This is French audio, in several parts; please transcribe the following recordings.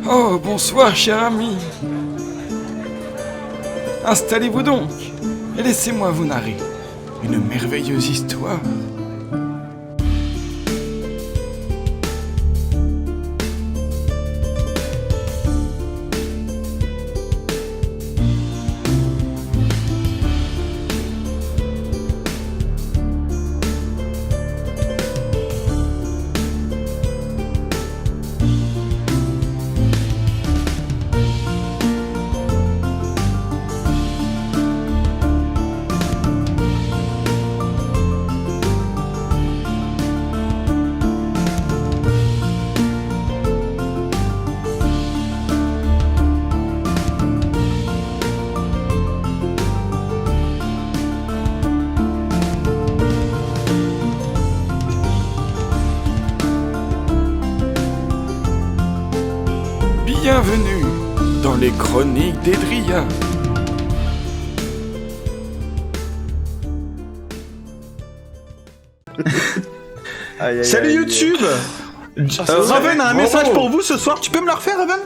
Oh, bonsoir, cher ami. Installez-vous donc et laissez-moi vous narrer une merveilleuse histoire. Bienvenue dans les chroniques d'Edria. Salut YouTube. Raven a un message pour vous ce soir, tu peux me le refaire Raven?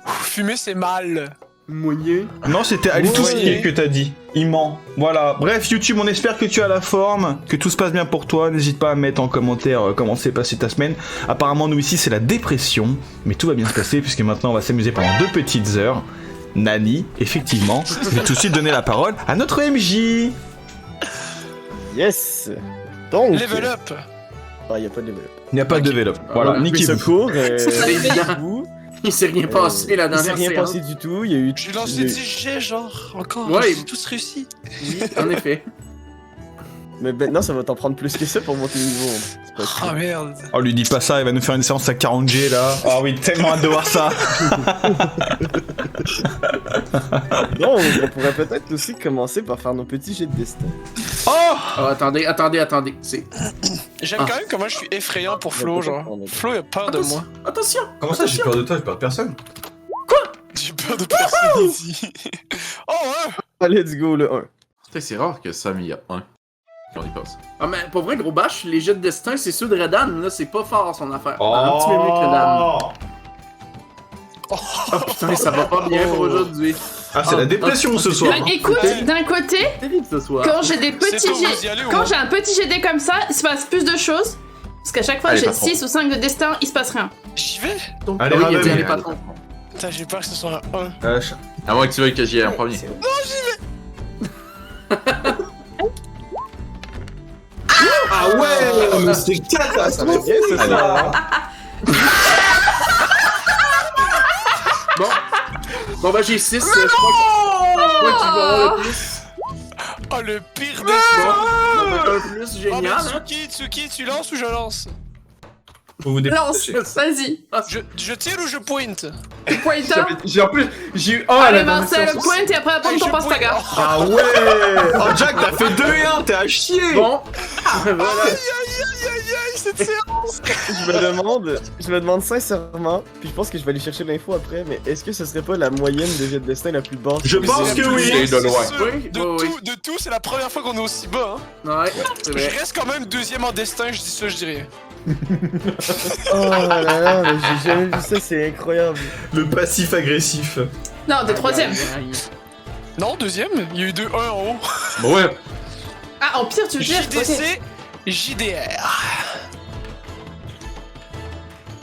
Fumer c'est mal. Moyen. Non, c'était Alitoussi que t'as dit. Il ment. Voilà. Bref, YouTube, on espère que tu as la forme, que tout se passe bien pour toi. N'hésite pas à mettre en commentaire comment s'est passée ta semaine. Apparemment, nous ici, c'est la dépression. Mais tout va bien se passer puisque maintenant, on va s'amuser pendant 2 petites heures. Nani, effectivement. Je vais tout de suite donner la parole à notre MJ. Yes. Donc. Level up. Ah, y a pas de level up. Il n'y a pas de develop. Voilà, niquez-vous. Secours. Évidemment. Il s'est rien passé la Il s'est dernière rien séance. passé du tout. Il y a eu. J'ai lancé 10 jets genre encore. Ouais. J'ai tous réussi. Oui, en effet. Mais maintenant, ça va t'en prendre plus que ça pour monter niveau. C'est pas Ah merde. Oh, lui dis pas ça, il va nous faire une séance à 40G là. Oh oui, tellement hâte de voir ça. Non, on pourrait peut-être aussi commencer par faire nos petits jets de destin. Oh, attendez. C'est. J'aime quand même comment je suis effrayant pour Flo, genre. Flo il a peur de moi. Attention. Comment ça, j'ai peur de toi, j'ai peur de personne? J'ai peur de personne ici. Oh ouais. Ah, let's go le 1. Putain, c'est rare que Sam y a un. Quand on y passe. Ah, mais pour vrai, gros bâche, les jets de destin, c'est ceux de Redan, là, c'est pas fort son affaire. Un petit peu mieux que Redan. Oh putain, ça va pas bien pour aujourd'hui. Ah, c'est la dépression ce soir. Bah, écoute, d'un côté, C'est terrible ce soir. quand j'ai des petits C'est bon, vous y jets, allez ou quand non? j'ai un petit GD comme ça, il se passe plus de choses. Parce qu'à chaque fois que Allez, j'ai patron. 6 ou 5 de destin, il se passe rien. J'y vais. Donc, Allez, oui, Raven. il y a les patrons. Putain, j'ai peur que ce soit un 1. À moins que tu veuilles que j'y aille en premier. Ah ouais, mais c'est catastrophique. Ça va bien ce soir. Bon bah j'ai 6, je crois que tu vas avoir le plus. Oh le pire Bon, destin. un plus Oh génial, mais hein. Tsuki, tu lances ou je lance? Faut vous Lance, vas-y. Je tire ou je pointe? Pointer. J'ai eu 1 à Allez la dernière Marcel, séance. pointe et après apprends ton passe ta gare. Ah ouais. Oh Jack, t'as fait 2 et 1, t'es à chier. Bon, voilà. Aïe, cette séance. Je me demande sincèrement, puis je pense que je vais aller chercher l'info après, mais est-ce que ce serait pas la moyenne de jet de destin la plus basse? Je pense que oui. C'est de loin. Sûr. Oui, oui. De tout, c'est la première fois qu'on est aussi bas. Hein. Ouais, c'est vrai. Je reste quand même 2ème en destin, je dis ça, je dis rien. Oh là là, mais j'ai jamais vu ça, c'est incroyable. Le passif agressif. Non, t'es 3ème. Non, 2ème, il y a eu 2-1 en haut. Bon ouais. Ah, en pire, tu veux dire. Ok. JDC, JDR.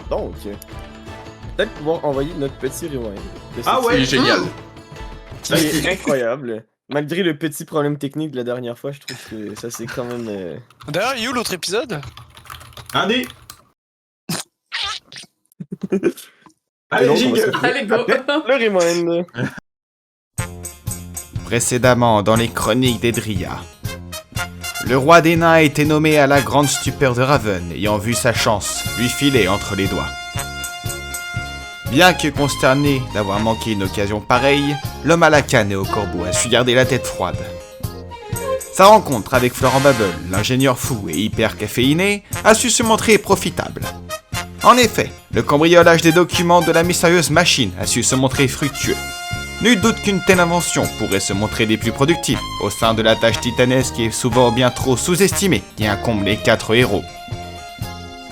Donc, peut-être pouvoir envoyer notre petit rewind. de Ah cette ouais. C'est génial. qui est incroyable. Malgré le petit problème technique de la dernière fois, je trouve que ça c'est quand même... D'ailleurs, il y a où l'autre épisode? Un dé. Et Allez, donc, on va jingle. se- Allez, go. Le rewind. Précédemment dans les chroniques d'Edria. Le roi des nains a été nommé à la grande stupeur de Raven, ayant vu sa chance lui filer entre les doigts. Bien que consterné d'avoir manqué une occasion pareille, l'homme à la canne et au corbeau a su garder la tête froide. Sa rencontre avec Florent Bubble, l'ingénieur fou et hyper caféiné, a su se montrer profitable. En effet, le cambriolage des documents de la mystérieuse machine a su se montrer fructueux. Nul doute qu'une telle invention pourrait se montrer des plus productives au sein de la tâche titanesque et souvent bien trop sous-estimée qui incombe les 4 héros.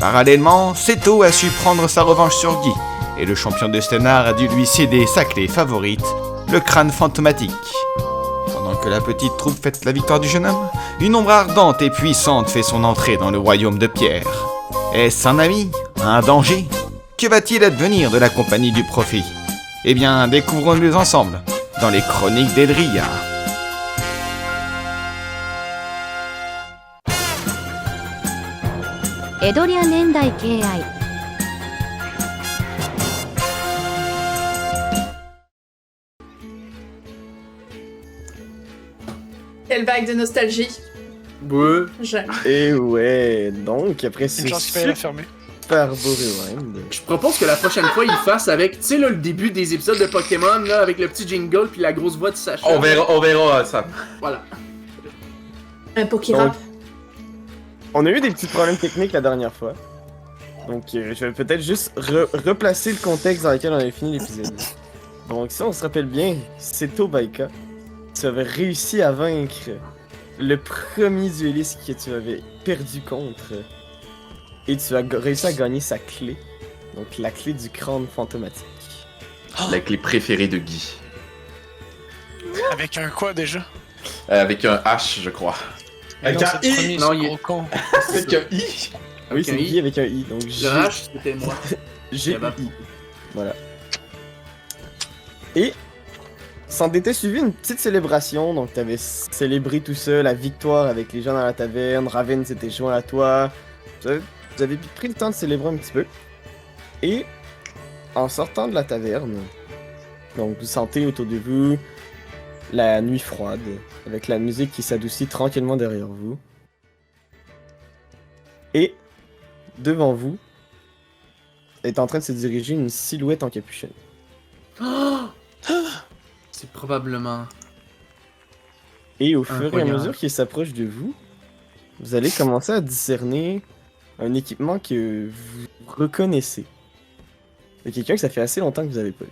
Parallèlement, Seto a su prendre sa revanche sur Guy, et le champion de Stenar a dû lui céder sa clé favorite, le crâne fantomatique. Pendant que la petite troupe fête la victoire du jeune homme, une ombre ardente et puissante fait son entrée dans le royaume de pierre. Est-ce un ami? Un danger? Que va-t-il advenir de la compagnie du profit? Eh bien, découvrons-le ensemble, dans les Chroniques d'Edria. Edoria Nendai Kei. Quelle vague de nostalgie. Ouais. J'aime. Et ouais, donc après ce Une chance qu'il fallait la fermer. super beau rewind. Je propose que la prochaine fois, il fasse avec, tu sais, là, le début des épisodes de Pokémon, là, avec le petit jingle puis la grosse voix de Sacha. On verra ça. Voilà. Un Pokérap. On a eu des petits problèmes techniques la dernière fois. Donc je vais peut-être juste replacer le contexte dans lequel on avait fini l'épisode. Donc si on se rappelle bien, Seto Baika, tu avais réussi à vaincre le premier dueliste que tu avais perdu contre. Et tu as réussi à gagner sa clé. Donc la clé du crâne fantomatique. La clé préférée de Guy. Avec un quoi déjà? Avec un H, je crois. Avec Non, un c'est le I. premier, Non, ce il est- gros con. Avec un I. Oui, Avec c'est un I. Guy avec un I. Donc Le H, c'était moi. G-I. Voilà. Et s'en était suivi une petite célébration. Donc t'avais célébré tout ça, la victoire avec les gens dans la taverne. Raven s'était joint à toi. Vous avez pris le temps de célébrer un petit peu. Et en sortant de la taverne, donc vous sentez autour de vous la nuit froide, avec la musique qui s'adoucit tranquillement derrière vous. Et devant vous est en train de se diriger une silhouette encapuchonnée. C'est probablement... Et au fur et à Incroyable. mesure qu'il s'approche de vous, vous allez commencer à discerner un équipement que vous reconnaissez. Et quelqu'un que ça fait assez longtemps que vous avez pas vu.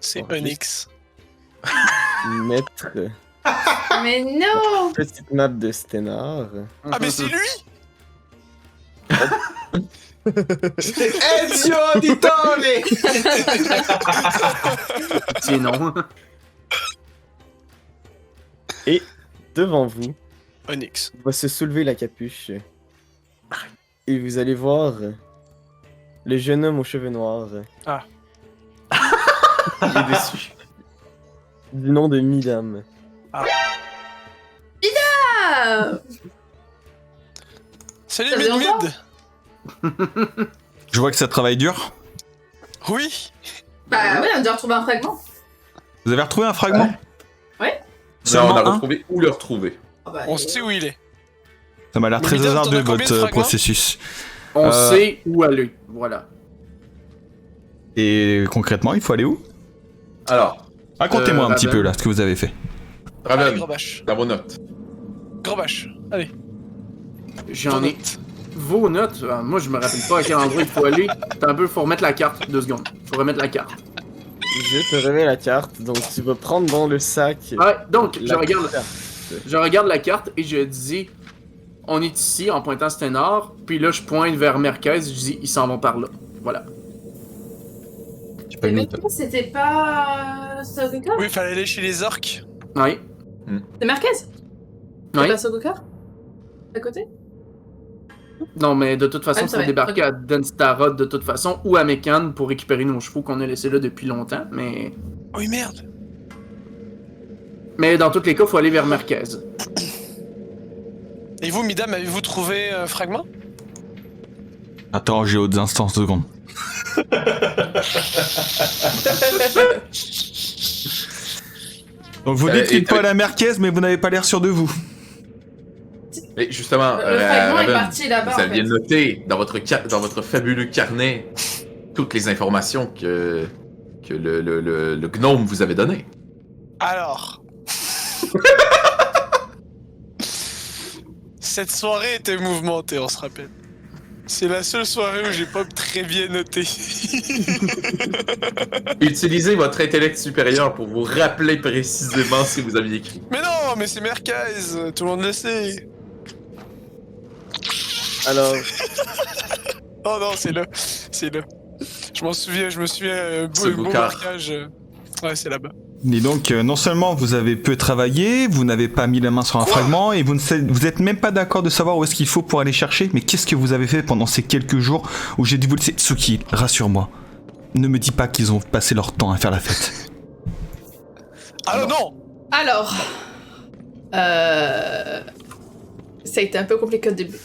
C'est On va Onyx. Mettre Mais non! petite map de Stenar. Ah, mais c'est lui! Ezio di Torre! C'est non. Et devant vous, Onyx. va se soulever la capuche. Et vous allez voir le jeune homme aux cheveux noirs. Ah. Il est dessus. Du nom de Midam. Ah! Salut Ça faisait Mid longtemps? Mid! Je vois que ça travaille dur. Oui! Bah ouais, on a déjà retrouvé un fragment. Vous avez retrouvé un fragment? Ouais. Non, on Seulement a un? retrouvé où le retrouver. Ah bah, On sait où il est. Ça m'a l'air Mais très Midam, t'en hasardeux as combien de votre fragments? processus. On Euh, sait où aller. Voilà. Et concrètement, il faut aller où? Alors, Racontez-moi un petit Raven. peu là ce que vous avez fait. Allez, Raven, gros bâche. dans vos notes. Gros bâche. Allez. J'en ton ai... note. Vos notes, moi je me rappelle pas à quel endroit il faut aller. T'as un peu, faut remettre la carte. 2 secondes. Faut remettre la carte. Je te remets la carte, donc tu vas prendre dans le sac. Ouais, donc la carte. je regarde la carte et je dis on est ici en pointant Stenar. Puis là je pointe vers Merkez, je dis ils s'en vont par là. Voilà. Mais mec, c'était pas Sogoka? Oui, fallait aller chez les orques. Oui. C'est Marquez? C'est Oui. pas Sogoka? À côté? Non mais de toute façon Ah, c'est faut vrai. débarquer Ok. à Dunstarod de toute façon ou à Mekan pour récupérer nos chevaux qu'on a laissés là depuis longtemps. Oui, merde. Mais dans tous les cas faut aller vers Merkez. Et vous, Midam, avez-vous trouvé un fragment? Attends, j'ai autres instants, 2 secondes. Donc vous dites qu'il et- faut aller à Merkez, mais vous n'avez pas l'air sûr de vous. Et justement, Le fragment est Raven, parti là-bas. vous en aviez fait. noté dans votre fabuleux carnet toutes les informations que le gnome vous avait données. Alors. Cette soirée était mouvementée, on se rappelle. C'est la seule soirée où j'ai pas très bien noté. Utilisez votre intellect supérieur pour vous rappeler précisément ce que vous aviez écrit. Mais non, mais c'est Merkez, tout le monde le sait. Alors, Oh non, c'est là. C'est là. Je me souviens, Ce beau boucard. marquage. Ouais, c'est là-bas. Et donc, non seulement vous avez peu travaillé, vous n'avez pas mis la main sur un fragment, et vous êtes même pas d'accord de savoir où est-ce qu'il faut pour aller chercher, mais qu'est-ce que vous avez fait pendant ces quelques jours où j'ai dû vous laisser... Tsuki, rassure-moi. Ne me dis pas qu'ils ont passé leur temps à faire la fête. Ah non! Alors. Ça a été un peu compliqué au début.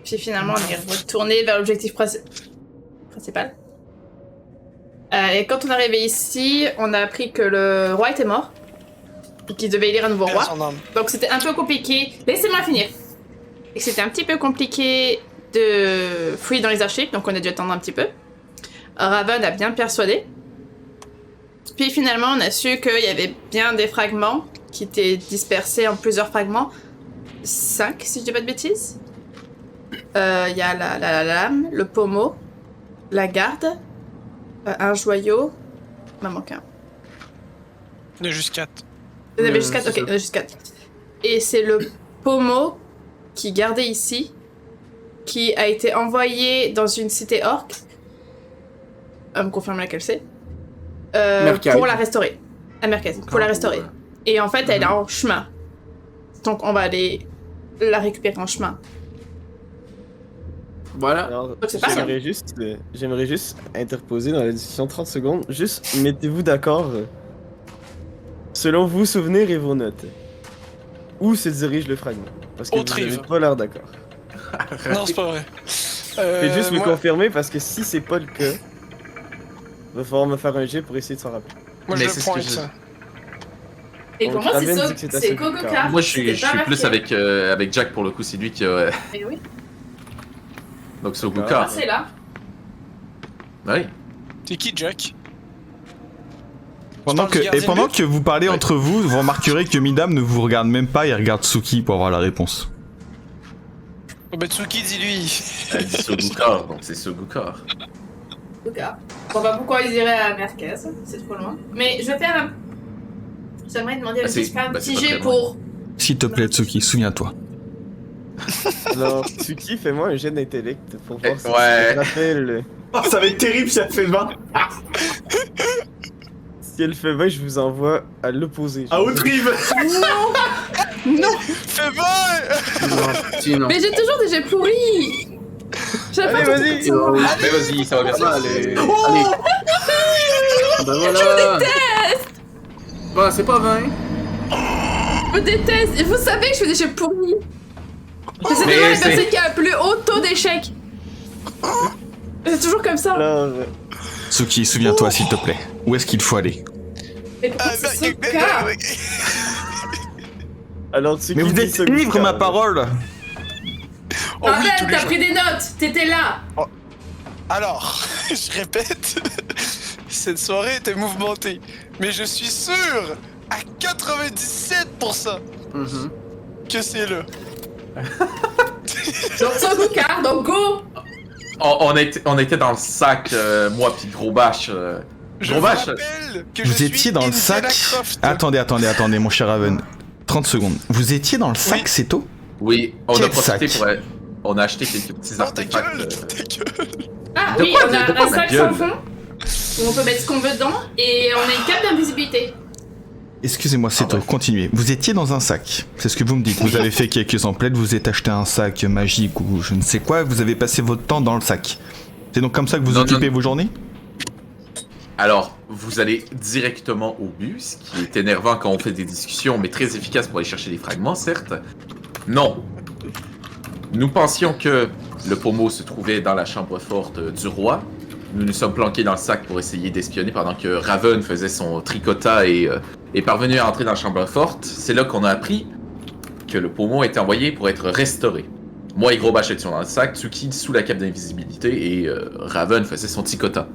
Puis finalement, on est retourné vers l'objectif principal. Et quand on est arrivé ici, on a appris que le roi était mort. Et qu'il devait élire un nouveau roi. Son âme. Donc c'était un peu compliqué. Laissez-moi finir. Et que c'était un petit peu compliqué de fouiller dans les archives, donc on a dû attendre un petit peu. Raven a bien persuadé. Puis finalement, on a su qu'il y avait bien des fragments qui étaient dispersés en plusieurs fragments. 5, si je dis pas de bêtises. Il y a la lame, le pommeau, la garde, un joyau. Il m'en manque un. Il y en a juste 4. Vous en avez juste 4? c'est Ok, ça. il y en a juste 4. Et c'est le pommeau qui est gardé ici, qui a été envoyé dans une cité orque. Me confirme laquelle c'est. Mercaille. Pour la restaurer. À Mercaille, pour la restaurer. Et en fait, elle est en chemin. Donc on va aller la récupérer en chemin. Voilà. alors c'est pas ça. j'aimerais juste interposer dans la discussion 30 secondes. Juste, mettez-vous d'accord, selon vos souvenirs et vos notes. Où se dirige le fragment? Parce que Au vous Trive. n'avez pas l'air d'accord. Non, c'est pas vrai. Faites juste me moi, confirmer, parce que si c'est pas le cas, va falloir me faire un jet pour essayer de s'en rappeler. moi Mais je c'est le ce que pointe, je- ça. Et Donc, pour moi, Raven dit que c'est à c'est Sogoka. Kogoka. Moi, je suis C'était pas plus marqué. avec Jack pour le coup, c'est lui qui a... Eh oui. Donc, c'est Ah, Oguka. c'est là. Oui. T'es qui, Jack? Pendant parles du que, et gardien de pendant but que vous parlez Ouais. entre vous, vous remarquerez que Midam ne vous regarde même pas et regarde Tsuki pour avoir la réponse. Oh, bah, Tsuki, dis-lui. Elle dit Sogukar, donc c'est Sogukar. Kogoka. Bon, bah, pourquoi ils iraient à Merkez? C'est trop loin. Mais je vais faire un. J'aimerais demander à Bah, Lucie de c'est- faire un bah, c'est petit pas jet très loin. pour. S'il te plaît, Tsuki, souviens-toi. Alors, Tsuki, fais-moi un jet d'intellect pour voir si ouais. tu te rappelles. Oh, ça va être terrible si elle fait 20. Si elle fait 20, je vous envoie à l'opposé. Outrive. Non! Fais bon! Non, petit non. Mais j'ai toujours des jets pourris! J'avais Allez, pas tout vas-y. petit moment. Mais vas-y, ça va bien se passer. Allez. Allez. Ben voilà. Bon, c'est pas 20. Je me déteste! Et vous savez que je fais des jets pourris! Mais c'est Mais toujours la c'est- personne qui a le plus haut taux d'échec! C'est toujours comme ça! Alors, Tsuki, souviens-toi, s'il te plaît. Où est-ce qu'il faut aller? Mais pourquoi c'est ce cas? alors Tsuki Mais vous dit êtes Sogoka. ivre, ma parole. Oh oui, Arrête, tous les t'as jours. pris des notes! T'étais là! Alors, je répète, cette soirée était mouvementée, mais je suis sûr à 97% Mhm. que c'est là. Donc Sogoka, donc go! On était dans le sac, moi pis Gros Bâche. Je Gros vous Bâche. rappelle que Vous je étiez suis dans le Indiana sac. Croft. Attendez, mon cher Raven. 30 secondes. Vous étiez dans le sac, Oui. c'est tôt? Oui, on Quel a profité sac? pour... On a acheté quelques petits Non, ta artefacts. gueule, ta gueule. Ah De oui, quoi, on a de quoi, un ma sac gueule? sans fond, où on peut mettre ce qu'on veut dedans, et on a une cape d'invisibilité. Excusez-moi, c'est tôt. bref. Continuez. Vous étiez dans un sac. C'est ce que vous me dites. Vous avez fait quelques emplettes, vous êtes acheté un sac magique ou je ne sais quoi, vous avez passé votre temps dans le sac. C'est donc comme ça que vous Non, occupez non. vos journées? Alors, vous allez directement au but, ce qui est énervant quand on fait des discussions, mais très efficace pour aller chercher des fragments, certes. Non. Nous pensions que le pommeau se trouvait dans la chambre forte du roi. Nous nous sommes planqués dans le sac pour essayer d'espionner pendant que Raven faisait son tricotat et est parvenu à entrer dans la chambre forte. C'est là qu'on a appris que le pommeau était envoyé pour être restauré. Moi et Gros Bâche étions dans le sac, Tsuki sous la cape d'invisibilité et Raven faisait son tricotat.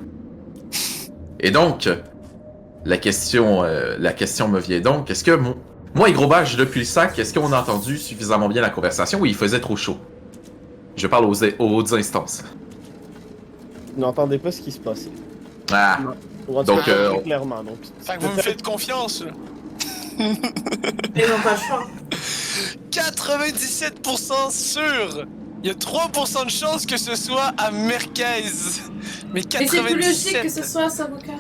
Et donc, la question me vient donc, est-ce que moi et Gros Bâche, depuis le sac, est-ce qu'on a entendu suffisamment bien la conversation ou il faisait trop chaud? Je parle aux hautes instances. Vous n'entendez pas ce qui se passait. Ah, Ou en tout Donc, cas, euh, très clairement. Donc, Fait que vous me faites confiance, là. Ils n'ont pas le choix. 97% sûr! Il y a 3% de chance que ce soit à Merkez. Mais Mais c'est plus logique 97. que ce soit ça, Boca.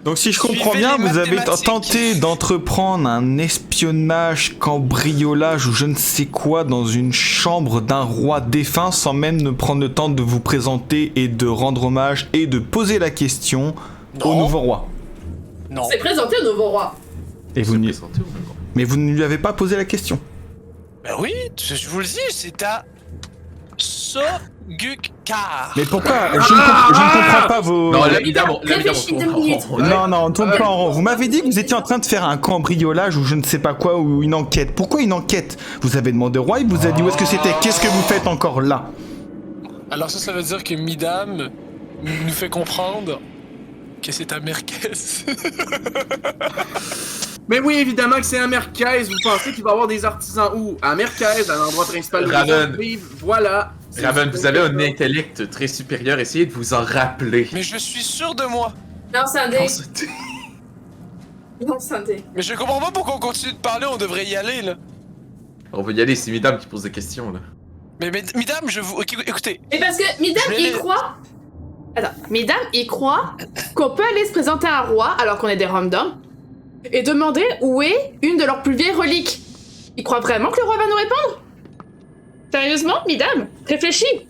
Donc si je comprends Suivez bien, les vous avez mathématiques. tenté d'entreprendre un espionnage, cambriolage ou je ne sais quoi dans une chambre d'un roi défunt sans même ne prendre le temps de vous présenter et de rendre hommage et de poser la question au Non. nouveau roi. Non. C'est présenté au nouveau roi. Et vous Se n'y- présenter au même moment. Mais vous ne lui avez pas posé la question. Ben oui, je vous le dis, c'est à Sogukar. Mais pourquoi je ne comprends pas vos... Non, là, évidemment, Réfléchis 2 minutes. Non, on tourne pas en rond. Vous m'avez dit que vous étiez en train de faire un cambriolage ou je ne sais pas quoi, ou une enquête. Pourquoi une enquête? Vous avez demandé au roi, il vous a dit où est-ce que c'était. Qu'est-ce que vous faites encore là? Alors ça veut dire que Midam nous fait comprendre que c'est à Merkez. Mais oui, évidemment que c'est à Merkez. Vous pensez qu'il va y avoir des artisans où? À Merkez, à l'endroit principal où les Raven. gens vivent. Voilà. C'est Raven, juste vous avez un ça. intellect très supérieur. Essayez de vous en rappeler. Mais je suis sûr de moi. Non, c'est un dé. Non, c'était- Non, c'est un dé. Mais je comprends pas pourquoi on continue de parler, on devrait y aller là. On peut y aller, c'est Midam qui pose des questions là. Mais Midam, je vous... Écoutez, Et parce que Midam, Je vais il les- croit. Attends, Midam, il croit qu'on peut aller se présenter à un roi alors qu'on est des randoms et demander où est une de leurs plus vieilles reliques. Il croit vraiment que le roi va nous répondre? Sérieusement, Midam, réfléchis.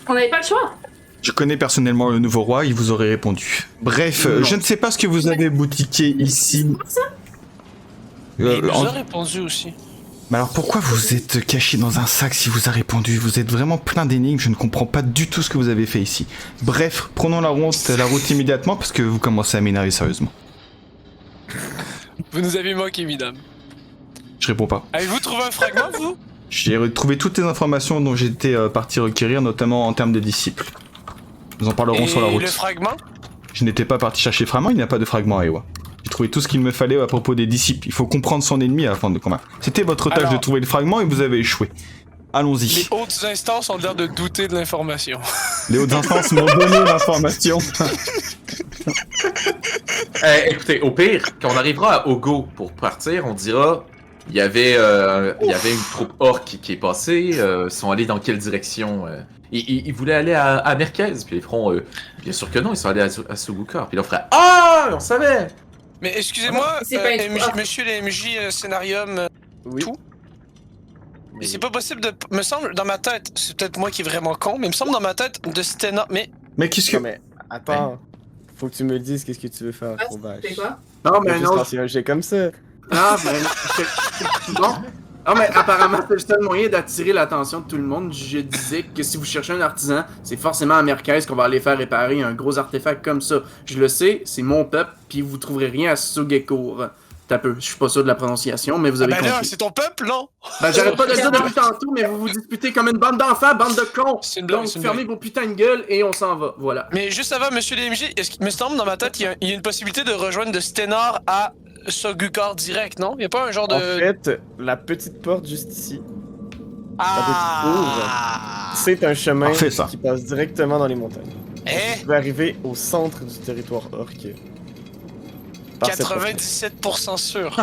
On n'avait pas le choix. Je connais personnellement le nouveau roi, il vous aurait répondu. Bref, Non. je ne sais pas ce que vous avez boutiqué ici. il nous en- a répondu aussi. Mais alors pourquoi vous êtes caché dans un sac si vous a répondu? Vous êtes vraiment plein d'énigmes, je ne comprends pas du tout ce que vous avez fait ici. Bref, prenons la route immédiatement parce que vous commencez à m'énerver sérieusement. Vous nous avez moqué, Midam. Je réponds pas. Avez-vous trouvé un fragment, vous? J'ai retrouvé toutes les informations dont j'étais parti requérir, notamment en termes de disciples. Nous en parlerons sur la Et route. le fragment? Je n'étais pas parti chercher fragment, il n'y a pas de fragment à Ewa. J'ai trouvé tout ce qu'il me fallait à propos des disciples. Il faut comprendre son ennemi afin de combattre. C'était votre tâche Alors- de trouver le fragment et vous avez échoué. Allons-y. Les hautes instances ont l'air de douter de l'information. Les hautes instances m'ont donné l'information. Écoutez, au pire, quand on arrivera à Ogo pour partir, on dira il y avait une troupe orque qui est passée, ils sont allés dans quelle direction ils voulaient aller à Merkez, puis ils feront bien sûr que non, ils sont allés à Sugukar, puis là on ferait ah, on savait. Mais excusez-moi, C'est pas une- monsieur le MJ Scénarium, Oui. Tout? mais c'est pas possible de... Me semble, dans ma tête, c'est peut-être moi qui est vraiment con, mais il me semble dans ma tête de Stena... Mais Mais qu'est-ce que... Non mais attends, faut que tu me le dises qu'est-ce que tu veux faire, Ah, Fromage. c'est quoi? Non, mais Juste non. lancer un jet comme ça. Ah, mais. Non. Ah, mais apparemment, c'est le seul moyen d'attirer l'attention de tout le monde. Je disais que si vous cherchez un artisan, c'est forcément à Merkez qu'on va aller faire réparer un gros artefact comme ça. Je le sais, c'est mon peuple, puis vous trouverez rien à Sogekour. T'as peu, je suis pas sûr de la prononciation, mais vous avez ben là, compris. c'est ton peuple, non? Ben, j'arrête pas de le dire depuis tantôt, mais vous vous disputez comme une bande d'enfants, bande de cons! C'est une blague, Donc, c'est une fermez blague. vos putains de gueules et on s'en va, voilà. Mais juste avant, monsieur le MJ, est-ce qu'il me semble dans ma tête, il y a une possibilité de rejoindre de Stenar à Sogukar direct, non? Il y a pas un genre de... En fait, la petite porte juste ici, Ah! c'est un chemin Parfait, ça. qui passe directement dans les montagnes. Eh? Vous arriver au centre du territoire orc. Par cette porte. 97% sûr.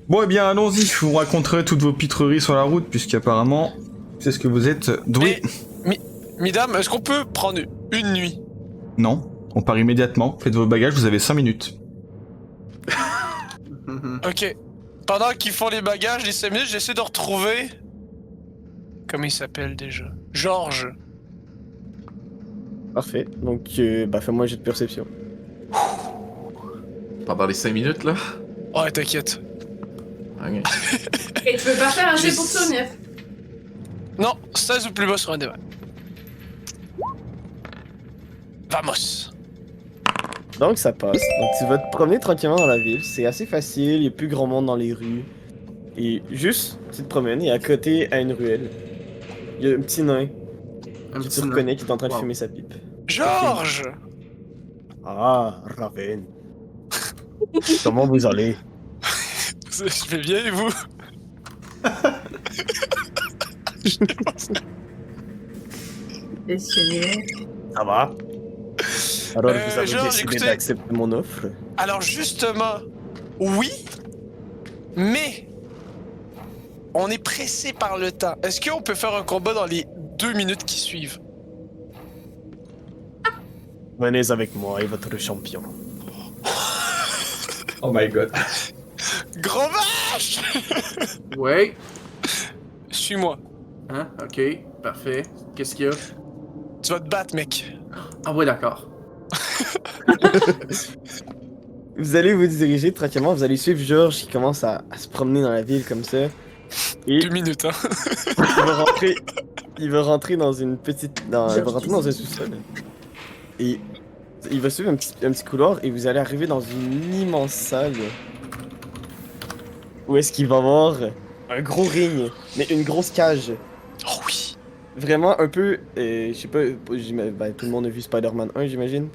Bon, eh bien, allons-y. Je vous raconterai toutes vos pitreries sur la route, puisqu'apparemment, c'est ce que vous êtes doué. Mesdames, est-ce qu'on peut prendre une nuit? Non, on part immédiatement. Faites vos bagages, vous avez 5 minutes. Ok. Pendant qu'ils font les bagages, les 5 minutes, j'essaie de retrouver... Comment il s'appelle déjà? Georges. Parfait. Donc, bah, fais-moi un jet de perception. Pendant les 5 minutes là. Ouais, t'inquiète. Ok. Et tu peux pas faire un jet Je- pour toi, Nief? Non, 16 ou plus bas sur un débat. Vamos. Donc, ça passe. Donc, tu vas te promener tranquillement dans la ville. C'est assez facile, il y a plus grand monde dans les rues. Et juste, tu te promènes et à côté, à une ruelle, il y a un petit nain Un que petit tu nain. reconnais qui est en train de Wow. fumer sa pipe. Georges! Ah, Raven. Comment vous allez? Je vais bien et vous? Ça va? Alors, vous avez Georges, décidé écoutez. d'accepter mon offre? Alors justement, oui, mais on est pressé par le temps. Est-ce qu'on peut faire un combat dans les 2 minutes qui suivent? Venez avec moi et votre champion. Oh my god. Gros vache! Ouais. Suis-moi. Hein? Ok, parfait. Qu'est-ce qu'il y a? Tu vas te battre, mec. Ah ouais, d'accord. Vous allez vous diriger tranquillement, vous allez suivre Georges qui commence à se promener dans la ville comme ça. Et 2 minutes, hein. il va rentrer dans une petite... il va rentrer dans un sous-sol. Et il va suivre un petit couloir et vous allez arriver dans une immense salle. Où est-ce qu'il va avoir un gros ring, mais une grosse cage. Oh oui. Vraiment un peu... je sais pas, tout le monde a vu Spider-Man 1, j'imagine.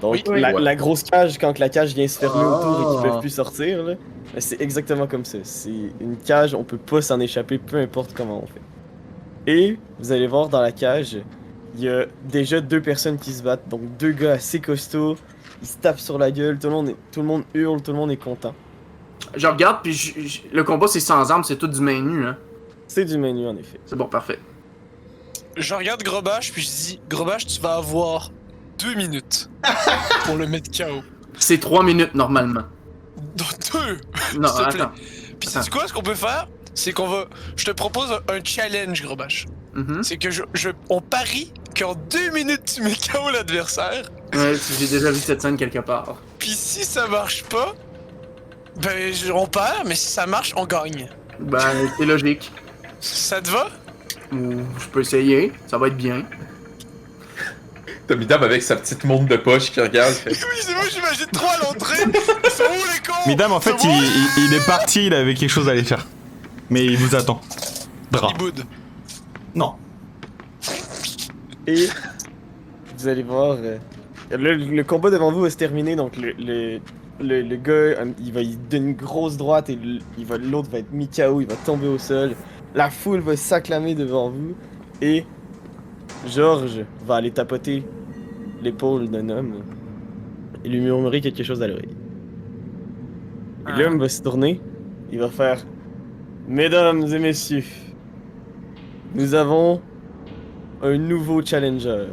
Donc Oui. la grosse cage, quand la cage vient se fermer autour et qu'ils Ah. peuvent plus sortir, là, ben, c'est exactement comme ça. C'est une cage, on peut pas s'en échapper, peu importe comment on fait. Et vous allez voir dans la cage, il y a déjà 2 personnes qui se battent, donc 2 gars assez costauds, ils se tapent sur la gueule, tout le monde hurle, tout le monde est content. Je regarde, puis le combat, c'est sans armes, c'est tout du main nu, hein. C'est du menu en effet. C'est bon, parfait. Je regarde Grobache, puis je dis, Grobache, tu vas avoir 2 minutes pour le mettre KO. C'est 3 minutes, normalement. Dans 2! Non, S'il te plaît. attends. Puis sais-tu quoi, ce qu'on peut faire? C'est qu'on va... Je te propose un challenge, Grobache. Mhm. C'est que on parie qu'en 2 minutes, tu mets KO l'adversaire. Ouais, j'ai déjà vu cette scène quelque part. Puis si ça marche pas, ben on perd, mais si ça marche, on gagne. Ben, c'est logique. Ça te va? Ou je peux essayer, ça va être bien. T'as Midam avec sa petite montre de poche qui regarde. Oui, c'est moi, j'imagine trop à l'entrée. Ils sont où les cons? Midam, en fait, C'est moi? il est parti, il avait quelque chose à aller faire. Mais il vous attend. Drap. Il boude. Non. Et vous allez voir, le combat devant vous va se terminer, donc le gars, il va donner une grosse droite et l'autre va être mis KO, il va tomber au sol. La foule va s'acclamer devant vous et Georges va aller tapoter l'épaule d'un homme et lui murmurer quelque chose à l'oreille. Et l'homme va se tourner, il va faire « Mesdames et messieurs, nous avons un nouveau challenger. »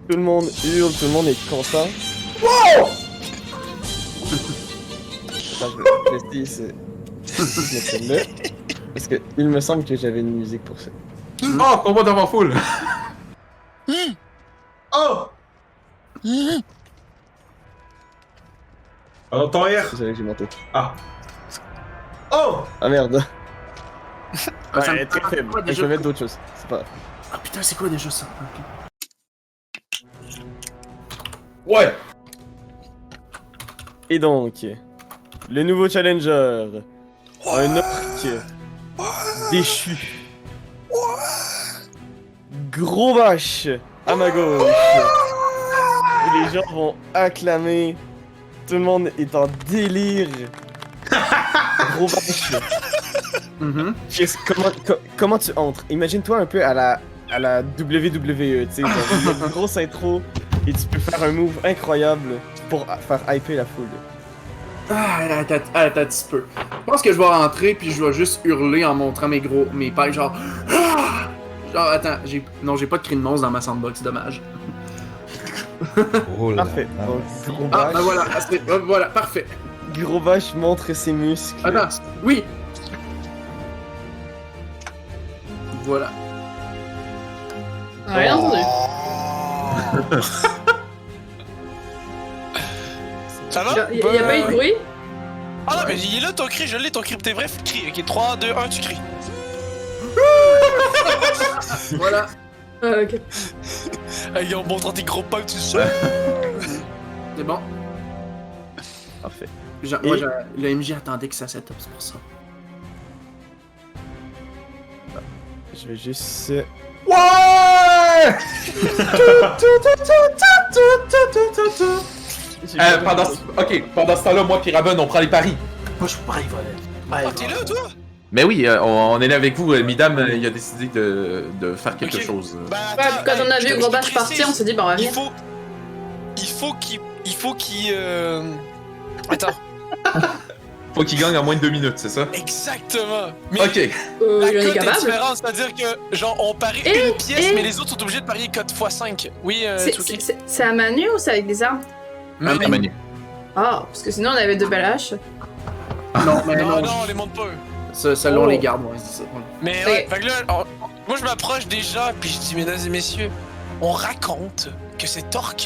Tout le monde hurle, tout le monde est content. Attends, je vais essayer de mettre celle-là. Parce que il me semble que j'avais une musique pour ça. Oh, combat devant foule! Oh! On entend rien. C'est ça que j'ai monté. Ah. Oh! Ah merde. Ah, ça me- Ouais, très faible. quoi, Je déjà? peux mettre d'autres choses. C'est pas grave. Ah putain, c'est quoi déjà ça? Ouais! Et donc, le nouveau challenger. Un orc déchu. Gros vache à ma gauche. Et les gens vont acclamer. Tout le monde est en délire. Gros vache. Mhm. Comment tu entres? Imagine-toi un peu à la WWE, tu sais, genre, il y a une grosse intro et tu peux faire un move incroyable pour faire hyper la foule. Ah, attends un petit peu. Je pense que je vais rentrer puis je vais juste hurler en montrant mes pailles, genre. Ah! Genre, attends, j'ai pas de cri de monstre dans ma sandbox, dommage. Oh Parfait. Donc, gros Ah, vache, ben voilà, voilà, parfait. gros vache montre ses muscles. Attends, oui! Voilà. Rien entendu. Ça va? Il y a pas eu de bruit? Ah non, mais il est là ton cri, je l'ai ton cri. T'es bref, crie. Ok, 3, 2, 1, tu cries. Voilà. Ah, ok. Allez, en montrant tes gros pas, tu sais. C'est bon. Parfait. Moi, le MJ attendait que ça set up, c'est pour ça. Je vais juste. Ouais! Pendant ce temps-là, moi et Raven, on prend les paris. Moi, je suis pas Oh, t'es là, toi? Mais oui, on est là avec vous. Midam, il a décidé de faire quelque Ok. chose. Bah, Ouais, attends, puis quand on a je vu te- Gros je te Vache partir, précise. on s'est dit, bah on va Il venir. faut qu'il... Attends. Faut qu'il gagne en moins de 2 minutes, c'est ça? Exactement. Mais Ok. la il en est cote est capable. différente, c'est-à-dire que, genre, on parie une pièce, mais les autres sont obligés de parier cote x5. Oui, Tsuki. C'est à main nue ou c'est avec des armes? Mais Ah, Manu. Ah, parce que sinon on avait 2 belles haches. Non, mais non, non, non, on les monte pas eux. ça, on les garde, ouais, c'est ça. Mais ouais, fait que là, moi je m'approche déjà, puis je dis, mesdames et messieurs, on raconte que cet orc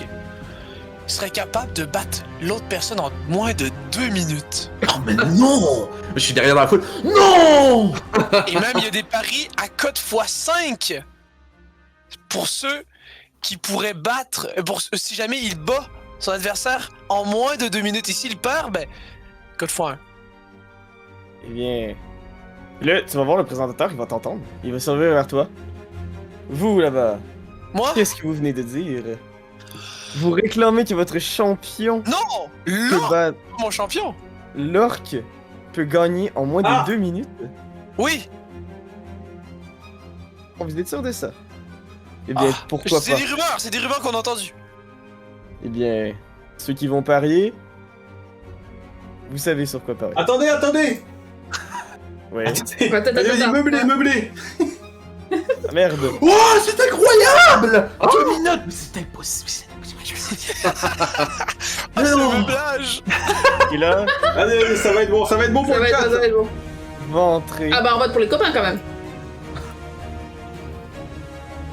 serait capable de battre l'autre personne en moins de 2 minutes. Oh, mais non! Je suis derrière dans la foule. Non! Et même, il y a des paris à cote x5 pour ceux qui pourraient battre, si jamais il bat son adversaire en moins de 2 minutes. Et s'il perd, ben, cote x1. Eh bien. Là, tu vas voir le présentateur, il va t'entendre. Il va surveiller vers toi. Vous, là-bas, Moi? qu'est-ce que vous venez de dire? Vous réclamez que votre champion Non! peut L'orc, battre. mon champion! L'orc peut gagner en moins de 2 minutes? Oui! Vous êtes sûr de ça? Eh bien, pourquoi C'est pas? des rumeurs qu'on a entendues. Eh bien, ceux qui vont parier, vous savez sur quoi parier. Attendez! Ouais. Attends. Meublé. Ah, merde. Oh, c'est incroyable! 2 minutes! Mais c'est impossible, c'est impossible. Ah, c'est le meublage! Et là, Allez, ça va être bon pour le chat. bon. va entrer. Ah bah on vote pour les copains quand même.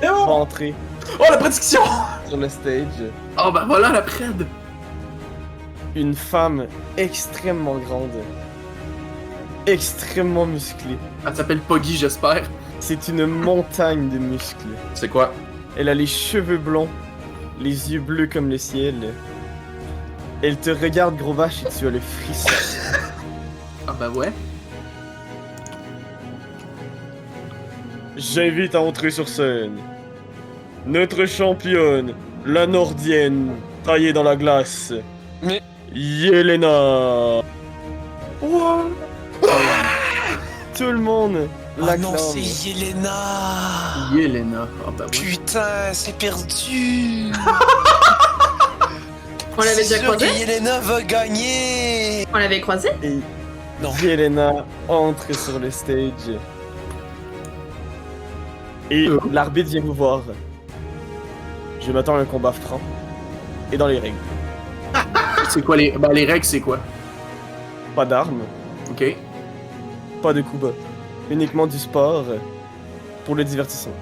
Et Va bon. entrer Oh, la prédiction! sur le stage. Oh, bah voilà la pred! Une femme extrêmement grande. Extrêmement musclée. Elle s'appelle Poggy, j'espère. C'est une montagne de muscles. C'est quoi? Elle a les cheveux blonds, les yeux bleus comme le ciel. Elle te regarde, gros vache, et tu as le frisson. Ah bah ouais. J'invite à entrer sur scène notre championne, la nordienne, taillée dans la glace. Mais- Yelena. Tout le monde Ah l'acclame. non, c'est Yelena! Yelena. Ah bah ouais. Putain, c'est perdu! On l'avait déjà C'est sûr croisé? que Yelena va gagner! On l'avait croisé? Et Non. Yelena entre sur le stage. Et l'arbitre vient vous voir. Je m'attends à un combat franc. Et dans les règles. C'est quoi les... Bah les règles, c'est quoi? Pas d'armes, Ok. pas de coups bas. Uniquement du sport pour le divertissement.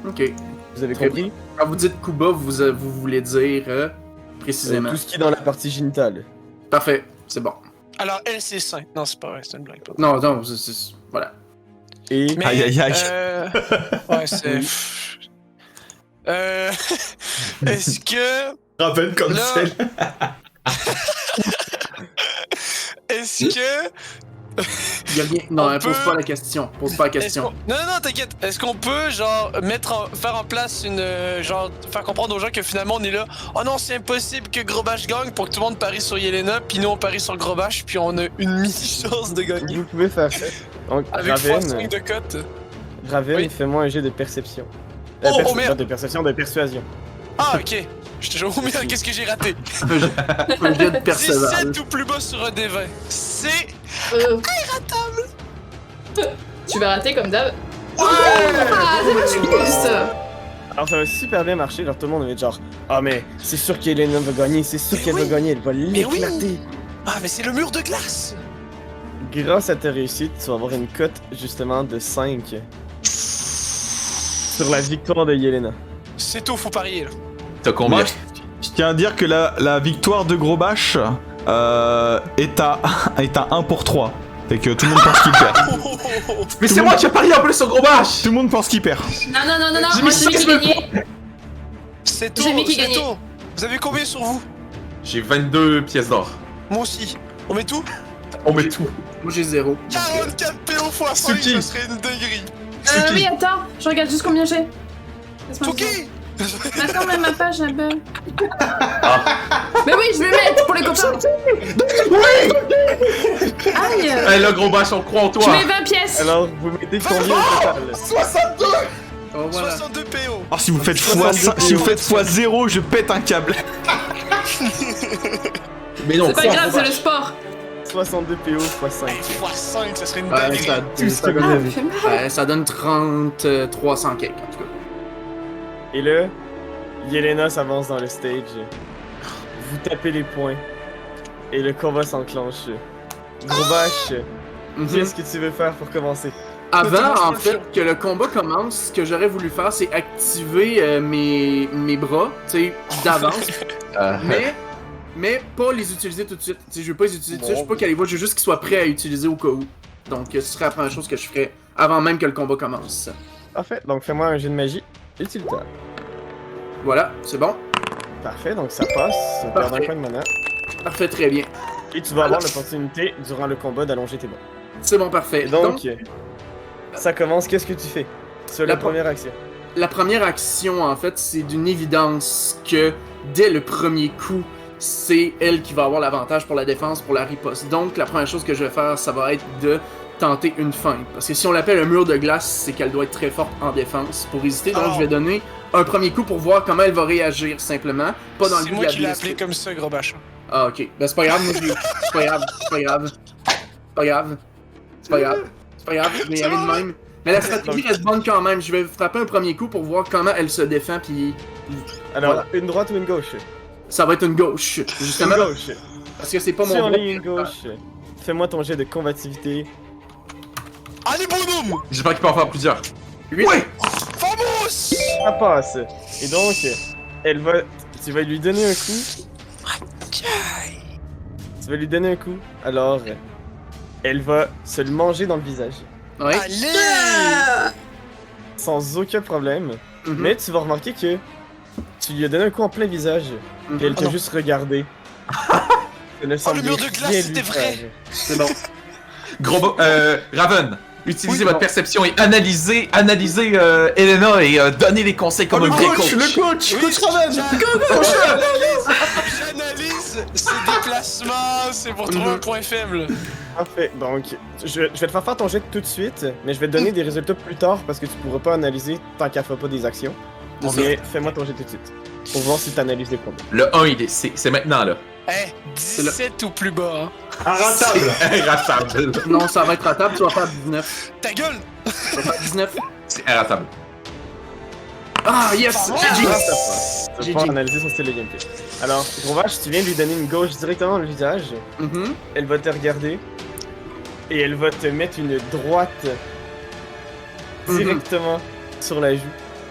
Ok. Vous avez Très compris? Quand vous dites Kuba, vous voulez dire précisément. Tout ce qui est dans la partie génitale. Parfait, c'est bon. Alors, elle, c'est sain. Non, c'est pas vrai, c'est une blague. Pas Non, non, voilà. Et Mais, Aïe, aïe, aïe. Ouais, c'est... Est-ce que... Raven comme Là- celle. Est-ce que... Il y a bien... Non, On pose peut- pas la question. Pose pas la question. Non, non, t'inquiète. Est-ce qu'on peut, genre, faire en place une... genre, faire comprendre aux gens que finalement, on est là. Oh non, c'est impossible que Grobash gagne pour que tout le monde parie sur Yelena, puis nous, on parie sur Grobash, puis on a une mini-chance de gagner. vous pouvez faire ça. Donc, Avec x5 de cote. Raven, Oui. fais-moi un jet de perception. Oh, oh, pas merde. de perception, de persuasion. Ah, ok. Je te jure, merde, qu'est-ce que j'ai raté? Un jet de persévérance. 17 ou plus bas sur un D20. C'est... Tu vas rater comme d'hab. Ah, c'est pas chouette ça. Alors ça va super bien marcher, genre tout le monde va être genre ah mais c'est sûr qu'Elena va gagner, c'est sûr qu'elle oui. va gagner, elle va oui. l'éclater. Ah, mais c'est le mur de glace! Grâce à ta réussite, tu vas avoir une cote justement de 5 sur la victoire de Yelena. C'est tout, faut parier, là. T'as combien? Moi, je tiens à dire que la victoire de Gros Bâche est à 1 pour 3. Fait que tout le monde pense qu'il perd. Mais c'est moi qui ai parié en plus sur Gros Bâche! Tout le monde pense qu'il perd. Non, non, non, non, non, J'ai moi mis j'ai mis qui 16 gagnait. C'est tout, J'ai mis qui c'est gagnait. tout. Vous avez combien sur vous? J'ai 22 pièces d'or. Moi aussi. On met tout? On met tout. Moi j'ai 0. 44 PO x 5, Suki. ça serait une dinguerie. Oui, attends, je regarde juste combien j'ai. Laisse-moi Tuki! voir. Attends, mais ma page, elle bug. Mais oui, je vais mettre pour les copains. Aïe. Hey là, Gros Bâche, on croit en Je toi! mets 20 pièces. Alors vous mettez combien au total? 62! Oh voilà. 62 PO. Alors si vous faites x0, je pète un câble. Mais non, C'est pas crois en grave, Gros c'est le Bâche. sport. 62 PO x 5. x5, ça serait une Ouais, dinguerie. Tout ce que vous Ah, avez. fait mal. Ouais, ça donne 300 quelques, en tout cas. Et là, Yelena s'avance dans le stage. Vous tapez les poings. Et le combat s'enclenche. Grobach, Mhm. qu'est-ce que tu veux faire pour commencer? Avant, en fait, que le combat commence, ce que j'aurais voulu faire, c'est activer mes bras, tu sais, d'avance. Mais pas les utiliser tout de suite. Tu sais, je veux pas les utiliser tout de suite, je veux pas qu'elle les voit, je veux juste qu'ils soient prêts à utiliser au cas où. Donc, ce serait la première chose que je ferais avant même que le combat commence. Parfait, donc fais-moi un jeu de magie utilitaire. Voilà, c'est bon. Parfait, donc ça passe. Ça perd un Parfait. point de mana. Parfait, très bien. Et tu vas avoir l'opportunité, durant le combat, d'allonger tes bras. C'est bon, parfait. Et donc, ça commence, qu'est-ce que tu fais? Sur la La pro- première action. La première action, en fait, c'est d'une évidence que dès le premier coup, c'est elle qui va avoir l'avantage pour la défense, pour la riposte. Donc, la première chose que je vais faire, ça va être de tenter une feinte. Parce que si on l'appelle un mur de glace, c'est qu'elle doit être très forte en défense pour résister. Donc, Oh. je vais donner un premier coup pour voir comment elle va réagir, simplement. Pas dans le C'est but moi de la qui l'ai blesser. appelé comme ça, gros bâche. Ah, ok. Ben, c'est pas grave, moi, c'est pas grave, c'est pas grave. C'est pas grave. C'est pas grave. C'est pas grave, je vais y aller de même. Mais la stratégie reste bonne quand même. Je vais frapper un premier coup pour voir comment elle se défend, puis Alors, Voilà. une droite ou une gauche? ça va être une gauche. Justement, Une gauche. parce que c'est pas mon Sur droit. ligne gauche, fais-moi ton jet de combativité. Allez, bonhomme! J'espère qu'il peut en faire plusieurs. Huit. Ouais! Famous! Ça passe. Et donc, elle va... Tu vas lui donner un coup. Tu vas lui donner un coup. Alors, elle va se le manger dans le visage. Ouais. Allez! Sans aucun problème. Mhm. Mais tu vas remarquer que tu lui as donné un coup en plein visage. Mhm. Et elle Oh t'a non. juste regardé. Ça ne semblait mur de glace, rien c'était lui vrai. faire. C'est bon. Raven, utilisez Oui, votre bon. perception et analysez Elena et donnez les conseils comme un vrai coach. Le coach! Oui, Coach Raven! J'analyse ses déplacements, c'est pour trouver un point faible. Parfait. Donc, je vais te faire ton jet tout de suite, mais je vais te donner des résultats plus tard parce que tu pourras pas analyser tant qu'elle fera pas des actions. Mais fais-moi ton jet tout de suite. Pour voir si tu analyses les combats. Le 1, c'est maintenant là. Hey, 17 ou plus bas, hein. Inratable! Inratable. Non, ça va être ratable, tu vas faire 19. Ta gueule! Tu vas faire 19. C'est inratable. Ah, yes! Ah, GG! Ça passe. Tu vas pouvoir analyser son style de gameplay. Alors, Gros-Vache, tu viens de lui donner une gauche directement dans le visage. Mhm. Elle va te regarder. Et elle va te mettre une droite directement sur la joue.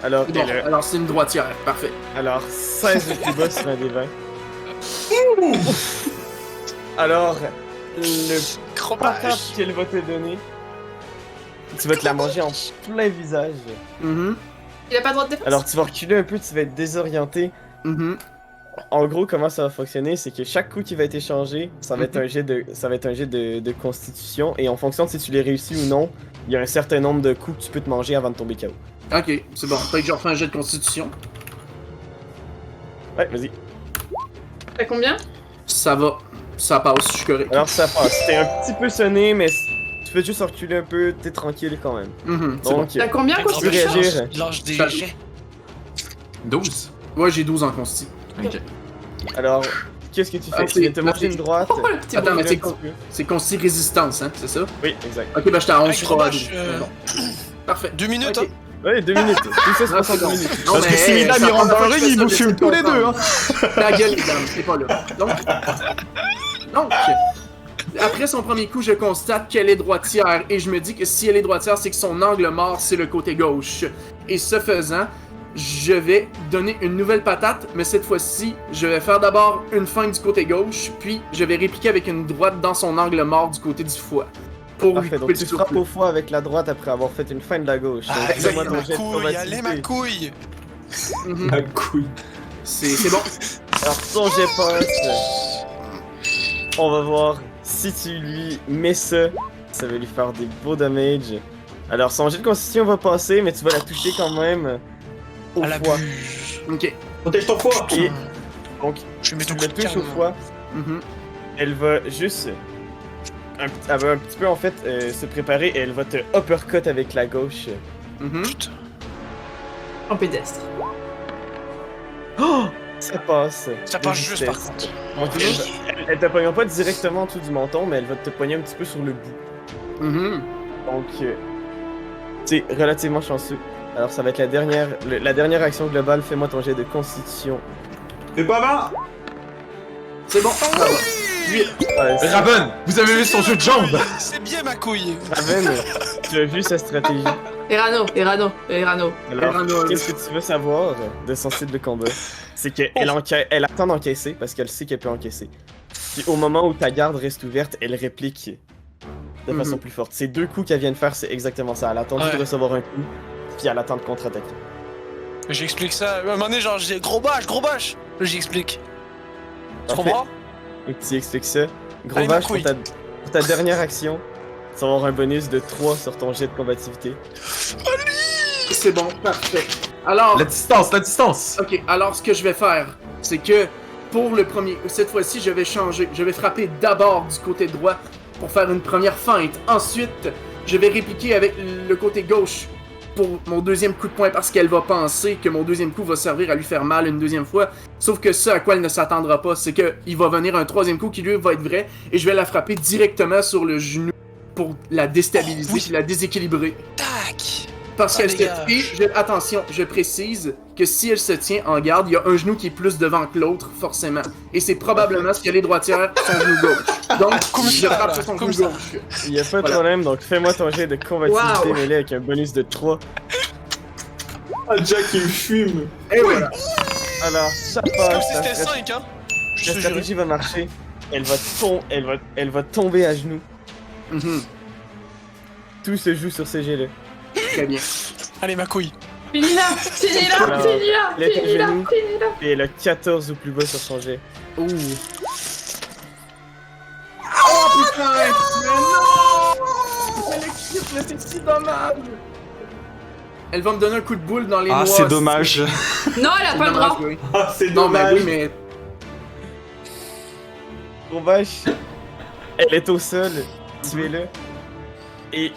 Alors, Bon, alors c'est une droitière, parfait. alors 16 de plus bas sur un des 20. Alors, le Gros patate bâche. qu'elle va te donner, tu vas te la manger en plein visage. Mhm. Il a pas de droit de défense. Alors, tu vas reculer un peu, tu vas être désorienté. Mhm. En gros, comment ça va fonctionner, c'est que chaque coup qui va être échangé, ça va être un jet de constitution, et en fonction de si tu les réussis ou non, il y a un certain nombre de coups que tu peux te manger avant de tomber KO. Ok, c'est bon. Fait que je refais un jet de constitution. Ouais, vas-y. T'as combien? Ça va. Ça passe, je suis correct. Alors ça passe. T'es un petit peu sonné, mais tu peux juste reculer un peu, t'es tranquille quand même. Mhm, c'est bon. Donc, T'as combien Gros constitution? peux bâche, réagir. lâche des Ça- jets. 12. Ouais, j'ai 12 en consti. Ok. alors, qu'est-ce que tu fais? Ah, Tu viens c'est- te manger une droite. Oh, le petit Attends, bout. mais c'est un petit peu. C'est consti résistance, hein, c'est ça? Oui, exact. Ok, bah j'étais à 11, Hey, je gros crois. bâche, Parfait. 2 minutes, Ok. hein. Ouais, 2 minutes. Tout ça, c'est Ah, c'est 62 bon. minutes. Non, Parce que mais, si Midam ça il rentre prend dans le pas ring, que ils ça, vous je fument sais tous les deux, hein! Ta gueule, les dames, c'est pas là. Donc, après son premier coup, je constate qu'elle est droitière et je me dis que si elle est droitière, c'est que son angle mort, c'est le côté gauche. Et ce faisant, je vais donner une nouvelle patate, mais cette fois-ci, je vais faire d'abord une feinte du côté gauche, puis je vais répliquer avec une droite dans son angle mort du côté du foie. Pour lui Parfait, couper donc le tu frappes souffle. au foie avec la droite après avoir fait une feinte de la gauche. Donc, Allez, fais-moi ton ma jet de couille, allez, ma combativité. couille. Mhm. La couille. C'est bon. Alors, son jet passe. On va voir si tu lui mets ça. Ça va lui faire des beaux damages. Alors, son jet de constitution va passer, mais tu vas la toucher quand même au À la foie. bûche. Ok. Protège ton foie! Et donc, Je mets tu ton la coup de touches au canon. foie. Mhm. Elle va juste. Elle va un petit peu en fait se préparer et elle va te uppercut avec la gauche. Mhm. Putain. En pédestre. Ça passe. Ça de passe juste par justesse. contre. Donc, elle te pogne pas directement en dessous du menton, mais elle va te pogner un petit peu sur le bout. Donc, c'est relativement chanceux. Alors, ça va être la dernière action globale. Fais-moi ton jet de constitution. Fais pas mal. C'est bon, ça va. Raven, vous avez vu son jeu de jambes? C'est bien ma couille. Raven, tu as vu sa stratégie. Erano. Alors, Erano, qu'est-ce que tu veux savoir de son style de combat? C'est qu'elle elle attend d'encaisser parce qu'elle sait qu'elle peut encaisser. Puis au moment où ta garde reste ouverte, elle réplique de façon plus forte. Ces 2 coups qu'elle vient de faire, c'est exactement ça. Elle attend juste de recevoir un coup, puis elle attend de contre-attaquer. J'explique ça. À un moment donné, genre, je dis gros bâche. Là, j'explique. Tu Parfait. comprends? Et tu expliques ça. Gros Allez, ma vache, pour couille. ta dernière action, tu vas avoir un bonus de 3 sur ton jet de combativité. C'est bon, parfait. Alors, La distance. ok, alors ce que je vais faire, c'est que pour le premier, cette fois-ci, je vais changer. Je vais frapper d'abord du côté droit pour faire une première feinte. Ensuite, je vais répliquer avec le côté gauche pour mon deuxième coup de poing parce qu'elle va penser que mon deuxième coup va servir à lui faire mal une deuxième fois. Sauf que ce à quoi elle ne s'attendra pas, c'est qu'il va venir un troisième coup qui lui va être vrai et je vais la frapper directement sur le genou pour la déstabiliser et la déséquilibrer. Tac. Parce qu'elle se dégage. tient. Attention, je précise que si elle se tient en garde, il y a un genou qui est plus devant que l'autre, forcément. Et c'est probablement ce qu'elle est droitière, son genou gauche. Donc, Comme je ça, frappe là, sur son comme genou ça. gauche. Il y a pas de Voilà. problème, donc fais-moi ton jet de combativité Wow. mêlé avec un bonus de 3. Ah, Jack, il me fume. Et voilà. Alors, ça C'est comme passe. si La c'était strat- 5, hein. Je la te jure. stratégie va marcher. Elle va tomber à genoux. Mhm. Tout se joue sur ces jets-là. Très bien. Allez, ma couille. Finis-la. Alors, il est à genoux. Et elle a 14 ou plus bas sur son jet. Ouh. Oh putain! Mais non! Elle est cute, mais c'est si dommage! Elle va me donner un coup de boule dans les Ah, noix. c'est dommage. Non, elle a pas le droit. Oui. Ah, c'est Non, mais dommage. oui, mais. Gros vache, elle est au sol, tu es là. Et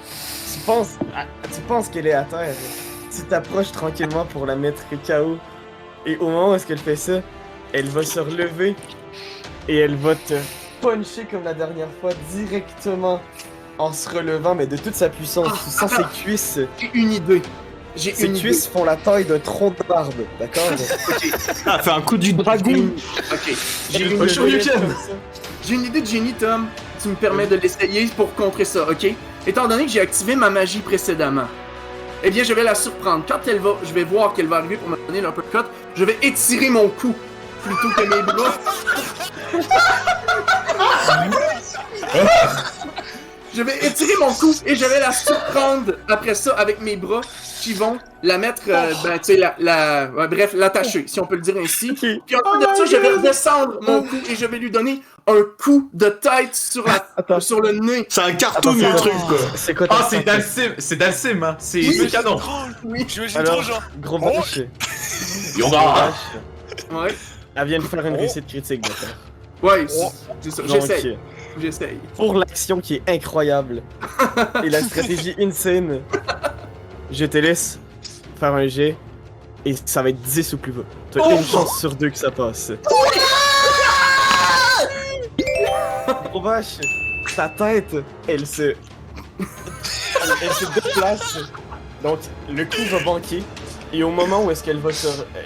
tu penses qu'elle est à terre. Tu t'approches tranquillement pour la mettre KO. Et au moment où est-ce qu'elle fait ça, elle va se relever et elle va te puncher comme la dernière fois directement en se relevant, mais de toute sa puissance. Tu sens ses cuisses. J'ai une idée. J'ai Ses une idée. cuisses font la taille d'un tronc de barbe, d'accord? Ah, fait un coup du dragon. Ok. J'ai J'ai une une, Shoryuken. j'ai une idée de génie, Tom. Tu me permets de l'essayer pour contrer ça, ok? Étant donné que j'ai activé ma magie précédemment, eh bien, je vais la surprendre. Quand elle va, je vais voir qu'elle va arriver pour me donner l'uppercut, je vais étirer mon cou plutôt que mes bras. Je vais étirer mon cou et je vais la surprendre après ça avec mes bras qui vont la mettre, ben, tu sais, ouais, bref, l'attacher, si on peut le dire ainsi. Puis ensuite de ça, je vais redescendre mon cou et je vais lui donner un coup de tête sur, Attends. sur le nez. C'est un cartoon, Attends, le truc, quoi. C'est quoi ta Ah, c'est stratégie? Dalsim, hein. C'est Oui. canon. Oui. J'imagine Alors, trop, genre. gros vache. Yoga. Ouais. Elle vient de faire une réussite critique, d'accord? Ouais, c'est ça. Donc, J'essaye. J'essaye. pour l'action qui est incroyable et la stratégie insane, je te laisse faire un jet et ça va être 10 ou plus bas. Tu as une chance sur 2 que ça passe. Gros vache, ta tête, elle se déplace. Donc le coup va banquer et au moment où est-ce qu'elle va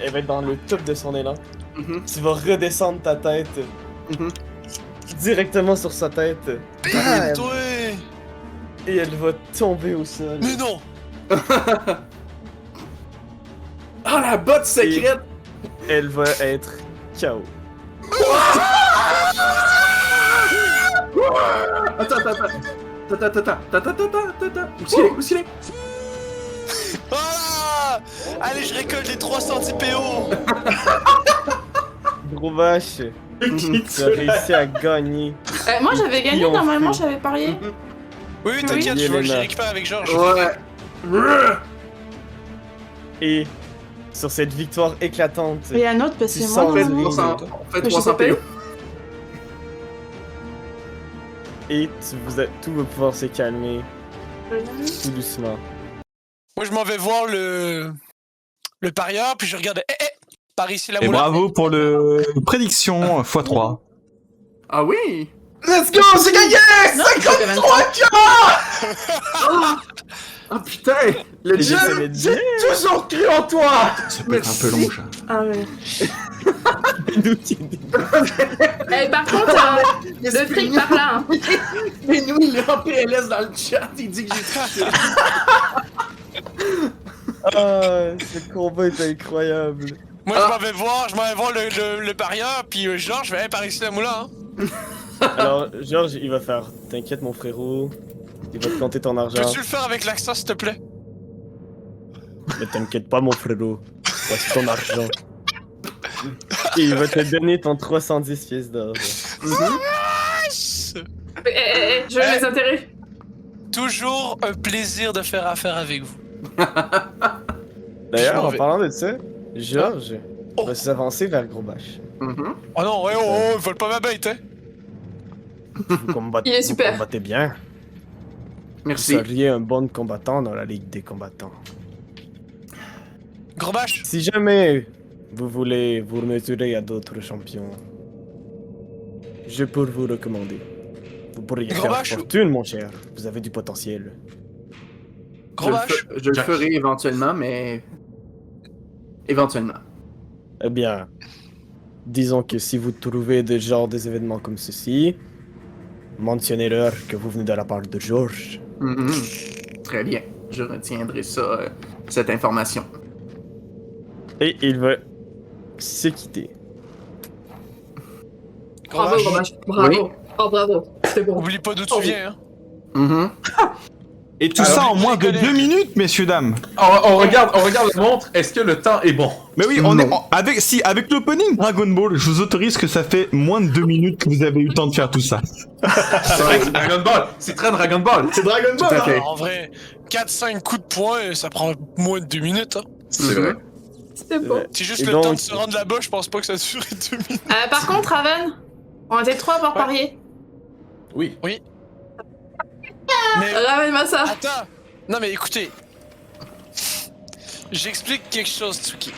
elle va être dans le top de son élan, Mhm. tu vas redescendre ta tête Mhm. directement sur sa tête. Bim, Bam! toi. Et elle va tomber au sol. Mais non. Ah, la botte secrète! Elle va être KO. Attends. Où est-ce qu'il est? Où est-ce qu'il est? Voilà. Allez, je récolte les 300 PO. Gros vache, tu as réussi à gagner. Moi j'avais gagné, Ils ont normalement fait. j'avais parié. Oui, oui, t'inquiète, Oui. je Yelena. récupère avec Georges. Ouais. Et sur cette victoire éclatante, Il y a un autre parce Tu que sens moi. le normalement- rythme. On fait Mais je 300 sais pas. PO. et tout va pouvoir se calmer tout doucement. Moi, je m'en vais voir le parieur, puis je regarde. par ici la Et moula. bravo pour le prédiction x3. Ah oui! Let's go, c'est gagné! 53 Ah putain! Le Et Jim, ça va être bien. toujours cru en toi! Ça peut être un peu long, ça. Ah ouais. Nous qui- Par contre, le fric par là. Hein. Mais nous, il est en PLS dans le chat, il dit que j'ai triché. Ah, ce combat est incroyable. Moi, je m'en vais voir le parieur, puis Georges, je vais aller par ici la moula. Hein. Alors, Georges, il va faire t'inquiète, mon frérot. Il va te compter ton argent. Peux-tu le faire avec l'accent, s'il te plaît? Ne t'inquiète pas, mon frérot. Voici ton argent. Et il va te donner ton 310 pièces d'or. Je veux mes intérêts. Toujours un plaisir de faire affaire avec vous. D'ailleurs, Je m'en en vais. parlant de ça, Georges Oh. va s'avancer vers Gros Bâche. Mhm. Oh non, ouais, ils veulent pas ma bête, hein? Vous combattez, Il est super. Vous combattez bien. Merci. Vous seriez un bon combattant dans la Ligue des combattants. Gros bâche. Si jamais vous voulez vous mesurer à d'autres champions, je peux vous recommander. Vous pourriez Gros faire Bâche ou- fortune, mon cher. Vous avez du potentiel. Gros bâche. Je le ferai éventuellement, mais... Éventuellement. Eh bien, disons que si vous trouvez des événements comme ceci, mentionnez-leur que vous venez de la part de Georges. Mhm. Très bien. Je retiendrai ça, cette information. Et il va se quitter. Gros Bravo, bâche. gros match. Bravo. Oui. Oh, bravo. C'était bon. Oublie pas d'où tu viens, hein? Mhm. Et tout Alors, ça en moins de déconner. 2 minutes, messieurs, dames. On regarde la montre, est-ce que le temps est bon? Mais oui, avec l'opening Dragon Ball, je vous autorise que ça fait moins de 2 minutes que vous avez eu le temps de faire tout ça. C'est vrai que c'est Dragon Ball, c'est très Dragon Ball. C'est Dragon Tout à fait. En vrai, 4-5 coups de poing, ça prend moins de 2 minutes, hein? C'est vrai. C'était bon. C'est juste Et le donc- temps de se rendre là-bas, je pense pas que ça dure 2 minutes. Par contre, Raven, on était 3 à avoir Ouais. parié. Oui. Mais Ramène-moi ça. attends! Non mais écoutez. J'explique quelque chose, Tsuki.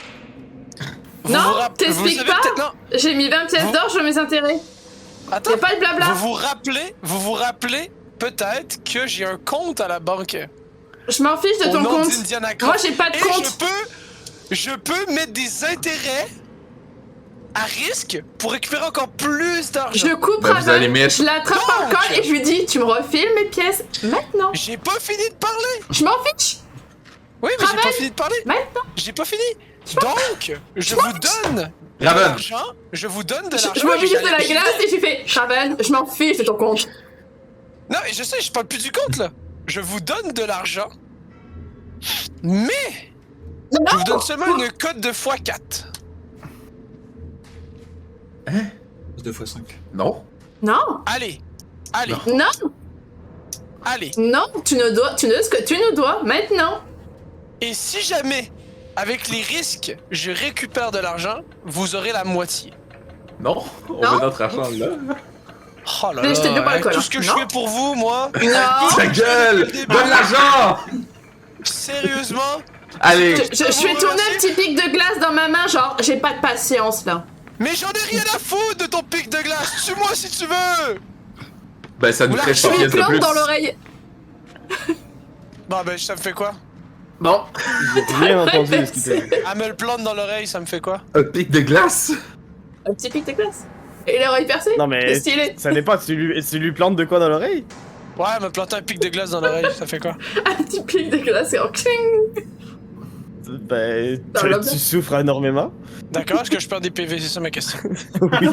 Non, vous t'expliques savez pas. peut-être- Non, J'ai mis 20 pièces Vous- d'or, je veux mes intérêts. attends. Y'a pas de blabla. Vous vous rappelez peut-être que j'ai un compte à la banque. Je m'en fiche de Au ton nom compte. d'Indiana Moi, Cross. j'ai pas de Et compte. je peux mettre des intérêts à risque pour récupérer encore plus d'argent. Je coupe Ben, vous allez Raven, mettre- je l'attrape par le Donc. col et je lui dis tu me refiles mes pièces maintenant. J'ai pas fini de parler. Je m'en fiche. Oui, mais j'ai Raven. pas fini de parler. Maintenant. J'ai pas fini. Donc, je vous donne de Raven. l'argent. Je vous donne de l'argent. Je me fiche de la J'allais- glace et j'ai fait Raven, je m'en fiche de ton compte. Non, et je sais, je parle plus du compte là. Je vous donne de l'argent. Mais je vous donne seulement une cote de x4. 2 x 5. Non. Non, Allez, non, allez. non, tu nous dois ce que tu nous dois maintenant. Et si jamais, avec les risques, je récupère de l'argent, vous aurez la moitié. Non. On Non. veut notre argent là. Oh là Mais là, je te dis pas avec quoi, tout là. ce que je Non. fais pour vous, moi. Non. Ta gueule! Donne l'argent! Sérieusement. Allez. Je fais tourner un petit pic de glace dans ma main, genre j'ai pas de patience là. Mais j'en ai rien à foutre de ton pic de glace. Tue-moi si tu veux. Ben ça nous Oula, ferait Je 100 lui pièces de plante plus. dans l'oreille. Bon ben ça me fait quoi? Bon, J'ai rien entendu de ce qu'il t'a dit. Elle me le plante dans l'oreille, ça me fait quoi? Un pic de glace? Un petit pic de glace. Et l'oreille percée. Non mais C'est stylé. ça dépend, tu lui plantes de quoi dans l'oreille? Ouais, elle me plante un pic de glace dans l'oreille, ça fait quoi? Un petit pic de glace et en cling. Ben, Dans le tu souffres énormément. D'accord, est-ce que je perds des PV? C'est ça ma question. Non,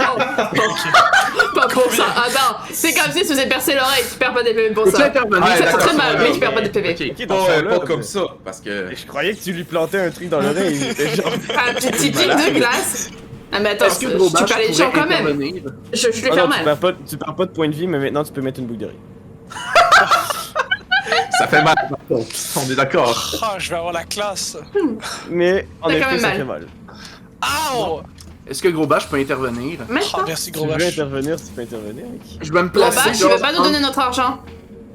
pas pour ça. Ah non, c'est comme si tu faisais percer l'oreille, tu perds pas des PV pour peux-tu ça. intervenir? Ça, c'est d'accord, très mal, ouais, mais je perds pas des PV. Ok, Ok, dans ce pas, cas-là, pas comme ça, parce que... Je croyais que tu lui plantais un truc dans l'oreille. J'étais genre... Un petit pic de glace. Ah mais attends, Est-ce que tu Gros Bâche perds les pourrait gens quand même. intervenir? Je lui Ah fais non, mal. tu perds pas de points de vie, mais maintenant tu peux mettre une boucle d'oreille. Ça fait mal. On est d'accord. Ah, je vais avoir la classe. Mais en T'as quand effet, même ça mal. fait mal. Aouh! Est-ce que Gros Bâche peut intervenir? Ah, Maintenant. merci Si gros tu veux vache. intervenir, tu peux intervenir. Mec. Je vais me Gros placer. Bâche, il va genre, pas nous donner notre argent.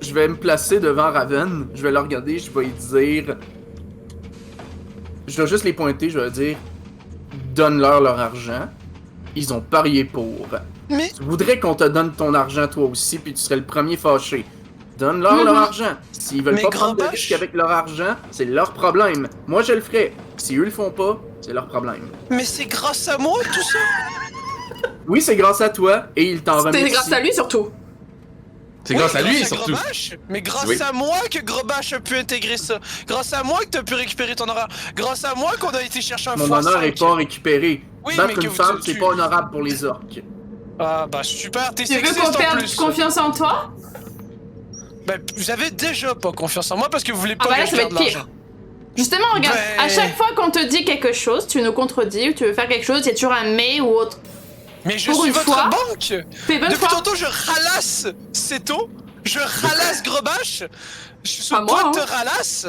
Je vais me placer devant Raven. Je vais le regarder. Je vais lui dire. Je vais juste les pointer. Je vais lui dire. donne-leur leur argent. Ils ont parié pour. Mais Tu voudrais qu'on te donne ton argent toi aussi, puis tu serais le premier fâché. Donne-leur leur argent. S'ils veulent Mais pas prendre de Grabache- risque avec leur argent, c'est leur problème. Moi, je le ferai. Si eux le font pas, c'est leur problème. mais c'est grâce à moi tout ça. Oui, c'est grâce à toi, et il t'en remercie. C'était grâce à lui surtout. C'est grâce Oui, à lui, surtout. Grobache, mais grâce Oui. à moi que Grobache a pu intégrer ça. Grâce à moi que t'as pu récupérer ton horaire. Grâce à moi qu'on a été chercher un Mon x5. honneur est pas récupéré. Oui, Battre mais que une femme, tu- c'est pas honorable pour les orques. Ah bah super, t'es Tu veux sexiste qu'on en perde plus. confiance en toi? Bah, vous avez déjà pas confiance en moi parce que vous voulez pas Ah bah que là, je ça va garde être pire. l'argent. Justement, regarde, Ben- à chaque fois qu'on te dit quelque chose, tu nous contredis ou tu veux faire quelque chose, il y a toujours un mais ou autre. Mais je Pour suis une votre fois- banque. Fais bonne Depuis foi. tantôt, je ralasse Seto, je ralasse Grobache, je suis sur Pas le moi, point de hein. te ralasse.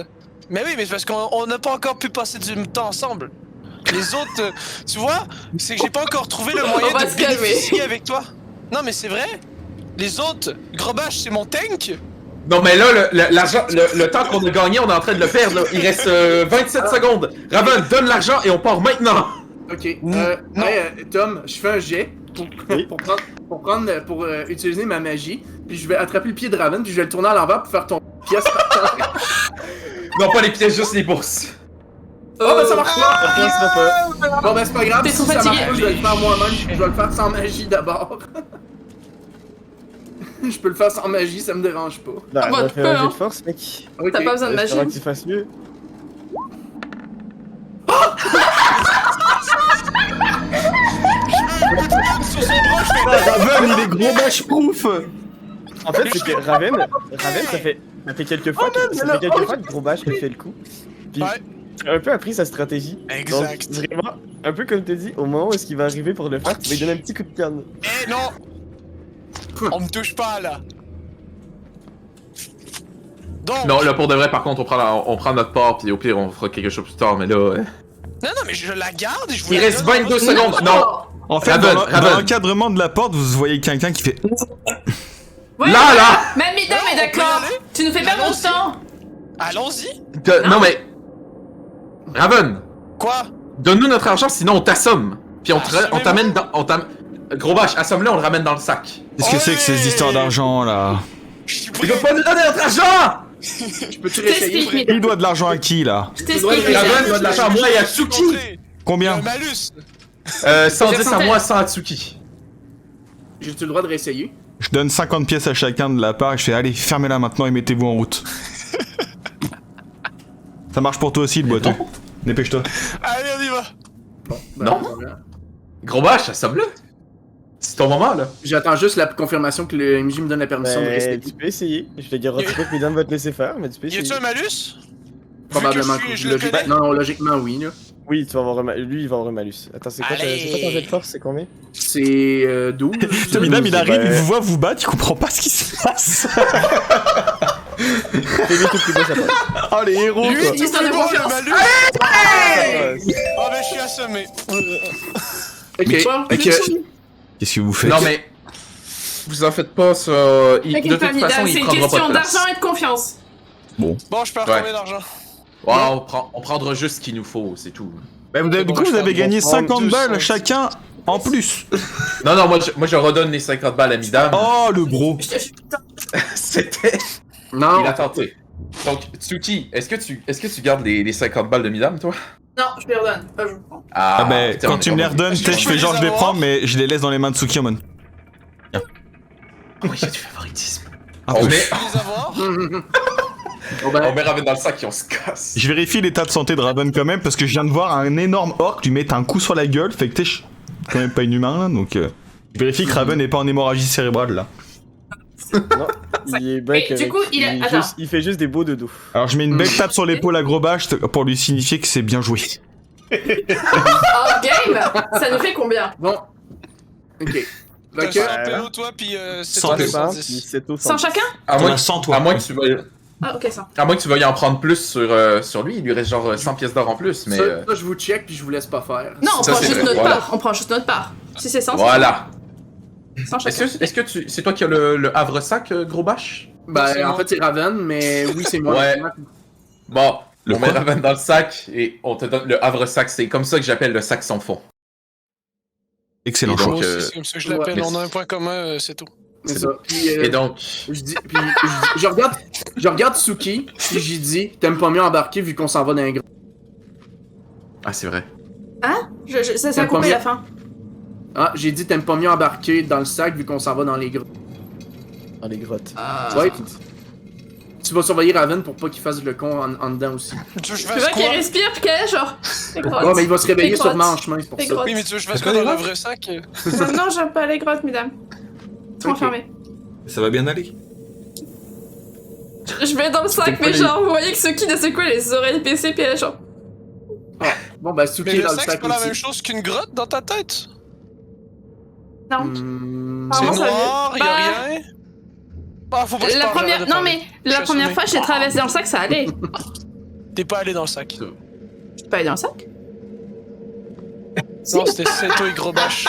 Mais oui, mais c'est parce qu'on n'a pas encore pu passer du temps ensemble. Les autres, tu vois, c'est que j'ai pas encore trouvé le moyen va de se calmer. bénéficier avec toi. Non, mais c'est vrai. Les autres, Grobache, c'est mon tank. Non, mais là, l'argent, le temps qu'on a gagné, on est en train de le perdre. Là. Il reste 27 secondes. Raven, donne l'argent et on part maintenant. Ok. Non. Tom, je fais un jet pour utiliser ma magie, puis je vais attraper le pied de Raven, puis je vais le tourner à l'envers pour faire ton pièce. Non, pas les pièces, juste les bourses. Oh, ben ça marche pas! Ça passera pas. Bon, ben c'est pas grave, T'es si trop ça marche fatigué. pas, je vais le faire moi-même, je vais le faire sans magie d'abord. Je peux le faire sans magie, ça me dérange pas. Bah, Ah bah, on va tu faire peux, un jet hein. de force, mec. Ok. T'as pas besoin de J'espère que magie. tu fasses mieux. Sur son bras, je fais. Raven, il est gros bâche-proof. En fait, c'est que Raven, ça fait quelques fois que Grobache a fait le coup. Puis, Ouais. j'ai un peu appris sa stratégie. Exact. Donc, vraiment, un peu comme tu dis, au moment où est-ce qu'il va arriver pour le faire, tu vas lui donner un petit coup de canne. Eh non! On me touche pas là. Donc. Non, là, pour de vrai, par contre, on prend notre part, puis au pire, on fera quelque chose plus tard, mais là... Non, mais je la garde et je vous Il la reste donne. 22 secondes. Non, En fait, Raven, dans Raven. l'encadrement de la porte, vous voyez quelqu'un qui fait. Ouais, là. Même Midam Non, est on peut d'accord. y aller. Tu nous fais perdre Allons-y. notre temps. Allons-y. Non, mais... Raven, Quoi? donne-nous notre argent, sinon on t'assomme. Puis on Assommez-moi. t'amène dans... Gros bâche, assomme-le, on le ramène dans le sac. Qu'est-ce que c'est que ces histoires d'argent là? Je suis Il prêt. veut pas nous donner notre argent! Je peux-tu Je réessayer? t'explique, Midam. Qui doit de l'argent à qui là? Je t'explique, dois- Midam. Raven doit de l'argent à moi et à Tsuki. Combien? Malus. 110 à moi, 100 à Tsuki. J'ai-tu le droit de réessayer? Je donne 50 pièces à chacun de la part et je fais allez, fermez-la maintenant et mettez-vous en route. Ça marche pour toi aussi le boiteux. Dépêche-toi. Allez, on y va. Non. Gros bâche, assomme-le. C'est ton moment, là. J'attends juste la confirmation que le MJ me donne la permission de rester. Tu peux essayer. Je te garantis pas que Mesdames va te laisser faire, mais tu peux Y essayer. a-tu un malus? Probablement Vu que que je le connais. Non, logiquement, oui. Là. Oui, tu vas avoir un lui, il va avoir un malus. Attends, c'est quoi, Allez. c'est quoi ton jet de force, c'est combien? C'est 12. Putain, Midam, il arrive, il Ouais. vous voit vous battre, il comprend pas ce qui se passe. Fais vite tout plus bas, ça passe. Oh les héros Lui, quoi. tu Histoire de peux voir le confiance. malus? Oh, ben, je suis assommé. Ok. Bon, Ok. Qu'est-ce que vous faites? Non, mais... Vous en faites pas, ça... De T'inquiète toute pas, façon, Midam, il c'est une prendra pas question de place. d'argent et de confiance. Bon, je perds Ouais. combien d'argent? Ouais, on prendra juste ce qu'il nous faut, c'est tout. Bah, du coup, vous avez gagné 50 balles chacun en plus. Non, moi je redonne les 50 balles à Midam. Oh le bro. C'était... Non. Il a tenté. Donc, Tsuki, est-ce que tu gardes les 50 balles de Midam, toi? Non, je lui redonne. Pas je vous prends. Ah bah putain, quand on tu est me les pas bon. redonnes, Je tu sais, je peux fais genre les je les avoir prends mais je les laisse dans les mains de Tsukiyamon. Oh, il y a du favoritisme. Ah, On peu. met, Je peux les avoir? Bon, ben, on met Raven dans le sac et on se casse. Je vérifie l'état de santé de Raven quand même parce que je viens de voir un énorme orc lui mettre un coup sur la gueule, fait que t'es quand même pas inhumain là, donc je vérifie que Raven n'est pas en hémorragie cérébrale là. Non, il est bien Et du correct. coup, il est- est attends. juste- il fait juste des beaux dodos. Alors je mets une belle tape sur l'épaule à Gros Bâche pour lui signifier que c'est bien joué. Oh, game. Ça nous fait combien? bon. Ok. T'as Ok. 100 PO, toi, pis c'est Cent toi, PO. 70. Puis c'est au 100 chacun? À moins, toi. à moins que tu veuilles... Ah, ok, ça. À moins que tu veuilles en prendre plus sur lui, il lui reste genre 100 pièces d'or en plus, mais... Ça, je vous check puis je vous laisse pas faire. Non, on Ça, prend c'est juste vrai, notre voilà. part. On prend juste notre part. Si c'est 100, Voilà. c'est 100 chacun. Est-ce que c'est toi qui as le havre-sac, Gros Bâche? Ben, C'est en moi. fait, c'est Raven, mais oui, c'est moi. Ouais. Bon, Le on met quoi? Raven dans le sac et on te donne le havre-sac. C'est comme ça que j'appelle le sac sans fond. Excellent Et choix. donc, Moi aussi, c'est comme ça que je l'appelle. mais On a un point commun, c'est tout. C'est C'est ça. Puis, Et donc, je regarde Suki, puis j'ai dit, t'aimes pas mieux embarquer vu qu'on s'en va dans un grand. ah c'est vrai. Ça a T'aimes pas coupé mieux- la fin. Ah, j'ai dit, t'aimes pas mieux embarquer dans le sac vu qu'on s'en va dans les grottes. Dans les grottes. Ouais. Tu vas surveiller Raven pour pas qu'il fasse le con en dedans aussi. Tu veux que je Tu fasse vois qu'il quoi? respire puis qu'elle est genre. Les grottes. Ouais, mais il va se réveiller Les grottes. sûrement en chemin, c'est pour Les ça. grottes. Oui, mais tu veux que je fasse Est-ce quoi qu'on dans est le là? vrai sac? Non, j'aime pas les grottes, mesdames. Sont Ok. fermées. Ça va bien aller. Je vais dans le sac, C'était mais pas genre, vous voyez que Suki de secouer les oreilles baissées, puis elle est genre. Bon, bah, Suki Mais est le dans le sac, c'est sac pas la même aussi. chose qu'une grotte dans ta tête? Non. C'est Apparemment, ça noir, veut- y'a Bah, rien? Ah, faut pas que je La parle, première. j'arrête de Non, parler. mais la suis première assumé. fois, j'ai traversé dans le sac, ça allait. T'es pas allé dans le sac. Je peux aller dans le sac? Non, c'était Seto et Gros Bâche.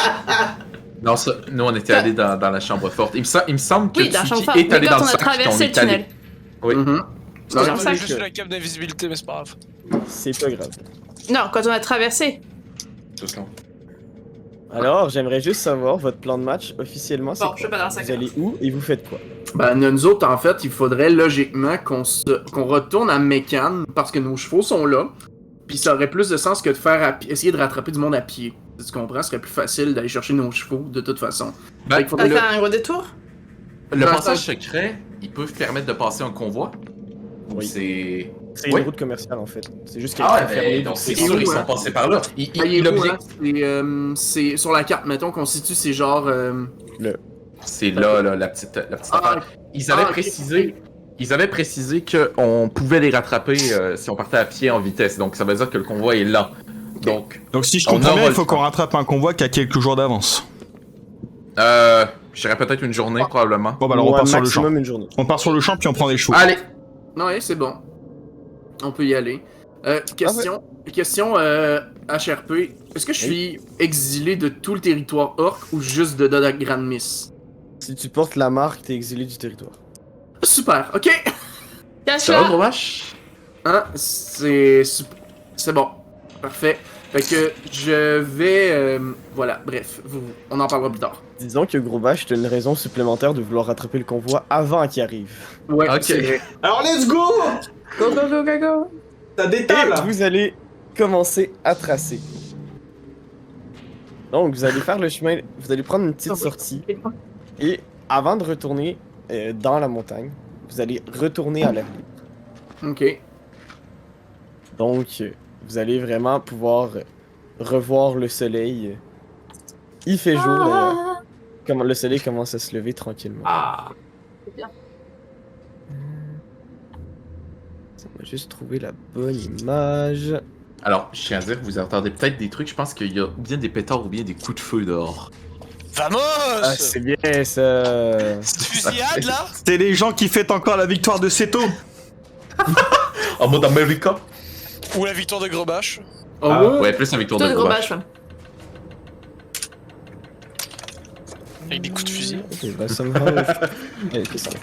Non, ça, nous on était allés dans la chambre forte. Il me semble que Oui, dans la chambre Tsuki forte. est Mais allé dans quand le on a sac. traversé le est allé- tunnel. Oui. Mhm. C'était dans le J'ai sac. juste eu la cape d'invisibilité, mais c'est pas grave. C'est pas grave. Non, quand on a traversé. Tout ça. Alors, j'aimerais juste savoir votre plan de match officiellement. C'est Bon, quoi? je vais pas dans le sac. Vous allez où et vous faites quoi? Ben, nous autres, en fait, il faudrait logiquement qu'on retourne à Mécan parce que nos chevaux sont là. Puis ça aurait plus de sens que de essayer de rattraper du monde à pied. Tu comprends? Ce serait plus facile d'aller chercher nos chevaux de toute façon. Ben, Fait qu'il On faudrait va le- faire un gros détour? Le Attends, passage secret, ils peuvent permettre de passer un convoi. Ou Oui. c'est. C'est Oui. une route commerciale en fait. C'est juste qu'elle Ah est ouais, fermée. ben, donc c'est c'est sûr, où, ils hein? sont passés par là. Il Voyez-vous, a bien. hein, c'est sur la carte, mettons qu'on situe, c'est genre. C'est là, la petite Ah, affaire. Ils avaient ok. précisé. Ils avaient précisé qu'on pouvait les rattraper si on partait à pied en vitesse. Donc ça veut dire que le convoi est là. Donc, Donc si je On comprends aura bien, il le faut qu'on temps. rattrape un convoi qui a quelques jours d'avance. je dirais peut-être une journée probablement. Bon bah alors on Ou un part sur le champ. maximum une journée. On part sur le champ puis on prend des chevaux. Allez, non, ouais, c'est bon. On peut y aller. Question HRP. Est-ce que je suis exilé de tout le territoire orc ou juste de Grand Miss? Si tu portes la marque, t'es exilé du territoire. Super, ok! ça va, Cache-la! gros vache? Hein, c'est bon. Parfait. Fait que je vais... voilà, bref, on en parlera plus tard. Disons que Gros Bâche, t'as une raison supplémentaire de vouloir rattraper le convoi avant qu'il arrive. Ouais, Ok. c'est vrai. Alors let's go. Go, go, go, go, go! Ça Et détale. vous allez commencer à tracer. Donc vous allez faire le chemin, vous allez prendre une petite sortie. Et avant de retourner dans la montagne, vous allez retourner à l'air libre. Ok. Donc, vous allez vraiment pouvoir revoir le soleil. Il fait jour d'ailleurs. Comme le soleil commence à se lever tranquillement. Ah. On va juste trouver la bonne image. Alors, je tiens à dire que vous entendez peut-être des trucs. Je pense qu'il y a bien des pétards ou bien des coups de feu dehors. Vamos! Ah, c'est bien ça. Fusillade, là? C'est les gens qui fêtent encore la victoire de Seto. En mode America? Ou la victoire de Gros Bâche? Oh, Ah, ouais. Ouais, plus un victoire Toi de de gros gros vache. bâche, ouais. Avec des coups de fusil. Ok, bah ça me rend... Ok, ça va.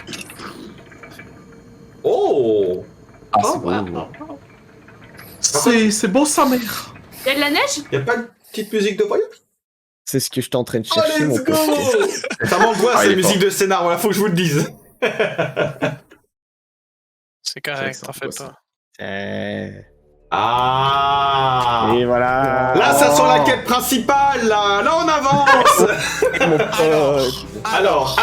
Oh. Ah, Oh, c'est beau. wow. C'est beau, sa mère. Y'a de la neige? Y'a pas de petite musique de voyage? C'est ce que je suis en train de Oh, chercher, mon let's go. pote. Ça m'angoisse Ah, la il est musique fort. de scénar, voilà, faut que je vous le dise. C'est correct, Ça, t'en fais ça. pas. Ah. Et voilà. Là, ça sent la quête principale, là. Là, on avance. Mon pote. Alors,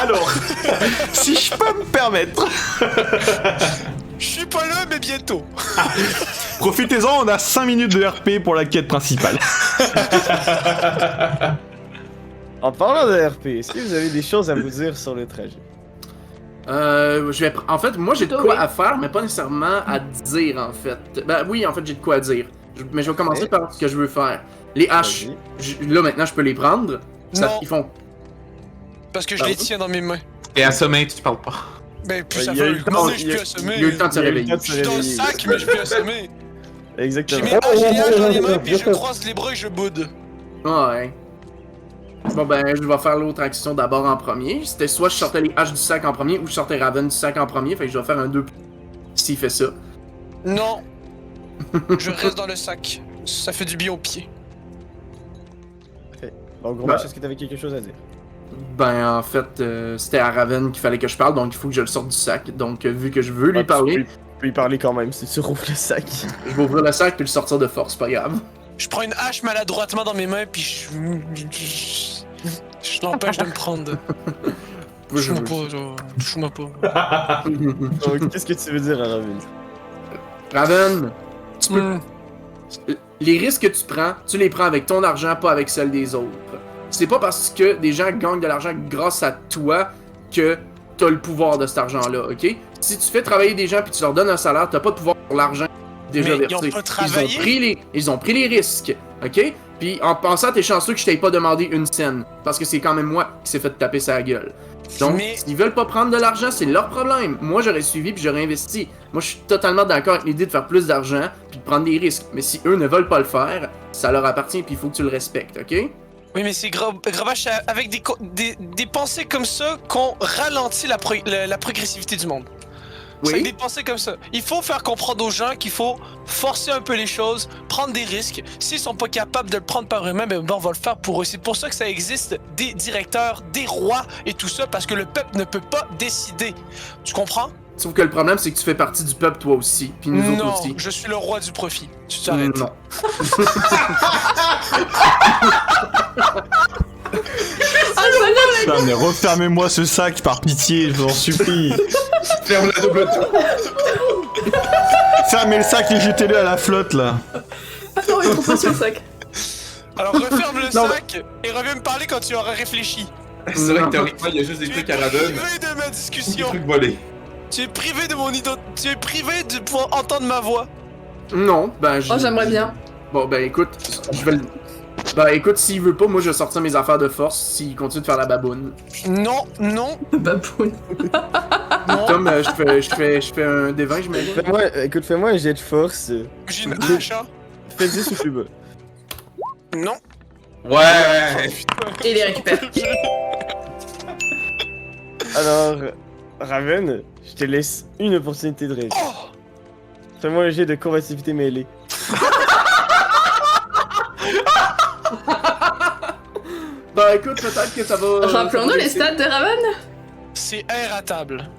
si je peux me permettre. Je suis pas là, mais bientôt. Profitez-en, on a 5 minutes de RP pour la quête principale. En parlant de RP, est-ce que vous avez des choses à vous dire sur le trajet? En fait, moi j'ai de Toi, quoi oui. à faire, mais pas nécessairement à dire en fait. Ben oui, en fait, j'ai de quoi à dire. Mais je vais commencer Ouais. par ce que je veux faire. Les haches, Vas-y. là maintenant je peux les prendre. Ça, Non. ils font. Parce que je les tiens dans mes mains. Et assommé, tu parles pas. Ben, plus Ouais, ça il y a fait eu le un temps- moment que je il suis y a- plus assommé. Il y a eu le temps de se Il y a eu le réveiller. temps de se Je suis dans le réveiller. sac, mais je suis plus assommé. J'ai Exactement. mes haches et les haches dans les mains, puis je croise les bras et je boude. Ouais. Bon ben, je vais faire l'autre action d'abord en premier. C'était soit je sortais les haches du sac en premier ou je sortais Raven du sac en premier. Fait que je vais faire un 2 s'il fait ça. Non. Je reste dans le sac. Ça fait du bien aux pieds. Donc, Grombash, est-ce que t'avais quelque chose à dire? Ben, en fait, c'était à Raven qu'il fallait que je parle, donc il faut que je le sorte du sac. Donc, vu que je veux lui Ouais, parler, Tu peux lui parler quand même si tu rouvres le sac. je vais ouvrir le sac puis le sortir de force, pas grave. Je prends une hache maladroitement dans mes mains, puis je l'empêche de me prendre. Touche-moi pas, genre. Touche-moi pas. Donc, qu'est-ce que tu veux dire à Raven? Raven, tu peux. Les risques que tu prends, tu les prends avec ton argent, pas avec celle des autres. C'est pas parce que des gens gagnent de l'argent grâce à toi que t'as le pouvoir de cet argent-là, ok? Si tu fais travailler des gens puis tu leur donnes un salaire, t'as pas de pouvoir sur l'argent déjà Mais versé. ils ont pas travaillé. Ils ont pris les risques, ok? Puis en pensant, t'es chanceux que je t'aie pas demandé une scène, parce que c'est quand même moi qui s'est fait taper sa gueule. Donc, Mais- s'ils veulent pas prendre de l'argent, c'est leur problème. Moi, j'aurais suivi puis j'aurais investi. Moi, je suis totalement d'accord avec l'idée de faire plus d'argent puis de prendre des risques. Mais si eux ne veulent pas le faire, ça leur appartient puis il faut que tu le respectes, ok? Oui, mais c'est Gravache avec des pensées comme ça qu'on ralentit la progressivité du monde. C'est Oui. des pensées comme ça. Il faut faire comprendre aux gens qu'il faut forcer un peu les choses, prendre des risques. S'ils sont pas capables de le prendre par eux-mêmes, ben on va le faire pour eux. C'est pour ça que ça existe des directeurs, des rois et tout ça, parce que le peuple ne peut pas décider. Tu comprends? Sauf que le problème, c'est que tu fais partie du peuple toi aussi, puis nous Non, autres aussi. je suis le roi du profit. Tu t'arrêtes. Non. Putain, mais refermez-moi ce sac par pitié, je vous en supplie. Ferme la double tour. Fermez le sac et jetez-le à la flotte là. Attends, il faut pas sur le sac. Alors referme le Non, sac et reviens me parler quand tu auras réfléchi. C'est vrai que théoriquement, il y a juste des Tu es trucs à Raven, privé de ma des discussion. trucs volés. Tu es privé de mon identité. Tu es privé de pouvoir entendre ma voix. Non, ben Oh, j'aimerais bien. Bon, ben écoute, je vais le... Ben écoute, s'il veut pas, moi je vais sortir mes affaires de force s'il continue de faire la baboune. Non, non, Baboune. non. Tom, je fais un D20, j'imagine. Fais-moi un jet de force. J'ai une hache, hein. Fais 10 ou plus bas. Non. Ouais. Et il les récupère. Alors, Raven, je te laisse une opportunité de réagir. Oh! Fais-moi un jet de combativité mêlée. Ben écoute, peut-être que ça va... Rappelons-nous les stats de Raven. C'est inratable.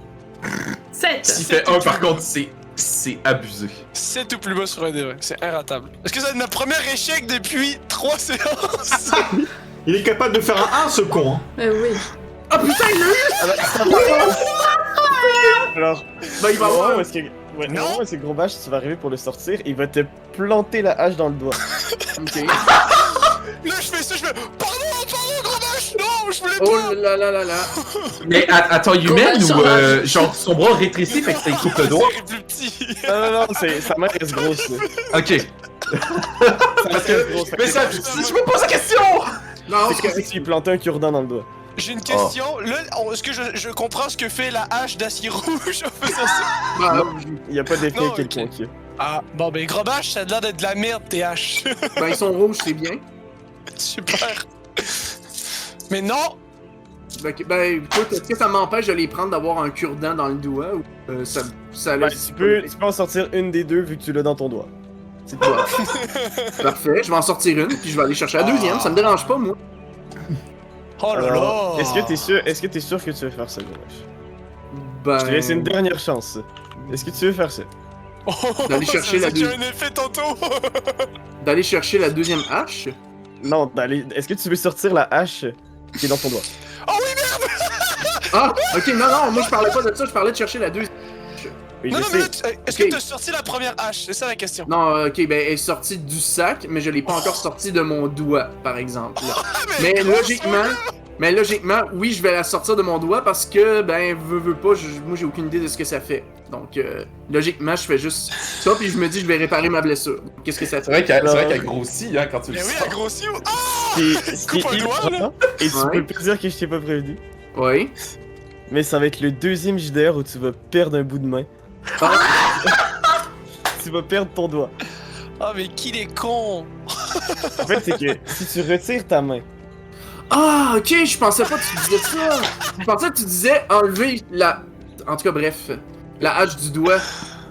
7. S'il fait 1 par contre, c'est abusé. 7 ou plus bas sur un dé, ouais. C'est inratable. Est-ce que c'est notre premier échec depuis 3 séances? Il est capable de faire un 1 ce con. Hein. Oui. Ah putain, il l'a eu! Alors, Ben il va au moment avoir... où est-ce que... Ouais, Non. au moment où est-ce que Grombash, tu vas arriver pour le sortir, il va te planter la hache dans le doigt. Ok. Là, je fais ça, je fais. Pardon, gros vache! Non, je voulais pas! Oh là là là là. Mais attends, humaine Comment ou ça genre son bras rétrécit fait que ça lui coupe le doigt? C'est plus petit. Non, sa main reste grosse. Là. Ok. Sa main reste grosse. Mais ça, je me pose la question! Non, C'est comme si tu plantais un cure-dent dans le doigt. J'ai une question. Là, est-ce que je comprends ce que fait la hache d'acier rouge en faisant ça? ben, Il y a pas d'effet Non, quelconque. Ah, bon, ben, gros vache, ça a l'air d'être de la merde, tes haches. ben ils sont rouges, c'est bien. Super. Mais non! Ben écoute, est-ce que ça m'empêche de les prendre d'avoir un cure-dent dans le doigt ou ça Ben, laisse... tu peux en sortir une des deux vu que tu l'as dans ton doigt. C'est toi. Parfait, je vais en sortir une, puis je vais aller chercher la deuxième, ça me dérange pas, moi. Oh là Alors, là! est-ce que t'es sûr que tu veux faire ça, Grombash? Ben... Je te laisse une dernière chance. Est-ce que tu veux faire ça? Oh, D'aller chercher ça la veut dire deux- qu'il y a un effet tantôt! D'aller chercher la deuxième hache? Non, est-ce que tu veux sortir la hache qui est dans ton doigt? Oh oui, merde! Ah! Ok, non, moi je parlais pas de ça, je parlais de chercher la deuxième. Oui, Non, je non, mais sais. là, est-ce Ok. que t'as sorti la première hache? C'est ça la question. Non, ok, ben elle est sortie du sac, mais je l'ai pas encore sortie de mon doigt, par exemple. Mais logiquement, oui, je vais la sortir de mon doigt parce que, ben, veux pas, moi j'ai aucune idée de ce que ça fait. Donc, logiquement, je fais juste ça, puis je me dis, je vais réparer ma blessure. Qu'est-ce que ça C'est fait? vrai qu'elle grossit hein, quand tu le Mais oui, sors. elle grossit ou. Ah! Ce qui est coupe un doigt, là. important, et tu Ouais. peux pas dire que je t'ai pas prévenu, Oui. mais ça va être le deuxième JDR où tu vas perdre un bout de main. Ah, Tu vas perdre ton doigt. Ah, mais qu'il est con! En fait, c'est que si tu retires ta main, Ah, ok, je pensais pas que tu disais ça. Je pensais que tu disais enlever la... En tout cas, bref, la hache du doigt.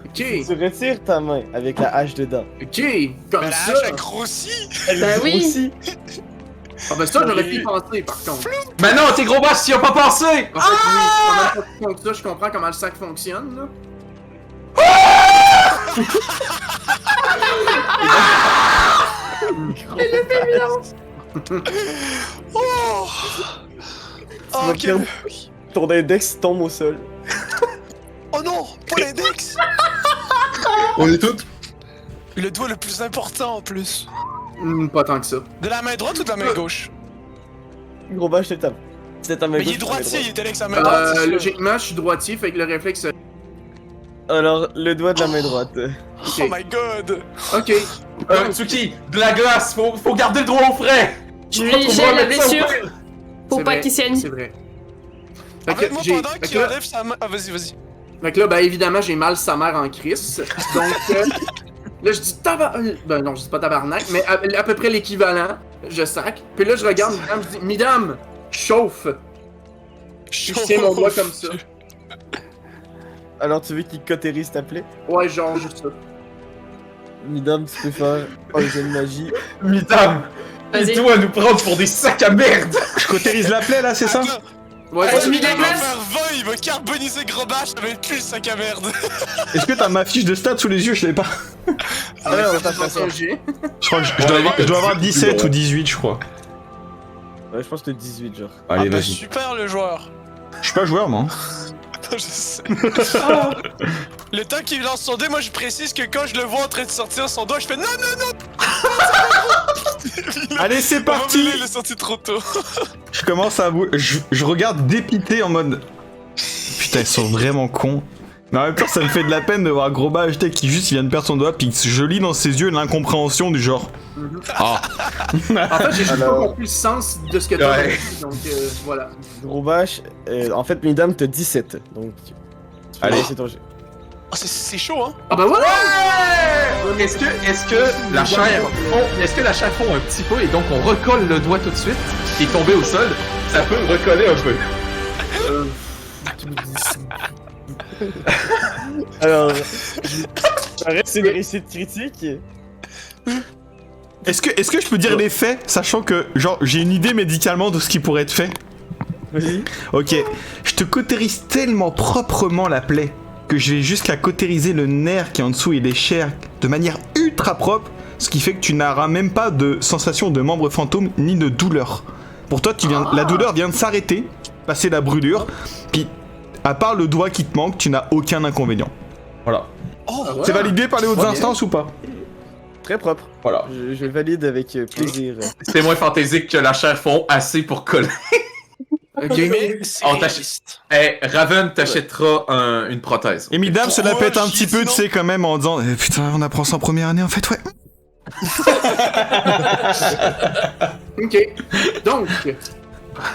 Ok, si tu retires ta main avec la hache dedans, ok, comme Mais la ça. hache, elle grossit! elle Bah oui. grossit. Ah ben ça, j'aurais pu y penser, par contre. Mais non, tes gros bâches, tu y as pas pensé! En fait, oui, pendant pas plus longtemps que ça, je comprends comment le sac fonctionne, là. Oh! Tu vas perdre- Ton index tombe au sol. Oh non! Pas l'index! On est toutes. Le doigt le plus important en plus. Pas tant que ça. De la main droite ou de la main gauche? Gros bâche, je te tape. C'est ta main Mais il gauche, est ta main droitier, il droite. était avec sa main droite. c'est sûr. Logiquement, je suis droitier, fait que le réflexe... Alors, le doigt de la main droite. Oh my god! Ok. Tsuki, de la glace, faut garder le droit au frais! Je lui gèle la blessure pour C'est pas vrai, qu'il saigne. C'est vrai. Fait En fait, moi, j'ai- pendant fait qu'il que là- enlève sa main. Ah, vas-y. Fait que là, ben évidemment, j'ai mal sa mère en crise. Donc, là, je dis ben non, je dis pas tabarnak, mais à peu près l'équivalent. Je sac. Puis là, je regarde Midam, je dis Midam, chauffe. Je tiens mon doigt comme ça. Alors, tu veux qu'il cautérise ta plaie? Ouais, genre, juste ça. Midam, tu peux faire un jet de magie. Midam, il Vas-y. doit nous prendre pour des sacs à merde! Je cautérise la plaie là, c'est ça? Attends, Ouais, Ah, ça, j'ai mis de la il va glace. faire 20, il va carboniser gros bâche, ça va être plus le sac à merde. Est-ce que t'as ma fiche de stats sous les yeux? Je l'ai pas. Ah ouais, on va pas faire c'est ça. un jet. Je crois que je dois avoir 17 ou 18, je crois. Ouais, je pense que 18, genre. Allez, Ah bah, vas-y. super le joueur. Je suis pas joueur, moi. Attends, je sais. Le temps qu'il lance son dé, moi je précise que quand je le vois en train de sortir son doigt, je fais non, non, non! Allez, c'est Parti! parti! Il est sorti trop tôt. Je commence à vous. Je regarde dépité en mode. Putain, ils sont vraiment cons. Mais en même temps, ça me fait de la peine de voir Groba acheter qui juste il vient de perdre son doigt, puis je lis dans ses yeux l'incompréhension du genre. Ah! En fait, j'ai juste pas Alors- compris le sens de ce que t'as Ouais. dit, donc voilà. Gros bâche, en fait, Midam, t'as 17. Donc, tu peux Allez. lancer ton jet. Oh, c'est chaud, hein? Ah bah ouais! Est-ce que la chair fond un petit peu et donc on recolle le doigt tout de suite, qui est tombé au sol, ça peut recoller un peu. Alors, ça reste une réussite critique. Est-ce que je peux dire les faits, sachant que, genre, j'ai une idée médicalement de ce qui pourrait être fait? Vas-y. Ok, je te cautérise tellement proprement la plaie que je vais jusqu'à cautériser le nerf qui est en dessous et les chairs de manière ultra propre, ce qui fait que tu n'auras même pas de sensation de membre fantôme ni de douleur. Pour toi, la douleur vient de s'arrêter, passer la brûlure, puis à part le doigt qui te manque, tu n'as aucun inconvénient. Voilà. Oh! Ah ouais. C'est validé par les hautes instances ou pas? Très propre. Voilà. Je le valide avec plaisir. C'est moins fantaisique que la chair fond assez pour coller. Ok. Mais c'est On réaliste. Eh, Raven t'achètera une prothèse. Et Midam se la Pourquoi pète un j'y petit dis peu, tu non? sais, quand même, en disant putain, on apprend ça en première année, en fait, ouais. Ok. Donc,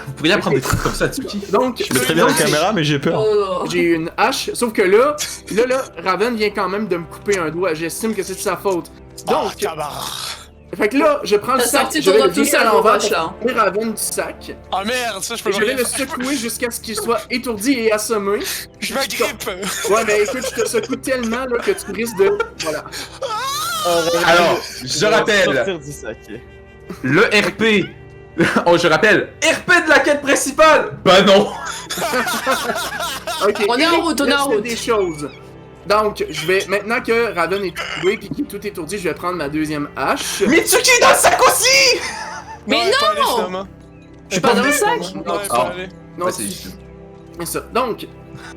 Vous pourriez apprendre des trucs comme ça, Tsuki. donc, Je mets très bien la caméra, mais j'ai peur. Oh. j'ai une hache, sauf que là, Raven vient quand même de me couper un doigt. J'estime que c'est de sa faute. Oh, Donc, tabarre. fait que là, je prends le T'as sac, sorti je vais ton le doigt tout virer à seul, gros l'envers vache, là. pour couper Raven du sac. Ah merde, ça je peux Et je vais rien le faire. secouer jusqu'à ce qu'il soit étourdi et assommé. Je m'agrippe. Ouais, mais écoute, je te secoue tellement là que tu risques de. Voilà. Alors, je rappelle, Sortir du sac. le RP. Oh, je rappelle, RP de la quête principale! Bah non! Ok. On est en route, on est là, en je fais route. des choses. Donc, je vais. Maintenant que Raven est tué et qu'il est tout étourdi, je vais prendre ma deuxième hache. Mitsuki dans le sac aussi! Mais il est pas allé, non! finalement. Je suis pas dans le sac? Non, il est pas allé. Non, Bah, c'est c'est- c'est ça. Donc,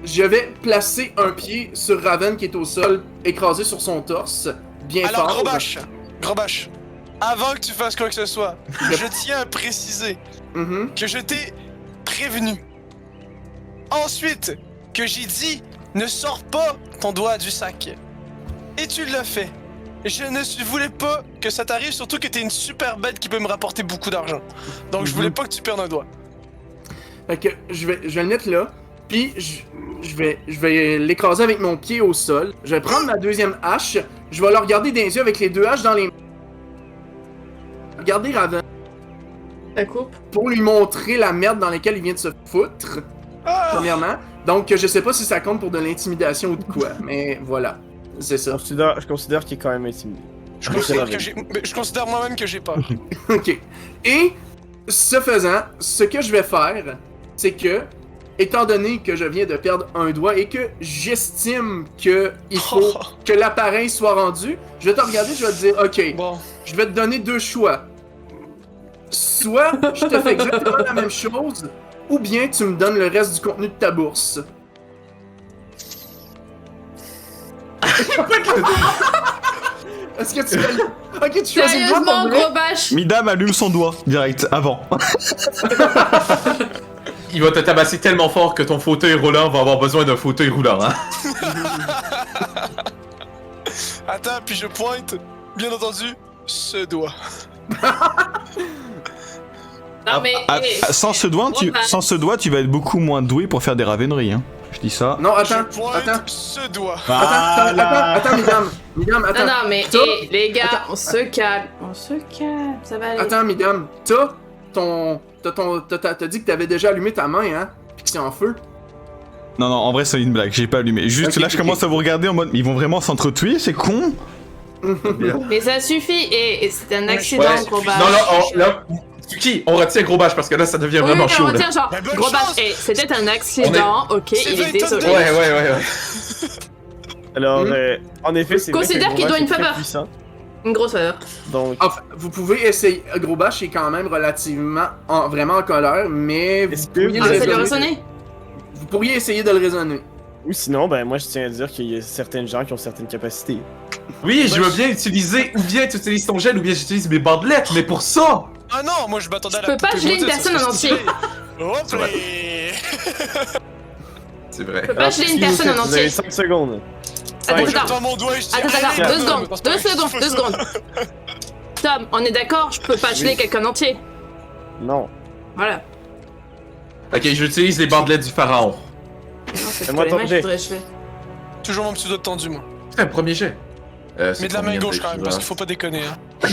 je vais placer un pied sur Raven qui est au sol, écrasé sur son torse, bien Alors, fort. gros bâche, avant que tu fasses quoi que ce soit, je tiens à préciser Mhm. que je t'ai prévenu. Ensuite, que j'ai dit ne sors pas ton doigt du sac. Et tu l'as fait. Je ne voulais pas que ça t'arrive, surtout que t'es une super bête qui peut me rapporter beaucoup d'argent. Donc je voulais pas que tu perdes un doigt. Fait que je vais le mettre là, puis je vais l'écraser avec mon pied au sol. Je vais prendre ma deuxième hache, je vais le regarder dans les yeux avec les deux haches dans les mains. Regarder Raven La coupe. pour lui montrer la merde dans laquelle il vient de se foutre, premièrement. Donc je sais pas si ça compte pour de l'intimidation ou de quoi, mais voilà. C'est ça. Je considère qu'il est quand même intimidé. Je considère moi-même que j'ai peur. Ok. Et Ce faisant, ce que je vais faire, c'est que, étant donné que je viens de perdre un doigt et que j'estime que il faut que l'appareil soit rendu, je vais te regarder, je vais te dire, ok, Bon. je vais te donner deux choix. Soit je te fais exactement la même chose, ou bien tu me donnes le reste du contenu de ta bourse. Est-ce que tu fais... Ok, tu choisis le doigt Sérieusement, pour vrai? gros bâche. Midam allume son doigt direct avant. Il va te tabasser tellement fort que ton fauteuil roulant va avoir besoin d'un fauteuil roulant, hein. Attends, puis je pointe, bien entendu, ce doigt. Non, mais. Sans ce doigt, tu vas être beaucoup moins doué pour faire des ravenneries. Hein. Je dis ça. Non, attends, Je pointe attends. ce doigt. Attends, mesdames, attends. Non, mais Toi- les gars, Attends. on se calme. On se calme, ça va aller. Attends, mesdames, t'as dit que t'avais déjà allumé ta main, hein? Pis que c'est en feu. Non, non, en vrai, c'est une blague. J'ai pas allumé. Juste Ok, là, je ok. commence à vous regarder en mode. Ils vont vraiment s'entretuer, c'est con. Mais ça suffit, et c'était un accident, Ouais. gros bâche. Non, là, Tuki, on retient gros bâche parce que là, ça devient Oui, vraiment mais chaud, on là. retient genre, Mais bonne gros bâche, chance. c'était un accident, ok, C'est il est 20 tonnes de- désolé. Ouais. Alors, Hmm. en effet, c'est vrai Considère que qu'il Gros doit Bâche une est très faveur. puissant. Une grosse faveur. Donc, Enfin, vous pouvez essayer. Gros bâche est quand même relativement vraiment en colère, mais Est-ce que pourriez Ah, le ça lui a raisonner. résonné? Vous pourriez essayer de le raisonner. ou sinon, ben moi je tiens à dire qu'il y a certaines gens qui ont certaines capacités. Oui, je veux bien utiliser, ou bien tu utilises ton gel, ou bien j'utilise mes bandelettes, mais pour ça! Ah non, moi je m'attendais à Tu la peux pas poupée geler une maudite, ça personne en serait entier. stylé. Hop là. C'est vrai. Tu peux pas Alors, geler qu'est-ce une que vous personne faites? en Vous avez entier. 5 secondes. Attends, Moi je attends. tends mon doigt et je dis Attends, allez, attends, Tom, 2 secondes, parce que 2 c'est secondes, fou, 2 ça. secondes. Tom, on est d'accord, je peux pas geler quelqu'un entier. Non. Voilà. Ok, j'utilise les bandelettes du pharaon. Non, c'est Fais-moi pas les mains, ton je jet. voudrais geler. Toujours mon petit doigt tendu, moi. Putain, premier jet. Mais de la main gauche quand même, parce qu'il faut pas déconner. Hein.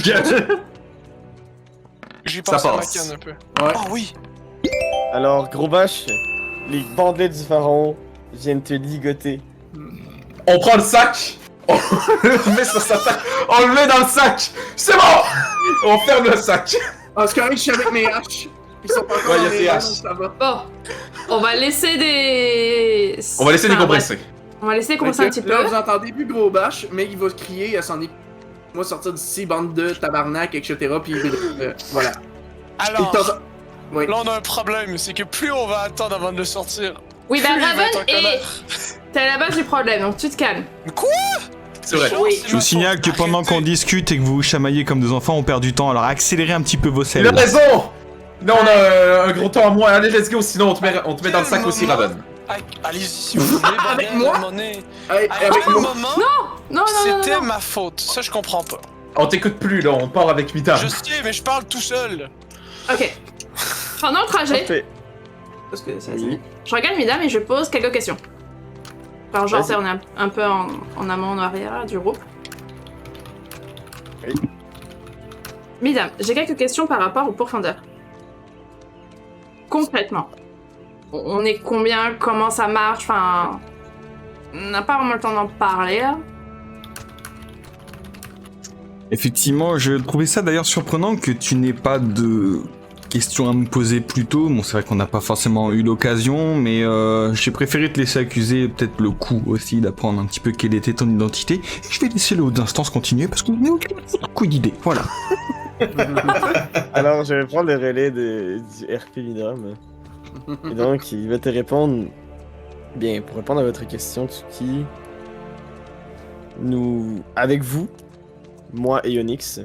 J'ai Ça pensé à ma passe. canne un peu. Ouais. Oh oui. Alors, Gros Bâche, les bandelettes du pharaon viennent te ligoter. On prend le sac, on le met sur sa sac, on le met dans le sac! C'est bon! On ferme le sac. Ah, c'est correct, je suis avec mes haches. Ils sont pas encore Ouais, dans y a mes tes mains, haches. donc ça va. Bon, on va laisser des. On va laisser Enfin, décompresser. bref. On va laisser décompresser un petit peu. Là, vous entendez plus gros bâche, mais il va crier, elle s'en est. Moi, sortir d'ici, bande de tabarnak, etc. Puis voilà. Alors, Il t'entend- Oui. là on a un problème, c'est que plus on va attendre avant de le sortir. Oui, bah Plus il va Raven être en colère. t'es à la base du problème, donc tu te calmes. C'est vrai. Oui. Je vous signale que pendant qu'on discute et que vous vous chamaillez comme des enfants, on perd du temps. Alors accélérez un petit peu vos Il selles. a raison! Là, on a un gros temps en moins. Allez, let's go, sinon on te met dans le sac aussi, Raven. Allez-y si vous voulez, Avec bordel, moi? à un moment donné. Hey, À avec un moi. moment, Non, non, non, c'était non. ma faute. Ça, je comprends pas. On t'écoute plus, là, on part avec Mita. Je sais, mais je parle tout seul. Ok. Pendant le trajet, Parfait. parce que ça, Oui. je regarde mesdames et je pose quelques questions. Alors genre, Vas-y. on est un peu en amont, en arrière du groupe. Oui. Mesdames, j'ai quelques questions par rapport au pourfendeur. Concrètement, on est combien? Comment ça marche? Enfin, on n'a pas vraiment le temps d'en parler là. Effectivement, je trouvais ça d'ailleurs surprenant que tu n'aies pas de questions à me poser plus tôt. Bon, c'est vrai qu'on n'a pas forcément eu l'occasion, mais j'ai préféré te laisser accuser, peut-être le coup aussi d'apprendre un petit peu quelle était ton identité. Et je vais laisser les autres instances continuer parce qu'on n'a aucun coup d'idée. Voilà. Alors, je vais prendre le relais du RP Midram. Et donc, il va te répondre. Bien, pour répondre à votre question, Tuki, nous, avec vous, moi et Onyx,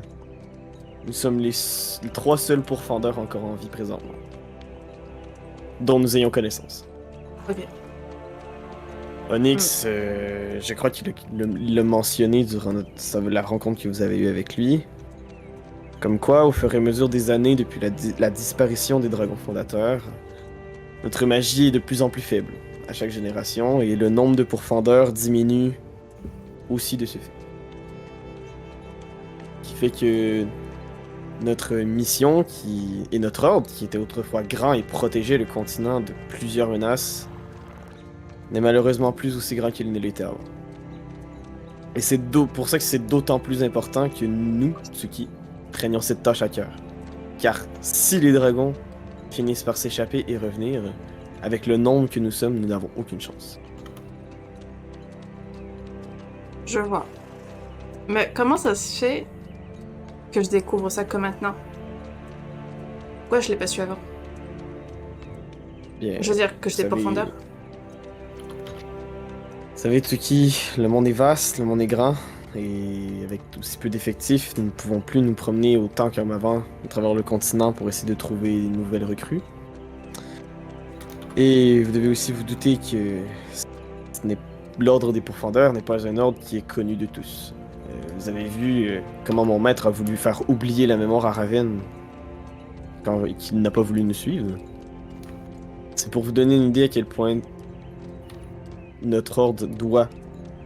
nous sommes les 3 seuls pourfendeurs encore en vie présentement, dont nous ayons connaissance. Ok. Onyx, je crois qu'il l'a mentionné durant la rencontre que vous avez eue avec lui. Comme quoi, au fur et à mesure des années, depuis la disparition des dragons fondateurs, notre magie est de plus en plus faible à chaque génération et le nombre de pourfendeurs diminue aussi de ce fait. Qui fait que notre mission et notre ordre, qui était autrefois grand et protégeait le continent de plusieurs menaces, n'est malheureusement plus aussi grand qu'il ne l'était avant. Et c'est pour ça que c'est d'autant plus important que nous, Tsuki, prenions cette tâche à cœur. Car si les dragons finissent par s'échapper et revenir, avec le nombre que nous sommes, nous n'avons aucune chance. Je vois. Mais comment ça se fait que je découvre ça que maintenant? Pourquoi je l'ai pas su avant? Bien, Je veux dire que j'étais de profondeur. Vous savez, Tsuki, le monde est vaste, le monde est grand, et avec aussi peu d'effectifs, nous ne pouvons plus nous promener autant comme avant à travers le continent pour essayer de trouver de nouvelles recrues. Et vous devez aussi vous douter que l'ordre des pourfendeurs n'est pas un ordre qui est connu de tous. Vous avez vu comment mon maître a voulu faire oublier la mémoire à Raven quand il n'a pas voulu nous suivre. C'est pour vous donner une idée à quel point notre ordre doit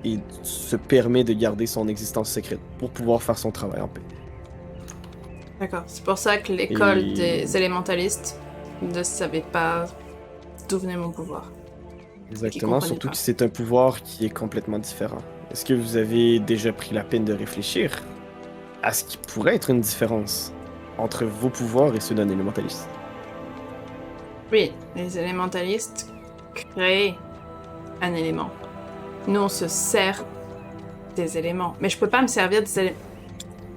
et se permet de garder son existence secrète pour pouvoir faire son travail en paix. D'accord. C'est pour ça que l'école Et- des élémentalistes ne savait pas d'où venait mon pouvoir. Exactement, comprenait surtout pas. que c'est un pouvoir qui est complètement différent. Est-ce que vous avez déjà pris la peine de réfléchir à ce qui pourrait être une différence entre vos pouvoirs et ceux d'un élémentaliste? Oui, les élémentalistes créent un élément. Nous, on se sert des éléments. Mais je peux pas me servir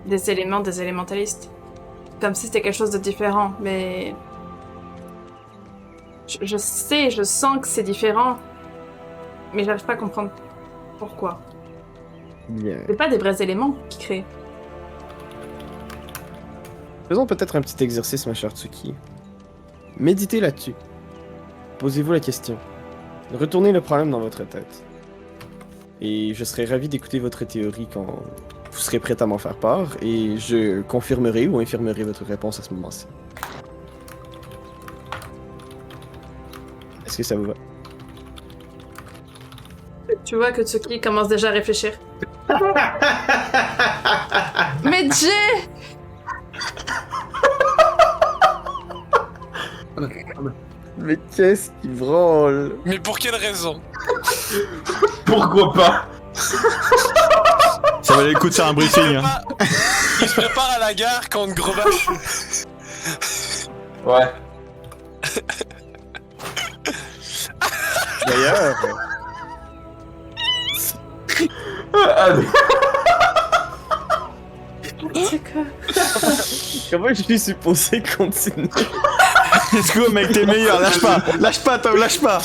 des éléments des élémentalistes. Comme si c'était quelque chose de différent, mais... Je sais, je sens que c'est différent, mais j'arrive pas à comprendre pourquoi. Bien. C'est pas des vrais éléments qui créent. Faisons peut-être un petit exercice, ma chère Tsuki. Méditez là-dessus. Posez-vous la question. Retournez le problème dans votre tête. Et je serais ravi d'écouter votre théorie quand vous serez prête à m'en faire part, et je confirmerai ou infirmerai votre réponse à ce moment-ci. Est-ce que ça vous va? Tu vois que Tsuki commence déjà à réfléchir. Mais Jay! Mais qu'est-ce qui branle? Mais pour quelle raison? Pourquoi pas? Ça valait le coup de faire un briefing. Hein. Il se prépare à la guerre contre Gros Vache. Ouais. D'ailleurs, C'est quoi? comment je suis supposé continuer? Let's go, mec, t'es meilleur. Lâche pas, Tom, lâche pas.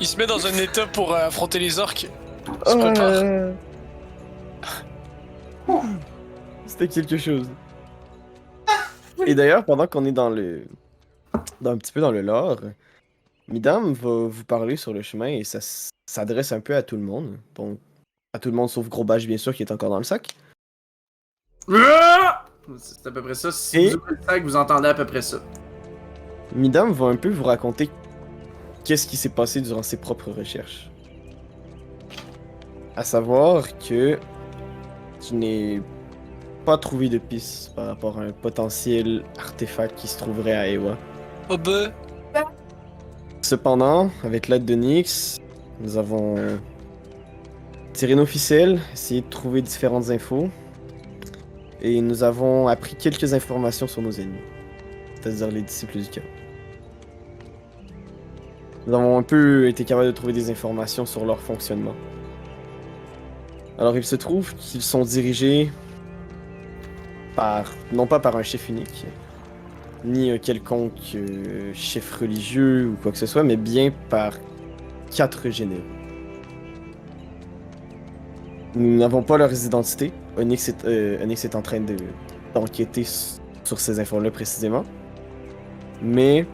Il se met dans un état pour affronter les orques. Il se prépare. C'était quelque chose. Et d'ailleurs, pendant qu'on est dans un petit peu dans le lore, Midam va vous parler sur le chemin et ça s'adresse un peu à tout le monde. Donc, à tout le monde sauf Gros Bâche, bien sûr, qui est encore dans le sac. C'est à peu près ça. Si Et- vous ouvrez le sac, vous entendez à peu près ça. Midam va un peu vous raconter qu'est-ce qui s'est passé durant ses propres recherches. À savoir que tu n'es pas trouvé de piste par rapport à un potentiel artefact qui se trouverait à Ewa. Oh ben. Cependant, avec l'aide de Nyx, nous avons tiré nos ficelles, essayé de trouver différentes infos, et nous avons appris quelques informations sur nos ennemis, c'est-à-dire les disciples du chaos. Nous avons un peu été capables de trouver des informations sur leur fonctionnement. Alors il se trouve qu'ils sont dirigés non pas par un chef unique, ni un quelconque chef religieux ou quoi que ce soit, mais bien par 4 généraux. Nous n'avons pas leurs identités. Onyx est en train d'enquêter sur ces infos-là précisément. Mais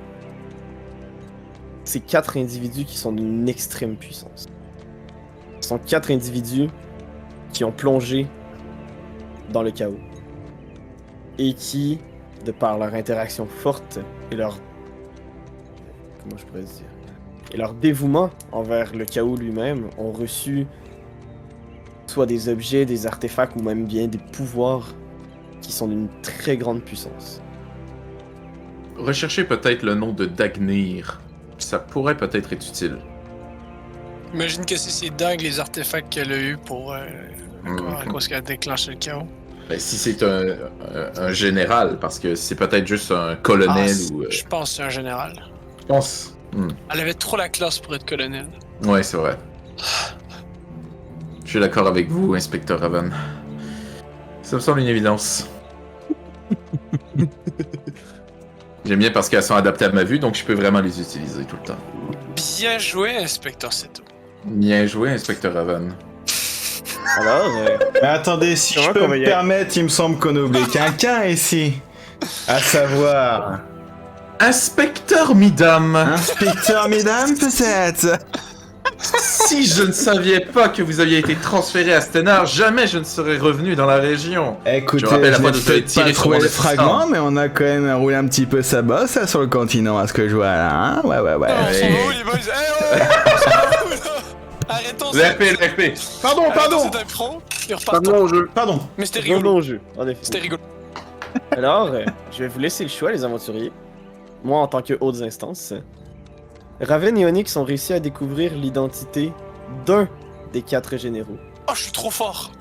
c'est 4 individus qui sont d'une extrême puissance. Ce sont 4 individus qui ont plongé dans le chaos. Et qui, de par leur interaction forte et leur... comment je pourrais dire? Et leur dévouement envers le chaos lui-même, ont reçu soit des objets, des artefacts ou même bien des pouvoirs qui sont d'une très grande puissance. Recherchez peut-être le nom de Dagnir. Ça pourrait peut-être être utile. Imagine que c'est ces dingues les artefacts qu'elle a eu pour. À cause qu'elle a déclenché le chaos. Ben, si c'est un général, parce que c'est peut-être juste un colonel ou... Je pense que c'est un général. Je pense. Elle avait trop la classe pour être colonel. Ouais, c'est vrai. Je suis d'accord avec vous, inspecteur Raven. Ça me semble une évidence. J'aime bien parce qu'elles sont adaptées à ma vue, donc je peux vraiment les utiliser tout le temps. Bien joué, inspecteur Seto. Bien joué, inspecteur Raven. Alors, Mais attendez, si Comment je peux qu'on va me y permettre, il me semble qu'on a oublié quelqu'un ici. À savoir... Inspecteur Midam! Inspecteur mesdames, peut-être. Si je ne savais pas que vous aviez été transféré à Stenard, jamais je ne serais revenu dans la région. Écoutez, Je rappelle la je fois n'ai où vous avez peut-être tiré pas sur trouvé mon le assistant. fragment, mais on a quand même roulé un petit peu sa bosse là, sur le continent, à ce que je vois là, hein. Ouais. On s'en va où, les boys? On s'en va où, là? Arrêtons ça. L'RP. Pardon, C'est un pro. Et repartons. Pardon au jeu. Pardon. Mais c'était rigolo. revenons au jeu, en effet. C'était rigolo. Alors, je vais vous laisser le choix, les aventuriers. Moi, en tant que hautes instances. Raven et Onyx ont réussi à découvrir l'identité d'un des 4 généraux. Oh, je suis trop fort.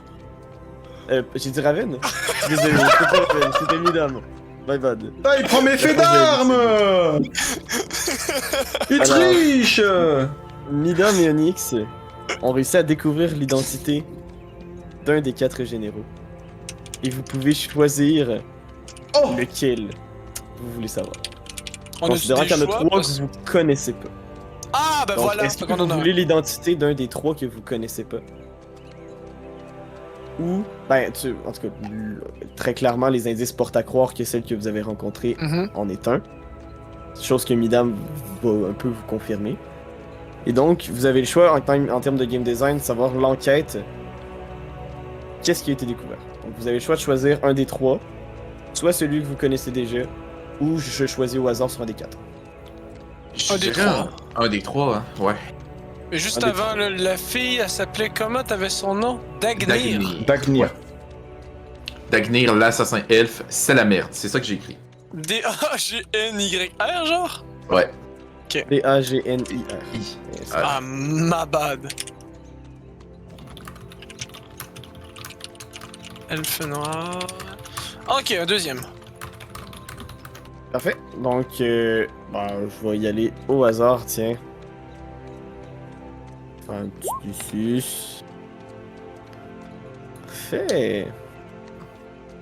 J'ai dit Raven? Désolé, c'était pas Raven, c'était Midam. My bad. Ah, il prend mes faits d'armes. Il Alors. triche. Midam et Onyx ont réussi à découvrir l'identité d'un des 4 généraux. Et vous pouvez choisir Oh. lequel vous voulez savoir. On a Considérant qu'il y en a 3 que parce... vous connaissez pas. Ah, bah Donc, voilà. est-ce que Fait qu'on vous en a un. voulez l'identité d'un des 3 que vous connaissez pas? Ou, en tout cas, très clairement, les indices portent à croire que celle que vous avez rencontrée Mhm. en est un. Chose que Midam va un peu vous confirmer. Et donc, vous avez le choix en termes de game design, de savoir l'enquête. Qu'est-ce qui a été découvert? Donc, vous avez le choix de choisir un des 3, soit celui que vous connaissez déjà, ou je choisis au hasard sur un des 4. Un des 3. Un des 3, hein. Ouais. Mais juste Un des avant, la fille, elle s'appelait comment? T'avais son nom? Dagnir. Dagnir. Dagnir, l'assassin elfe, c'est la merde. C'est ça que j'ai écrit. D-A-G-N-Y-R, genre? Ouais. D-A-G-N-I-R. Ah, ma bad. Elfe noir. Ok, un deuxième. Parfait. Donc, je vais y aller au hasard, tiens. Faire un petit D6. Parfait.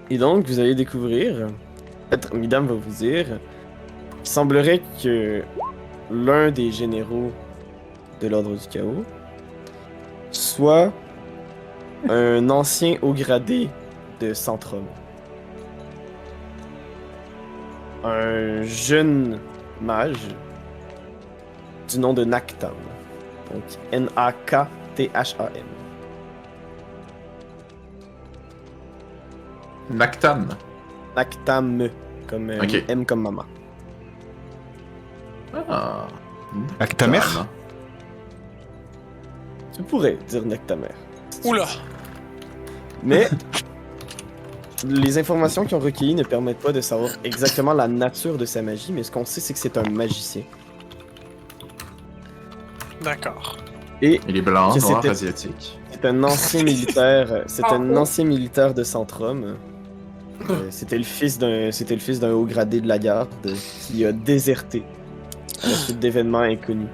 Et donc, vous allez découvrir, peut-être Midam va vous dire, il semblerait que l'un des généraux de l'Ordre du Chaos soit un ancien haut gradé de Centrum. Un jeune mage du nom de Naktam. Donc N-A-K-T-H-A-M. Nactan. Naktam, comme Ok. M comme maman. Ah. Avec ta mère? Tu pourrais dire Naktamer. Oula. Mais les informations qu'ils ont recueillies ne permettent pas de savoir exactement la nature de sa magie, mais ce qu'on sait, c'est que c'est un magicien. D'accord. Et Il est blanc, Que noir, c'était- asiatique. c'est un ancien militaire. C'est Ah, un oh. ancien militaire de Centrum. C'était le fils d'un haut gradé de la garde qui a déserté à la suite d'événements inconnus.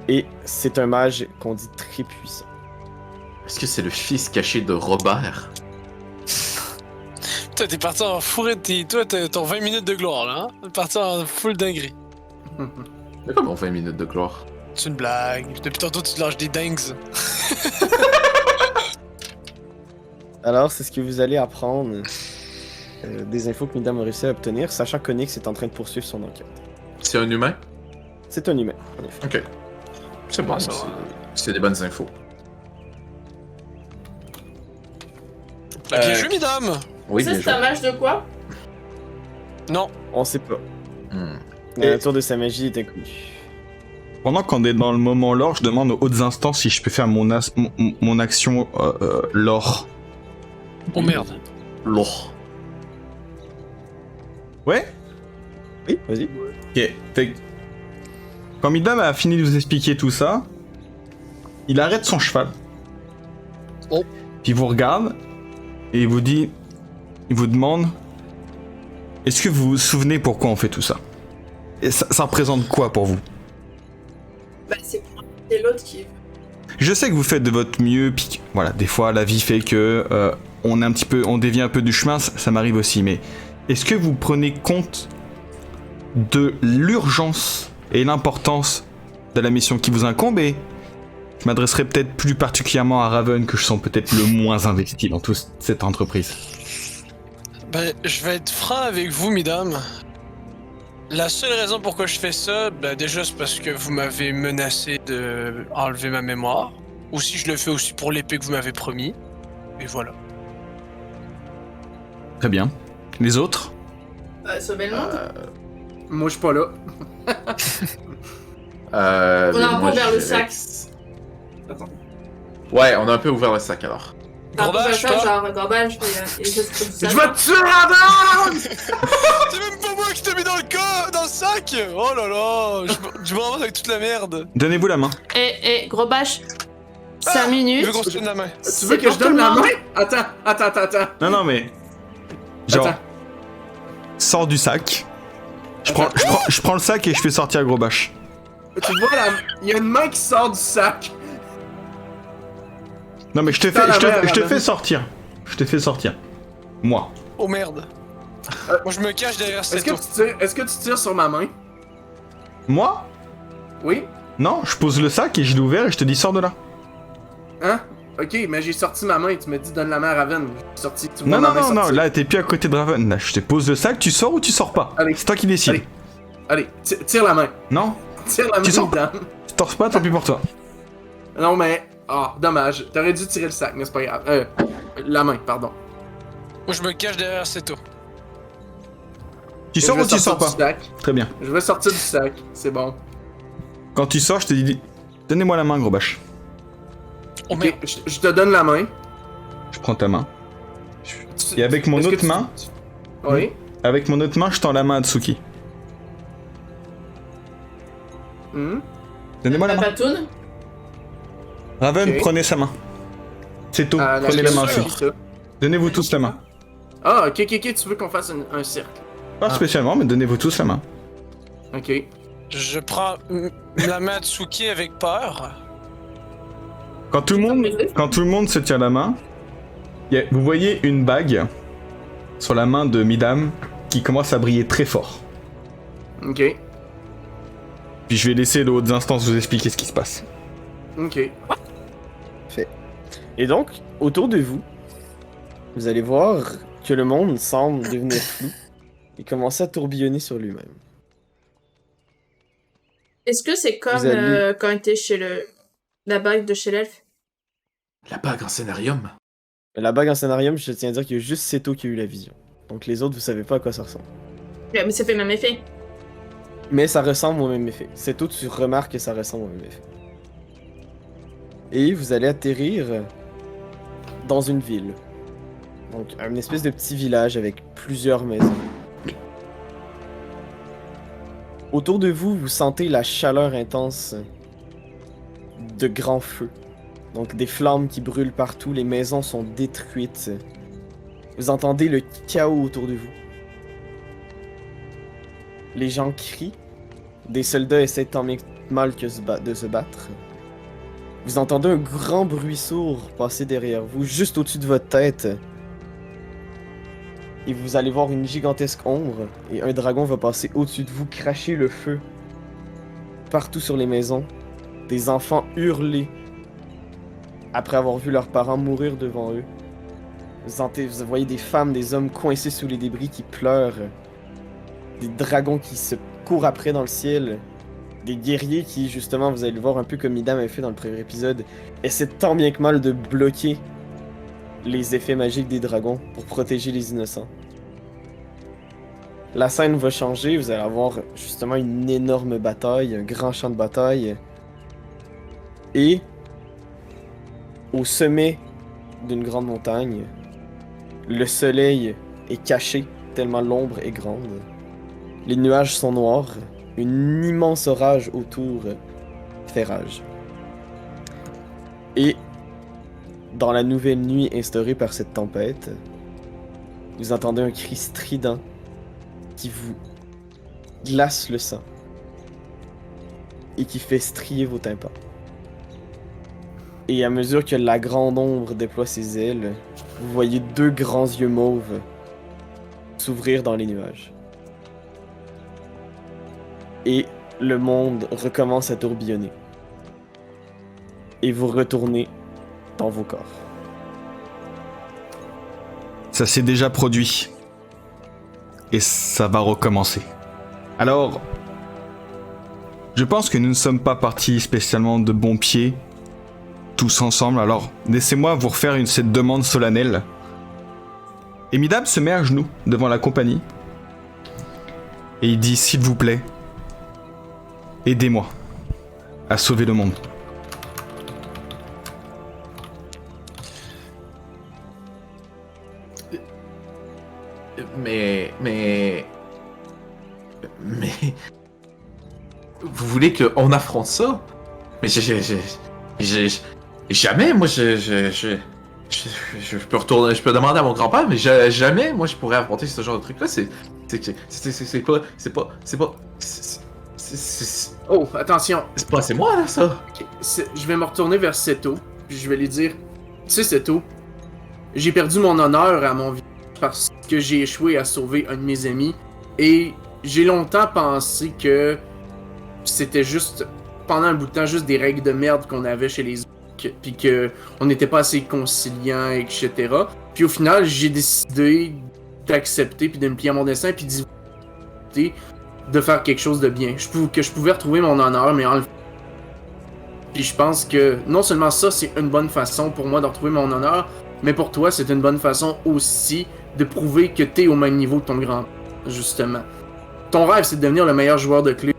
Et c'est un mage qu'on dit très puissant. Est-ce que c'est le fils caché de Robert? Toi, t'es parti en fourré de toi, t'as ton 20 minutes de gloire, là, hein? T'es parti en full dinguerie. C'est comme 20 minutes de gloire. C'est une blague. Depuis tantôt, tu te lâches des dingues. Alors, c'est ce que vous allez apprendre des infos que Midam a réussi à obtenir, sachant qu'Onyx est en train de poursuivre son enquête. C'est un humain? C'est un humain, en effet. Ok. C'est bon, ça c'est- va. c'est des bonnes infos. Bien joué, mesdames! Oui, Ça, bien c'est joué. un match de quoi? Non. On sait pas. Hmm. La nature de sa magie est inconnue. Pendant qu'on est dans le moment lore, je demande aux hautes instances si je peux faire mon action lore. Oh merde. Lourd. Ouais? Oui, vas-y. Ok. Fait que, quand Midam a fini de vous expliquer tout ça, il arrête son cheval. Oh. Puis il vous regarde, Et il vous demande, est-ce que vous vous souvenez pourquoi on fait tout ça? Et ça représente quoi pour vous? Bah, c'est l'autre qui. Je sais que vous faites de votre mieux, puis voilà, des fois la vie fait que on dévie un peu du chemin, ça m'arrive aussi, mais est-ce que vous prenez compte de l'urgence et l'importance de la mission qui vous incombe? Et je m'adresserai peut-être plus particulièrement à Raven, que je sens peut-être le moins investi dans toute cette entreprise. Ben, je vais être franc avec vous, mesdames. La seule raison pourquoi je fais ça, ben déjà c'est parce que vous m'avez menacé de enlever ma mémoire. Ou si je le fais aussi pour l'épée que vous m'avez promis. Et voilà. Très bien. Les autres? Sauver le monde. Moi, je suis pas là. On a un peu moi, vers le je sac. Attends. Ouais, on a un peu ouvert le sac alors. Gros-bâche, toi? Genre, Gorbage, et Je vais te tuer, Raven! C'est même pas moi qui t'ai mis dans le sac! Oh là là! Je me ramasse avec toute la merde! Donnez-vous la main. Gros bâche. 5 Je minutes. veux qu'on se tienne la main. Tu veux que je donne la main? Attends. Non, mais... Genre, Attends. sors du sac. Je prends le sac et je fais sortir Gros Bâche. Tu vois, il y a une main qui sort du sac. Non, mais je te fais sortir. Je te fais sortir. Moi. Oh merde. Moi je me cache derrière cette Est-ce que tu tires sur ma main? Moi? Oui? Non, je pose le sac et je l'ai ouvert et je te dis sors de là. Hein? Ok, mais j'ai sorti ma main et tu m'as dit donne la main à Raven. J'ai sorti, tu vois Non, ma main non, sortir. là t'es plus à côté de Raven. Là, je te pose le sac, tu sors ou tu sors pas? Allez. C'est toi qui décides. Allez, tire la main. Non? Tire la main, Tu sors dame. Tu torses pas, tant pis pour toi. Non, mais... Ah, dommage. T'aurais dû tirer le sac, mais c'est pas grave. La main, pardon. Moi je me cache derrière Seto. Tu Et sors je ou vais tu sors sortir pas? du sac. Très bien. Je vais sortir du sac, c'est bon. Quand tu sors, je te dis donnez-moi la main, Gros Bâche. Oh Ok, merde. je te donne la main. Je prends ta main. Et avec mon Est-ce que autre main, Oui? avec mon autre main, je tends la main à Tsuki. Hmm? Donnez-moi la main. Batoun. Raven, Ok. prenez sa main. C'est tout, prenez la main aussi. Donnez-vous tous la main. Ah, ok, tu veux qu'on fasse un cercle. Pas spécialement, mais donnez-vous tous la main. Ok. Je prends la main de Tsuki avec peur. Quand tout le monde se tient la main, vous voyez une bague sur la main de Midam qui commence à briller très fort. Ok. Puis je vais laisser les autres instances vous expliquer ce qui se passe. Ok. Et donc, autour de vous, vous allez voir que le monde semble devenir flou et commencer à tourbillonner sur lui-même. Est-ce que c'est comme Vous allez- quand on était chez la bague de chez l'elfe? La bague en scénarium. La bague en scénarium, je tiens à dire qu'il y a juste Seto qui a eu la vision. Donc les autres, vous savez pas à quoi ça ressemble. Ouais, mais ça fait le même effet. Mais ça ressemble au même effet. Seto, tu remarques que ça ressemble au même effet. Et vous allez atterrir dans une ville. Donc, une espèce de petit village avec plusieurs maisons. Autour de vous, vous sentez la chaleur intense de grands feux. Donc, des flammes qui brûlent partout, les maisons sont détruites. Vous entendez le chaos autour de vous. Les gens crient. Des soldats essaient tant bien que mal que de se battre. Vous entendez un grand bruit sourd passer derrière vous, juste au-dessus de votre tête. Et vous allez voir une gigantesque ombre, et un dragon va passer au-dessus de vous, cracher le feu. Partout sur les maisons, des enfants hurler après avoir vu leurs parents mourir devant eux. Vous voyez des femmes, des hommes coincés sous les débris qui pleurent. Des dragons qui se courent après dans le ciel. Des guerriers qui, justement, vous allez le voir un peu comme Midam avait fait dans le premier épisode, essaient tant bien que mal de bloquer les effets magiques des dragons pour protéger les innocents. La scène va changer, vous allez avoir justement une énorme bataille, un grand champ de bataille. Et au sommet d'une grande montagne, le soleil est caché tellement l'ombre est grande. Les nuages sont noirs. Une immense orage autour fait rage. Et dans la nouvelle nuit instaurée par cette tempête, vous entendez un cri strident qui vous glace le sang et qui fait strier vos tympans. Et à mesure que la grande ombre déploie ses ailes, vous voyez 2 grands yeux mauves s'ouvrir dans les nuages. Et le monde recommence à tourbillonner. Et vous retournez dans vos corps. Ça s'est déjà produit. Et ça va recommencer. Alors, je pense que nous ne sommes pas partis spécialement de bon pied, tous ensemble, alors laissez-moi vous refaire cette demande solennelle. Et Midab se met à genoux devant la compagnie, et il dit, s'il vous plaît, aidez-moi à sauver le monde. Mais... Vous voulez qu'on affronte ça? Mais jamais, moi, je peux retourner, je peux demander à mon grand-père, mais jamais, moi, je pourrais affronter ce genre de truc-là. Oh, attention. C'est pas assez moi, là, ça. Je vais me retourner vers Seto, puis je vais lui dire, tu sais, Seto, j'ai perdu mon honneur à mon vie parce que j'ai échoué à sauver un de mes amis, et j'ai longtemps pensé que c'était juste, pendant un bout de temps, juste des règles de merde qu'on avait chez les autres, puis que on n'était pas assez conciliants, etc. Puis au final, j'ai décidé d'accepter, puis de me plier à mon destin, puis de faire quelque chose de bien. Que je pouvais retrouver mon honneur, mais en le... Puis je pense que non seulement ça, c'est une bonne façon pour moi de retrouver mon honneur, mais pour toi, c'est une bonne façon aussi de prouver que t'es au même niveau que ton grand, justement. Ton rêve, c'est de devenir le meilleur joueur de clé.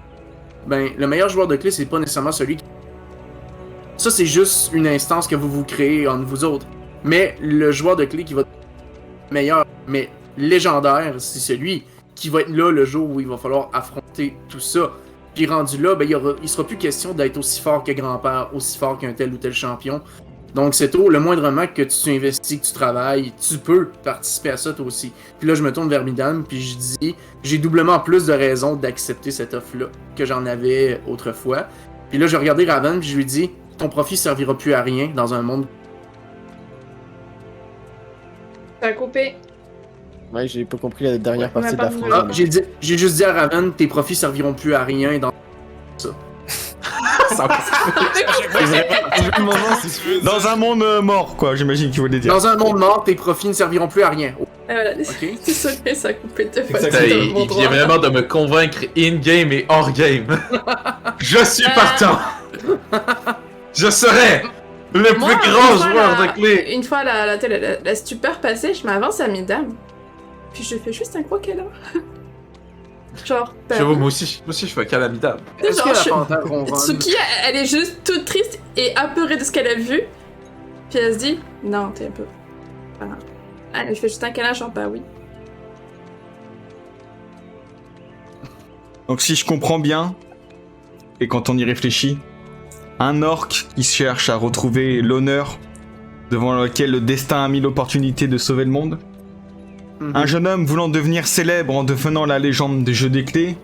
Ben, le meilleur joueur de clé, c'est pas nécessairement celui qui... Ça, c'est juste une instance que vous créez entre vous autres. Mais le joueur de clé qui va être meilleur, mais légendaire, c'est celui qui va être là le jour où il va falloir affronter tout ça. Puis rendu là, ben, il sera plus question d'être aussi fort que grand-père, aussi fort qu'un tel ou tel champion. Donc c'est tôt, le moindrement que tu investis, que tu travailles, tu peux participer à ça toi aussi. Puis là je me tourne vers Midam, puis je dis, j'ai doublement plus de raisons d'accepter cette offre-là que j'en avais autrefois. Puis là je regardais Raven, puis je lui dis, ton profit servira plus à rien dans un monde... T'as coupé. Ouais, j'ai pas compris la dernière partie de la phrase. Ah, j'ai juste dit à Raven, tes profits serviront plus à rien dans ça. Dans un monde mort, quoi, j'imagine qu'il voulait dire. Dans un monde mort, tes profits ne serviront plus à rien. Et voilà, Ok. désolé, ça a coupé 2 fois. Il vient vraiment de me convaincre in-game et hors-game. Je suis partant. Je serai le plus grand joueur de clé. Une fois la stupeur passée, je m'avance à Midam. Puis je fais juste un gros câlin. Genre, J'avoue, moi aussi je fais un calamidam. Est-ce que la panthère ronronne? Tsuki, elle est juste toute triste et apeurée de ce qu'elle a vu. Puis elle se dit, non, t'es un peu... Ah, elle fait juste un câlin, genre, bah oui. Donc si je comprends bien, et quand on y réfléchit, un orc qui cherche à retrouver l'honneur devant lequel le destin a mis l'opportunité de sauver le monde, un jeune homme voulant devenir célèbre en devenant la légende des jeux des clés,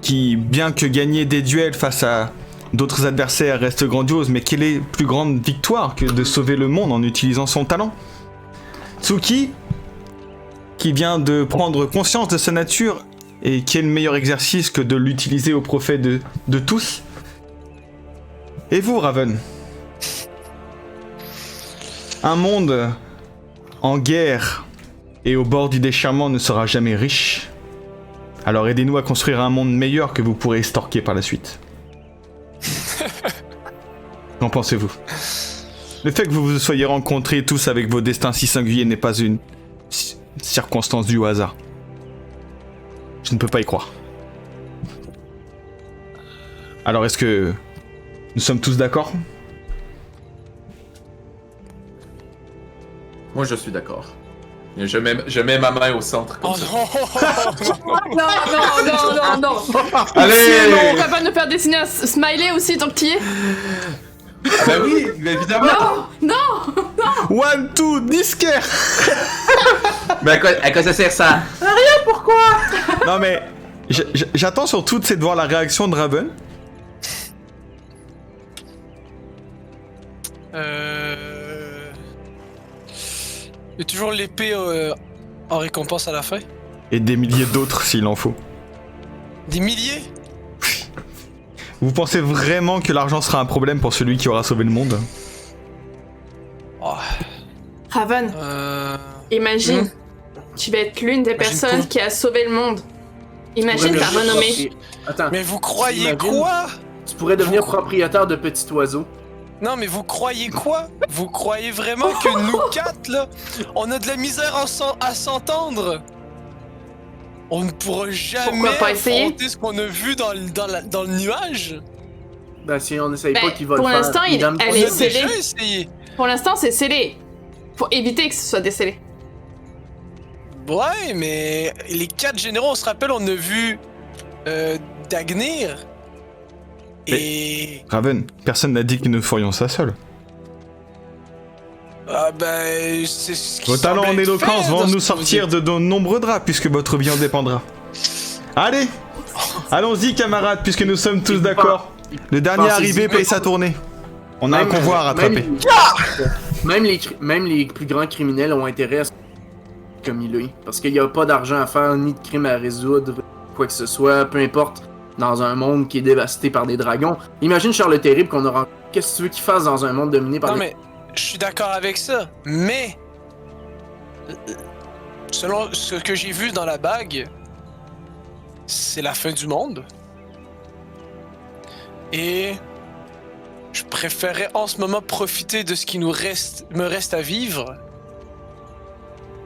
qui, bien que gagner des duels face à d'autres adversaires reste grandiose, mais quelle est plus grande victoire que de sauver le monde en utilisant son talent? Tsuki, qui vient de prendre conscience de sa nature, et quel meilleur exercice que de l'utiliser au profit de tous? Et vous, Raven? Un monde en guerre et au bord du déchirement ne sera jamais riche. Alors aidez-nous à construire un monde meilleur que vous pourrez estorquer par la suite. Qu'en pensez-vous? Le fait que vous vous soyez rencontrés tous avec vos destins si singuliers n'est pas une circonstance due au hasard. Je ne peux pas y croire. Alors est-ce que nous sommes tous d'accord? Moi je suis d'accord. Je mets ma main au centre comme ça. Non. Allez! On va pas nous faire dessiner un smiley aussi tant que t'y es. Ah bah oui, évidemment! Non. One, two, disquaire. Mais à quoi ça sert ça? Non mais, j'attends surtout de voir la réaction de Raven. Il y a toujours l'épée en récompense à la fin. Et des milliers d'autres s'il en faut. Des milliers? Vous pensez vraiment que l'argent sera un problème pour celui qui aura sauvé le monde? Oh. Raven, imagine, tu vas être l'une des Imagine personnes quoi? qui a sauvé le monde. Imagine ta renommée. Attends, Mais vous croyez T'imagines? quoi? tu pourrais devenir propriétaire de petits oiseaux. Non mais vous croyez quoi? Vous croyez vraiment que nous quatre là, on a de la misère à s'entendre? On ne pourra jamais Pourquoi pas essayer? affronter ce qu'on a vu dans le nuage? Ben, si on essaye Ben, pas qu'il va pour le faire. l'instant, elle On est a scellée. déjà essayé. Pour l'instant, c'est scellé. Pour éviter que ce soit décellé. Ouais, mais les 4 généraux, on se rappelle, on a vu Dagnir. Et... Raven, personne n'a dit que nous ferions ça seul. Ah ben, c'est ce qui Vos talents en semble être éloquence fait vont dans ce nous que vous sortir de nombreux draps puisque votre vie en dépendra. Allez, allons-y camarades puisque nous sommes tous d'accord. Le dernier Pensez-y. arrivé paye sa tournée. On a un convoi à rattraper. Même les plus grands criminels ont intérêt à se comme il est. Parce qu'il n'y a pas d'argent à faire, ni de crime à résoudre, quoi que ce soit, peu importe, dans un monde qui est dévasté par des dragons. Imagine Charles le Terrible qu'on aura. Qu'est-ce que tu veux qu'il fasse dans un monde dominé par Non des... mais, je suis d'accord avec ça, mais... Selon ce que j'ai vu dans la bague, c'est la fin du monde. Et... Je préférerais en ce moment profiter de ce qui me reste à vivre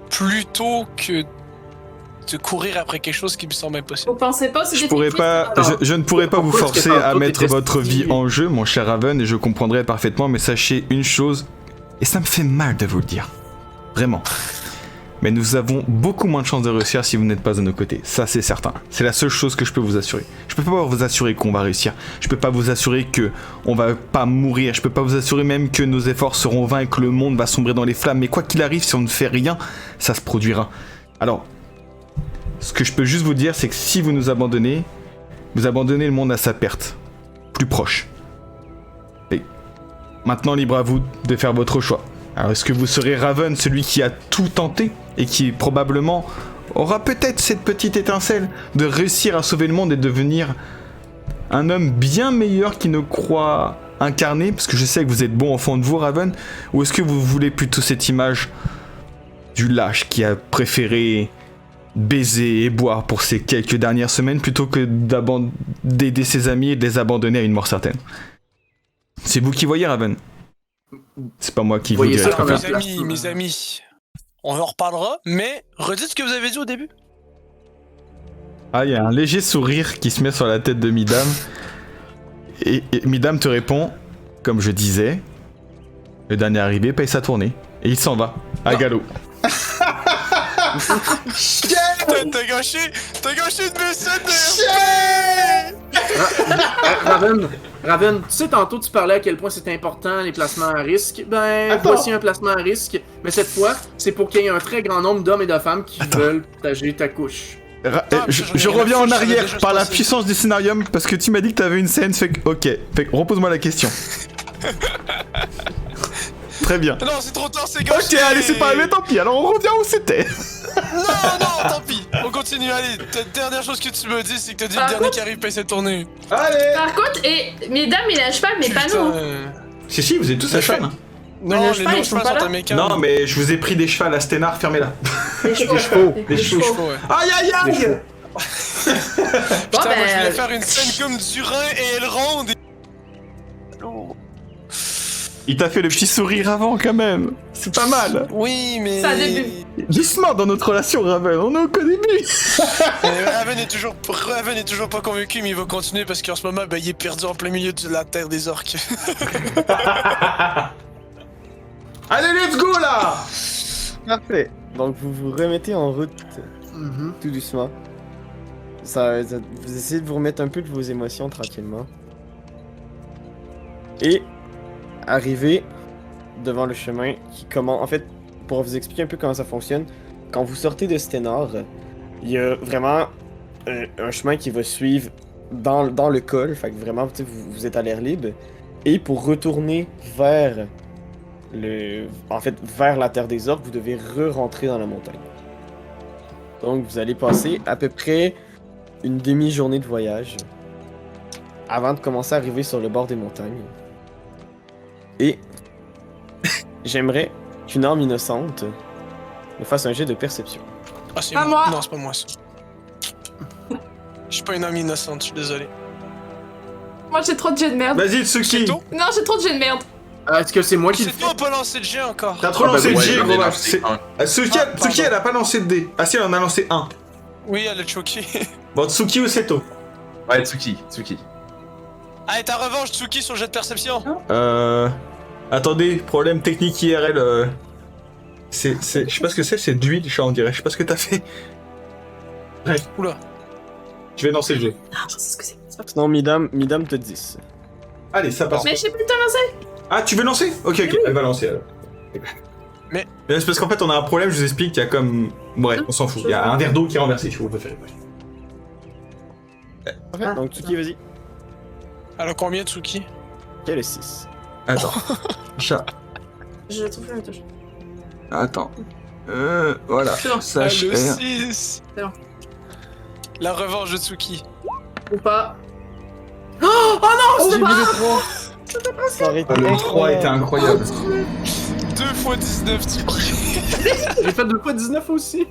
plutôt que de courir après quelque chose qui me semble impossible. Vous pensez pas aussi Je ne pourrais pas vous Pourquoi est-ce forcer que à tantôt mettre t'étais votre vie stylé? en jeu, mon cher Raven, et je comprendrai parfaitement, mais sachez une chose, et ça me fait mal de vous le dire. Vraiment. Mais nous avons beaucoup moins de chances de réussir si vous n'êtes pas de nos côtés. Ça, c'est certain. C'est la seule chose que je peux vous assurer. Je peux pas vous assurer qu'on va réussir. Je peux pas vous assurer que on va pas mourir. Je peux pas vous assurer même que nos efforts seront vains et que le monde va sombrer dans les flammes. Mais quoi qu'il arrive, si on ne fait rien, ça se produira. Alors, ce que je peux juste vous dire, c'est que si vous nous abandonnez, vous abandonnez le monde à sa perte. Plus proche. Et maintenant, libre à vous de faire votre choix. Alors, est-ce que vous serez Raven, celui qui a tout tenté et qui probablement aura peut-être cette petite étincelle de réussir à sauver le monde et devenir un homme bien meilleur qu'il ne croit incarner, parce que je sais que vous êtes bon au fond de vous, Raven, ou est-ce que vous voulez plutôt cette image du lâche qui a préféré baiser et boire pour ces quelques dernières semaines plutôt que d'aider ses amis et de les abandonner à une mort certaine? C'est vous qui voyez, Raven. C'est pas moi qui vous Voyez dirai ça quoi comme faire. Mes amis, on en reparlera, mais redites ce que vous avez dit au début. Ah, il y a un léger sourire qui se met sur la tête de Midam. Et Midam te répond, comme je disais, le dernier arrivé paye sa tournée. Et il s'en va, à galop. T'as gâché une mécène Raven, tu sais, tantôt tu parlais à quel point c'était important les placements à risque. Ben, Attends. voici un placement à risque, mais cette fois, c'est pour qu'il y ait un très grand nombre d'hommes et de femmes qui veulent partager ta couche. Je reviens en arrière par la puissance du scénarium parce que tu m'as dit que t'avais une scène, fait que, ok, fait que repose-moi la question. Très bien. Non, c'est trop tard, c'est gâché. Ok, allez, c'est pas arrivé, tant pis, alors on revient où c'était. Non, tant pis. On continue, allez. Dernière chose que tu me dis, c'est que t'as dit Par le dernier contre- qui arrive paye cette tournée. Allez. Par contre, mesdames, il a un cheval, mais pas nous. Si, vous êtes tous à cheval. hein. Non, les les chevaux, lions ils sont chevaux pas sont là. à mécan. Non, mais je vous ai pris des chevals à Sténar, fermez-la. Les chevaux. chevaux. Les Des chevaux. Ouais. Aïe aïe Des aïe. chevaux. Bon, Putain, moi je voulais ben, faire une scène comme Durin et elle ronde. Il t'a fait le petit sourire avant quand même. C'est pas mal. Oui, mais. Ça a début. Doucement dans notre relation, Raven, on est au début. Raven est toujours pas convaincu, mais il va continuer parce qu'en ce moment, ben, il est perdu en plein milieu de la terre des orques. Allez, let's go là. Parfait. Donc vous vous remettez en route tout doucement. Vous essayez de vous remettre un peu de vos émotions tranquillement. Et arrivé devant le chemin en fait, pour vous expliquer un peu comment ça fonctionne, quand vous sortez de Stenor, il y a vraiment un chemin qui va suivre dans le col, fait que vraiment, tu sais, vous êtes à l'air libre. Et pour retourner vers vers la Terre des Orques, vous devez re-rentrer dans la montagne. Donc vous allez passer à peu près une demi-journée de voyage avant de commencer à arriver sur le bord des montagnes. Et j'aimerais qu'une âme innocente me fasse un jet de perception. Ah, c'est Pas moi. Non, c'est pas moi, ça. Je suis pas une âme innocente, je suis désolé. Moi j'ai trop de jets de merde. Vas-y, Tsuki. tout? Non, j'ai trop de jets de merde. Est-ce que c'est moi qui le C'est fais? toi pas lancé de jet encore. T'as trop lancé le ouais, G, j'en ai gros. lancé un. Tsuki, pardon. elle a pas lancé de dé. Ah si, elle en a lancé un. Oui, elle a choqué. Bon, Tsuki ou Seto? Ouais, Tsuki. Allez, ta revanche, Tsuki, sur le jet de perception. Attendez, problème technique IRL. Je sais pas ce que c'est d'huile, on dirait. Je sais pas ce que t'as fait. Bref. Oula. Je vais lancer le jeu. Ah, je sais ce que c'est. C'est pas possible. Sinon, Midam te 10. Allez, ça passe. Mais j'ai plus le temps de lancer. Ah, tu veux lancer? Ok, elle va lancer alors. Mais- C'est parce qu'en fait, on a un problème, je vous explique, il y a comme... Bref, on s'en fout. Il y a un verre d'eau qui est renversé, si vous préférez. Parfait, donc Tsuki, vas-y. Elle a combien, Tsuki? Quel est 6? Attends. Chat. Je le trouve plus, la touche. Attends. Voilà. C'est bon. Ça, Ah, je le fais. 6. C'est bon. La revanche de Tsuki. Ou pas. Oh, j'ai mis le 3! Ça aurait été Le 3 était incroyable. 2 fois 19, Tsuki. J'ai fait 2 fois 19 aussi.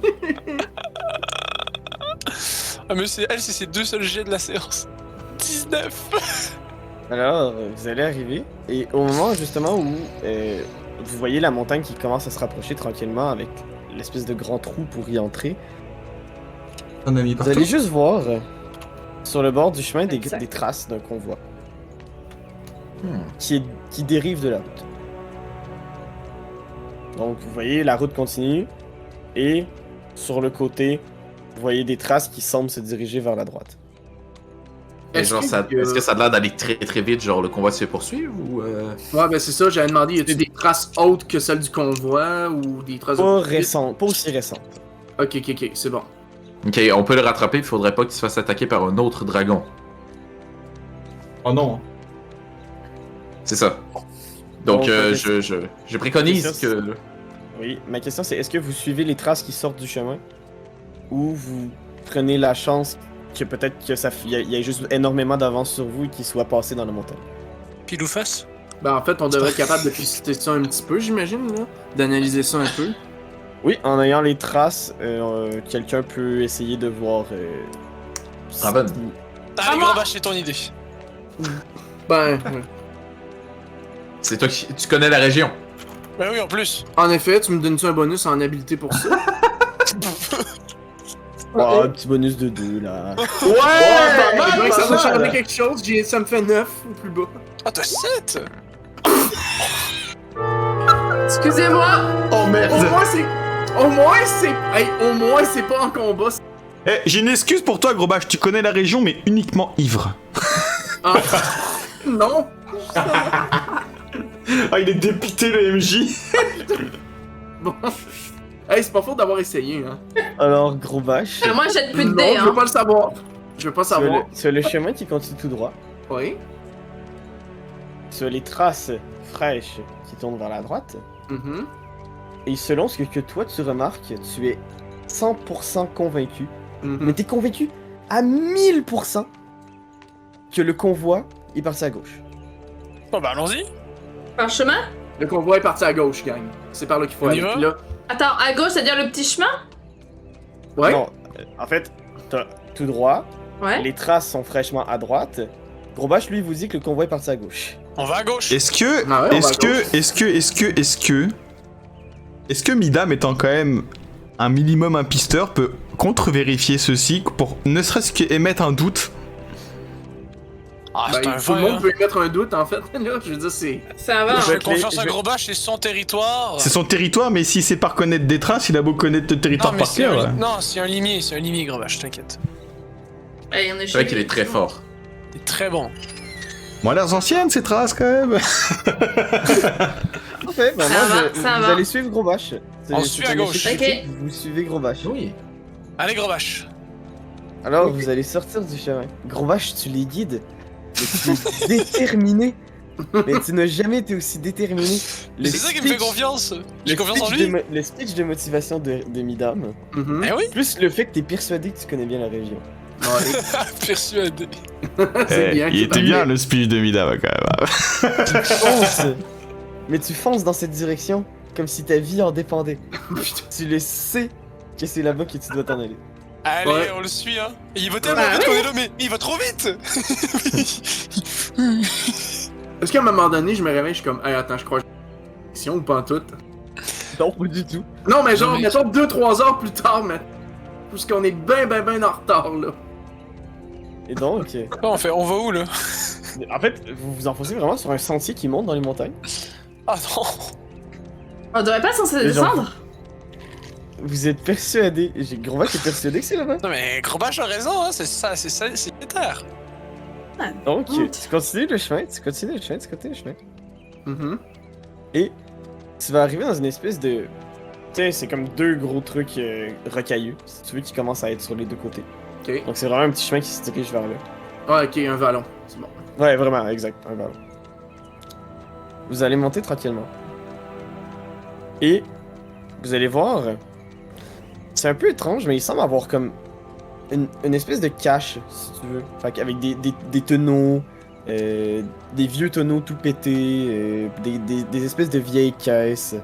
Ah, mais c'est ses deux seuls jets de la séance. 19. Alors, vous allez arriver, et au moment justement où vous voyez la montagne qui commence à se rapprocher tranquillement avec l'espèce de grand trou pour y entrer, On a mis vous partout. allez juste voir sur le bord du chemin des Exact. traces d'un convoi qui dérive de la route. Donc vous voyez la route continue, et sur le côté, vous voyez des traces qui semblent se diriger vers la droite. Et genre, est-ce que ça a l'air d'aller très très vite, genre le convoi se fait poursuivre ou Ouais, ben c'est ça, j'avais demandé, y a-tu des traces autres que celles du convoi ou des traces Pas de... récente, pas aussi récente. Ok, c'est bon. Ok, on peut le rattraper, il faudrait pas qu'il se fasse attaquer par un autre dragon. Oh non. C'est ça. Donc, Donc, je préconise c'est ça, que... Oui, ma question c'est est-ce que vous suivez les traces qui sortent du chemin ou vous prenez la chance que peut-être que il y a juste énormément d'avance sur vous et qu'il soit passé dans la montagne? Pile ou face? Ben en fait, on devrait être capable de pister ça un petit peu, j'imagine, là. D'analyser ça un peu. Oui, en ayant les traces, quelqu'un peut essayer de voir. Raven. Allez, gros bâche, c'est ton idée. Ben, C'est toi qui... Tu connais la région. Ben oui, en plus. en effet, tu me donnes-tu un bonus en habileté pour ça? Oh, un petit bonus de 2 là. Ouais, ça va changer quelque chose, ça me fait 9 ou plus bas. Ah, t'as 7? Excusez-moi. Oh merde. Au moins c'est pas en combat. Eh, j'ai une excuse pour toi, gros bâche. Tu connais la région, mais uniquement ivre. Ah. Non. Ah, il est dépité, le MJ. Bon. Hey, c'est pas faute d'avoir essayé, hein. Alors, gros bâche, Moi j'ai plus de Non, dés, je veux hein. pas le savoir. Je veux pas savoir. sur le chemin qui continue tout droit, Oui. sur les traces fraîches qui tournent vers la droite, Mhm. et selon ce que toi tu remarques, tu es 100% convaincu, Mhm. mais t'es convaincu à 1000% que le convoi est parti à gauche. Bon, ben allons-y. Par chemin? Le convoi est parti à gauche, gang. C'est par là qu'il faut On y aller. va? Puis là. Attends, à gauche, c'est-à-dire le petit chemin? Ouais. Non, en fait, t'as tout droit, Ouais. les traces sont fraîchement à droite. Gros bâche, lui, vous dit que le convoi est parti à gauche. On va à gauche. Est-ce que... Ah ouais, on va à Est-ce que Midam, étant quand même un minimum un pisteur, peut contre-vérifier ceci pour ne serait-ce qu'émettre un doute? Ah, c'est un Ben, tout le vrai, monde peut y mettre un doute, en fait. Là, je veux dire, c'est. Ça va. Je Je fais vais te les- confiance je à vais- Gros Bâche, c'est son territoire. C'est son territoire, mais s'il sait pas reconnaître des traces, il a beau connaître le territoire mais par c'est cœur. un... Non, c'est un limier, Gros Bâche, t'inquiète. Allez, on est C'est vrai qu'il est très fort. T'es très bon. Moi, l'air anciennes, ces traces, quand même. Parfait, bah Ça moi, va, vous ça va. allez suivre Gros Bâche. On C'est suit à un gauche. échec Ok. critique, Vous suivez Gros Bâche. Oui. Allez, gros vache. Alors, vous allez sortir du chemin. Gros Bâche, tu les guides, mais tu es déterminé. Mais tu n'as jamais été aussi déterminé. C'est ça qui me fait confiance. J'ai confiance en lui. Le speech de motivation de Midam, Mhm. Eh oui, plus le fait que tu es persuadé que tu connais bien la région. Ouais. persuadé. C'est bien. Il était bien le speech de Midam quand même. Tu fonces, mais tu fonces dans cette direction comme si ta vie en dépendait. Tu le sais que c'est là-bas que tu dois t'en aller. Allez, Ouais. on le suit, hein. Et il va tellement Bah vite oui. qu'on est là, mais il va trop vite. Est-ce qu'à un moment donné, je me réveille, je suis comme, hey, attends, je crois que j'ai ou pas en tout? Non, pas du tout. Non, mais genre, Non, mais- mettons 2-3 heures plus tard, mais. Parce qu'on est ben en retard, là. Et donc, Quoi on fait? On va où, là? en fait, vous vous enfoncez vraiment sur un sentier qui monte dans les montagnes. Ah non. On devrait pas censé Les gens- descendre? Vous êtes persuadé, j'ai Gros Bâche est persuadé que c'est là-bas. Non, mais gros vache a raison, hein. C'est ça, c'est terre. Donc, Monte. tu continues le chemin, tu continues le chemin. Mhm. Et tu vas arriver dans une espèce de... Tu sais, c'est comme deux gros trucs rocailleux, si tu veux, qui commencent à être sur les deux côtés. Ok. Donc c'est vraiment un petit chemin qui se dirige vers là. Ah, ok, un vallon. C'est bon. Ouais, vraiment, exact, un ballon. Vous allez monter tranquillement. Et vous allez voir... C'est un peu étrange, mais il semble avoir comme une espèce de cache, si tu veux. Fait qu'avec des tonneaux, des vieux tonneaux tout pétés, des espèces de vieilles caisses,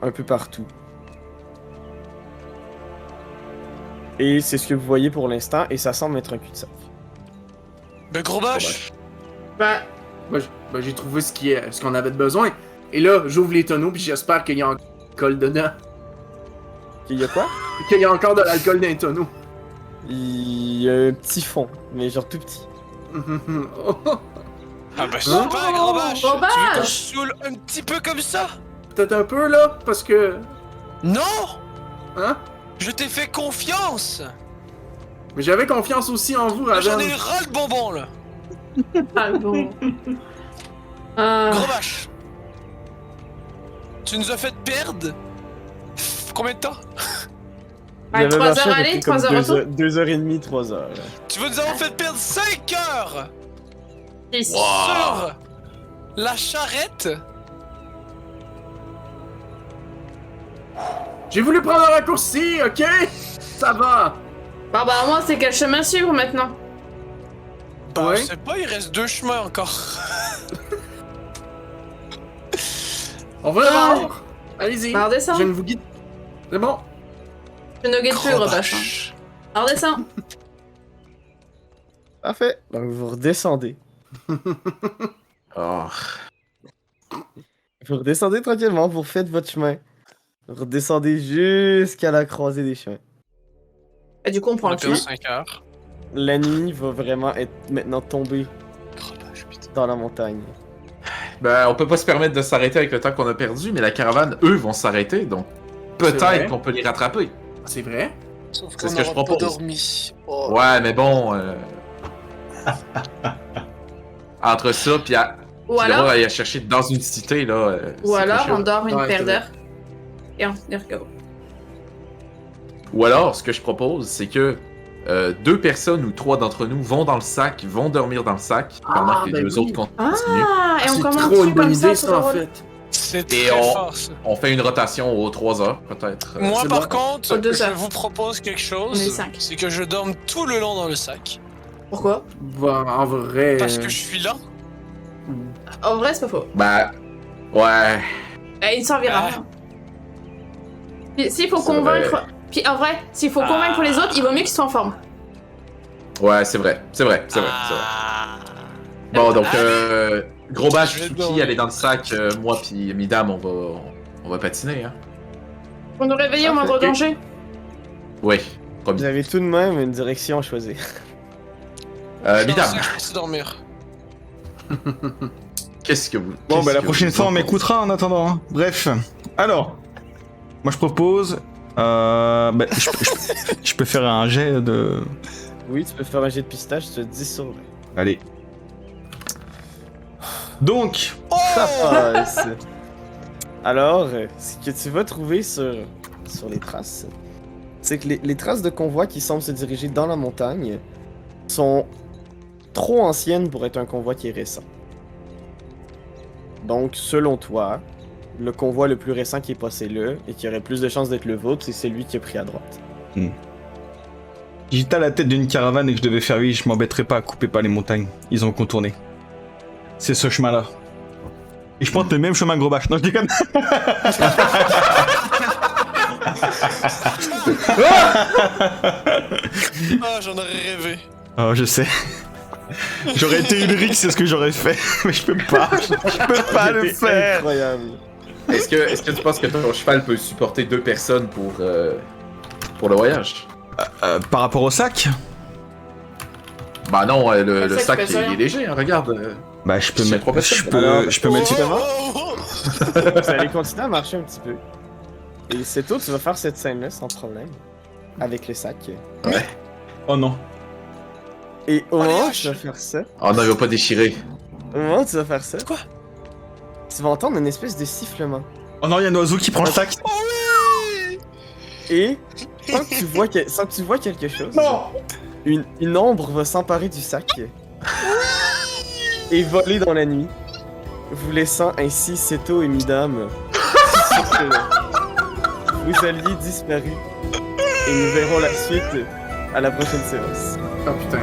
un peu partout. Et c'est ce que vous voyez pour l'instant, et ça semble être un cul-de-sac. Mais gros vache. Bah, Ben, j'ai trouvé ce qu'on avait de besoin. Et là, j'ouvre les tonneaux, puis j'espère qu'il y a encore de l'alcool dedans. Il y a quoi? Qu'il y a encore de l'alcool dans les tonneaux. Il y a un petit fond, mais genre tout petit. Ah bah super, gros vache. Gros Tu veux qu'on vache. se saoule un petit peu comme ça? Peut-être un peu, là, parce que... Non. Hein? Je t'ai fait confiance. Mais j'avais confiance aussi en vous, Là, J'en Raven. ai ras le bonbon, là. ah bon. Gros vache. Tu nous as fait perdre combien de temps? Ouais, Vous avez 3 marché heures à peu aller, près 3 comme heures retour. 2h30, 3 heures. Tu veux nous avoir fait perdre 5 heures 6. sur la charrette? J'ai voulu prendre un raccourci, ok? Ça va. Bon bah moi c'est quel chemin suivre maintenant? Bah, Ouais. je sais pas, il reste 2 chemins encore. On va le voir. Allez-y. Bah redescends. Je ne vous guide. C'est bon. Je ne guette plus Gros gros vache. vache. Alors redescends. Parfait. Donc vous redescendez. Oh. Vous redescendez tranquillement, vous refaites votre chemin. Vous redescendez jusqu'à la croisée des chemins. Et du coup on prend On a le chemin. perdu 5 heures. La nuit va vraiment être maintenant tombée Gros vache, putain. dans la montagne. Ben, on peut pas se permettre de s'arrêter avec le temps qu'on a perdu, mais la caravane, eux, vont s'arrêter, donc C'est vrai. peut-être qu'on peut les rattraper. C'est vrai. Sauf C'est ce qu'on que je aura pas propose. dormi. Oh. Ouais, mais bon. Entre ça, puis à... Ou puis alors, devoir aller chercher dans une cité, là. ou c'est alors pas chiant. on dort une Ouais, paire c'est d'heures. Et on y go. Ou alors, ce que je propose, c'est que 2 personnes ou 3 d'entre nous vont dans le sac, vont dormir dans le sac, pendant Ah, que les ben 2 oui. autres continuent. Ah, et on C'est commence trop dessus une bonne comme idée, ça, ça, en tout le fait. C'est Et très on- fort, ça. On fait une rotation aux 3 heures, peut-être. Moi, c'est par bon. contre, Aux 2 je heures. vous propose quelque On est chose. 5. C'est que je dorme tout le long dans le sac. Pourquoi? Bah, en vrai. Parce que je suis là. En vrai c'est pas faux. Bah, ouais. Il ne servira à Ah. rien. Puis s'il faut Ça convaincre... Puis en vrai, s'il faut convaincre les autres, il vaut mieux qu'ils soient en forme. Ouais, c'est vrai, c'est vrai, c'est vrai, c'est vrai. Bon, donc, gros bâche, Je vais Suki, dormir. elle est dans le sac, moi puis Midam, on va patiner, hein. Pour nous réveiller au moindre Parfait. danger. Oui, Vous promis. avez tout de même une direction à choisir. Midam, Je pense dormir. qu'est-ce que vous... Bon, qu'est-ce bah la que prochaine vous fois, on en m'écoutera en attendant. Hein. Bref. Alors, moi je propose. Bah, je peux faire un jet de. Oui, tu peux faire un jet de pistache, tu as 10 sur 20. Allez. Donc, Oh Ça passe. Alors, ce que tu vas trouver sur les traces, c'est que les traces de convoi qui semblent se diriger dans la montagne sont trop anciennes pour être un convoi qui est récent. Donc, selon toi, le convoi le plus récent qui est passé là et qui aurait plus de chances d'être le vôtre, c'est celui qui a pris à droite. Si j'étais à la tête d'une caravane et que je devais faire lui, je m'embêterais pas à couper par les montagnes. Ils ont contourné. C'est ce chemin-là. Et je prends le même chemin que Gros Bâche. Non, je déconne. Ah, j'en aurais rêvé. Oh, je sais. J'aurais été Ulrich, c'est ce que j'aurais fait. Mais je peux pas. Je peux pas le C'était faire. incroyable. Est-ce que tu penses que ton cheval peut supporter 2 personnes pour le voyage? Par rapport au sac? Bah non, le sac sac pèse il rien. est léger, hein, regarde. Bah, je peux C'est mettre. trop facile. Je peux mettre. Justement, Oh, oh, vous allez continuer à marcher un petit peu. Et c'est tout, tu vas faire cette scène-là sans problème. Avec le sac. Oh non. Et au Oh, les moment où haches. tu vas faire ça, Oh non, il va pas déchirer. au moment où tu vas faire ça, Quoi? tu vas entendre une espèce de sifflement. Oh non, il y a un oiseau qui prend le sac. oh oui! Et sans que tu vois quelque chose, Non. une ombre va s'emparer du sac et voler dans la nuit, vous laissant ainsi Seto et Midam vous alliez disparu. Et nous verrons la suite à la prochaine séance. Oh putain.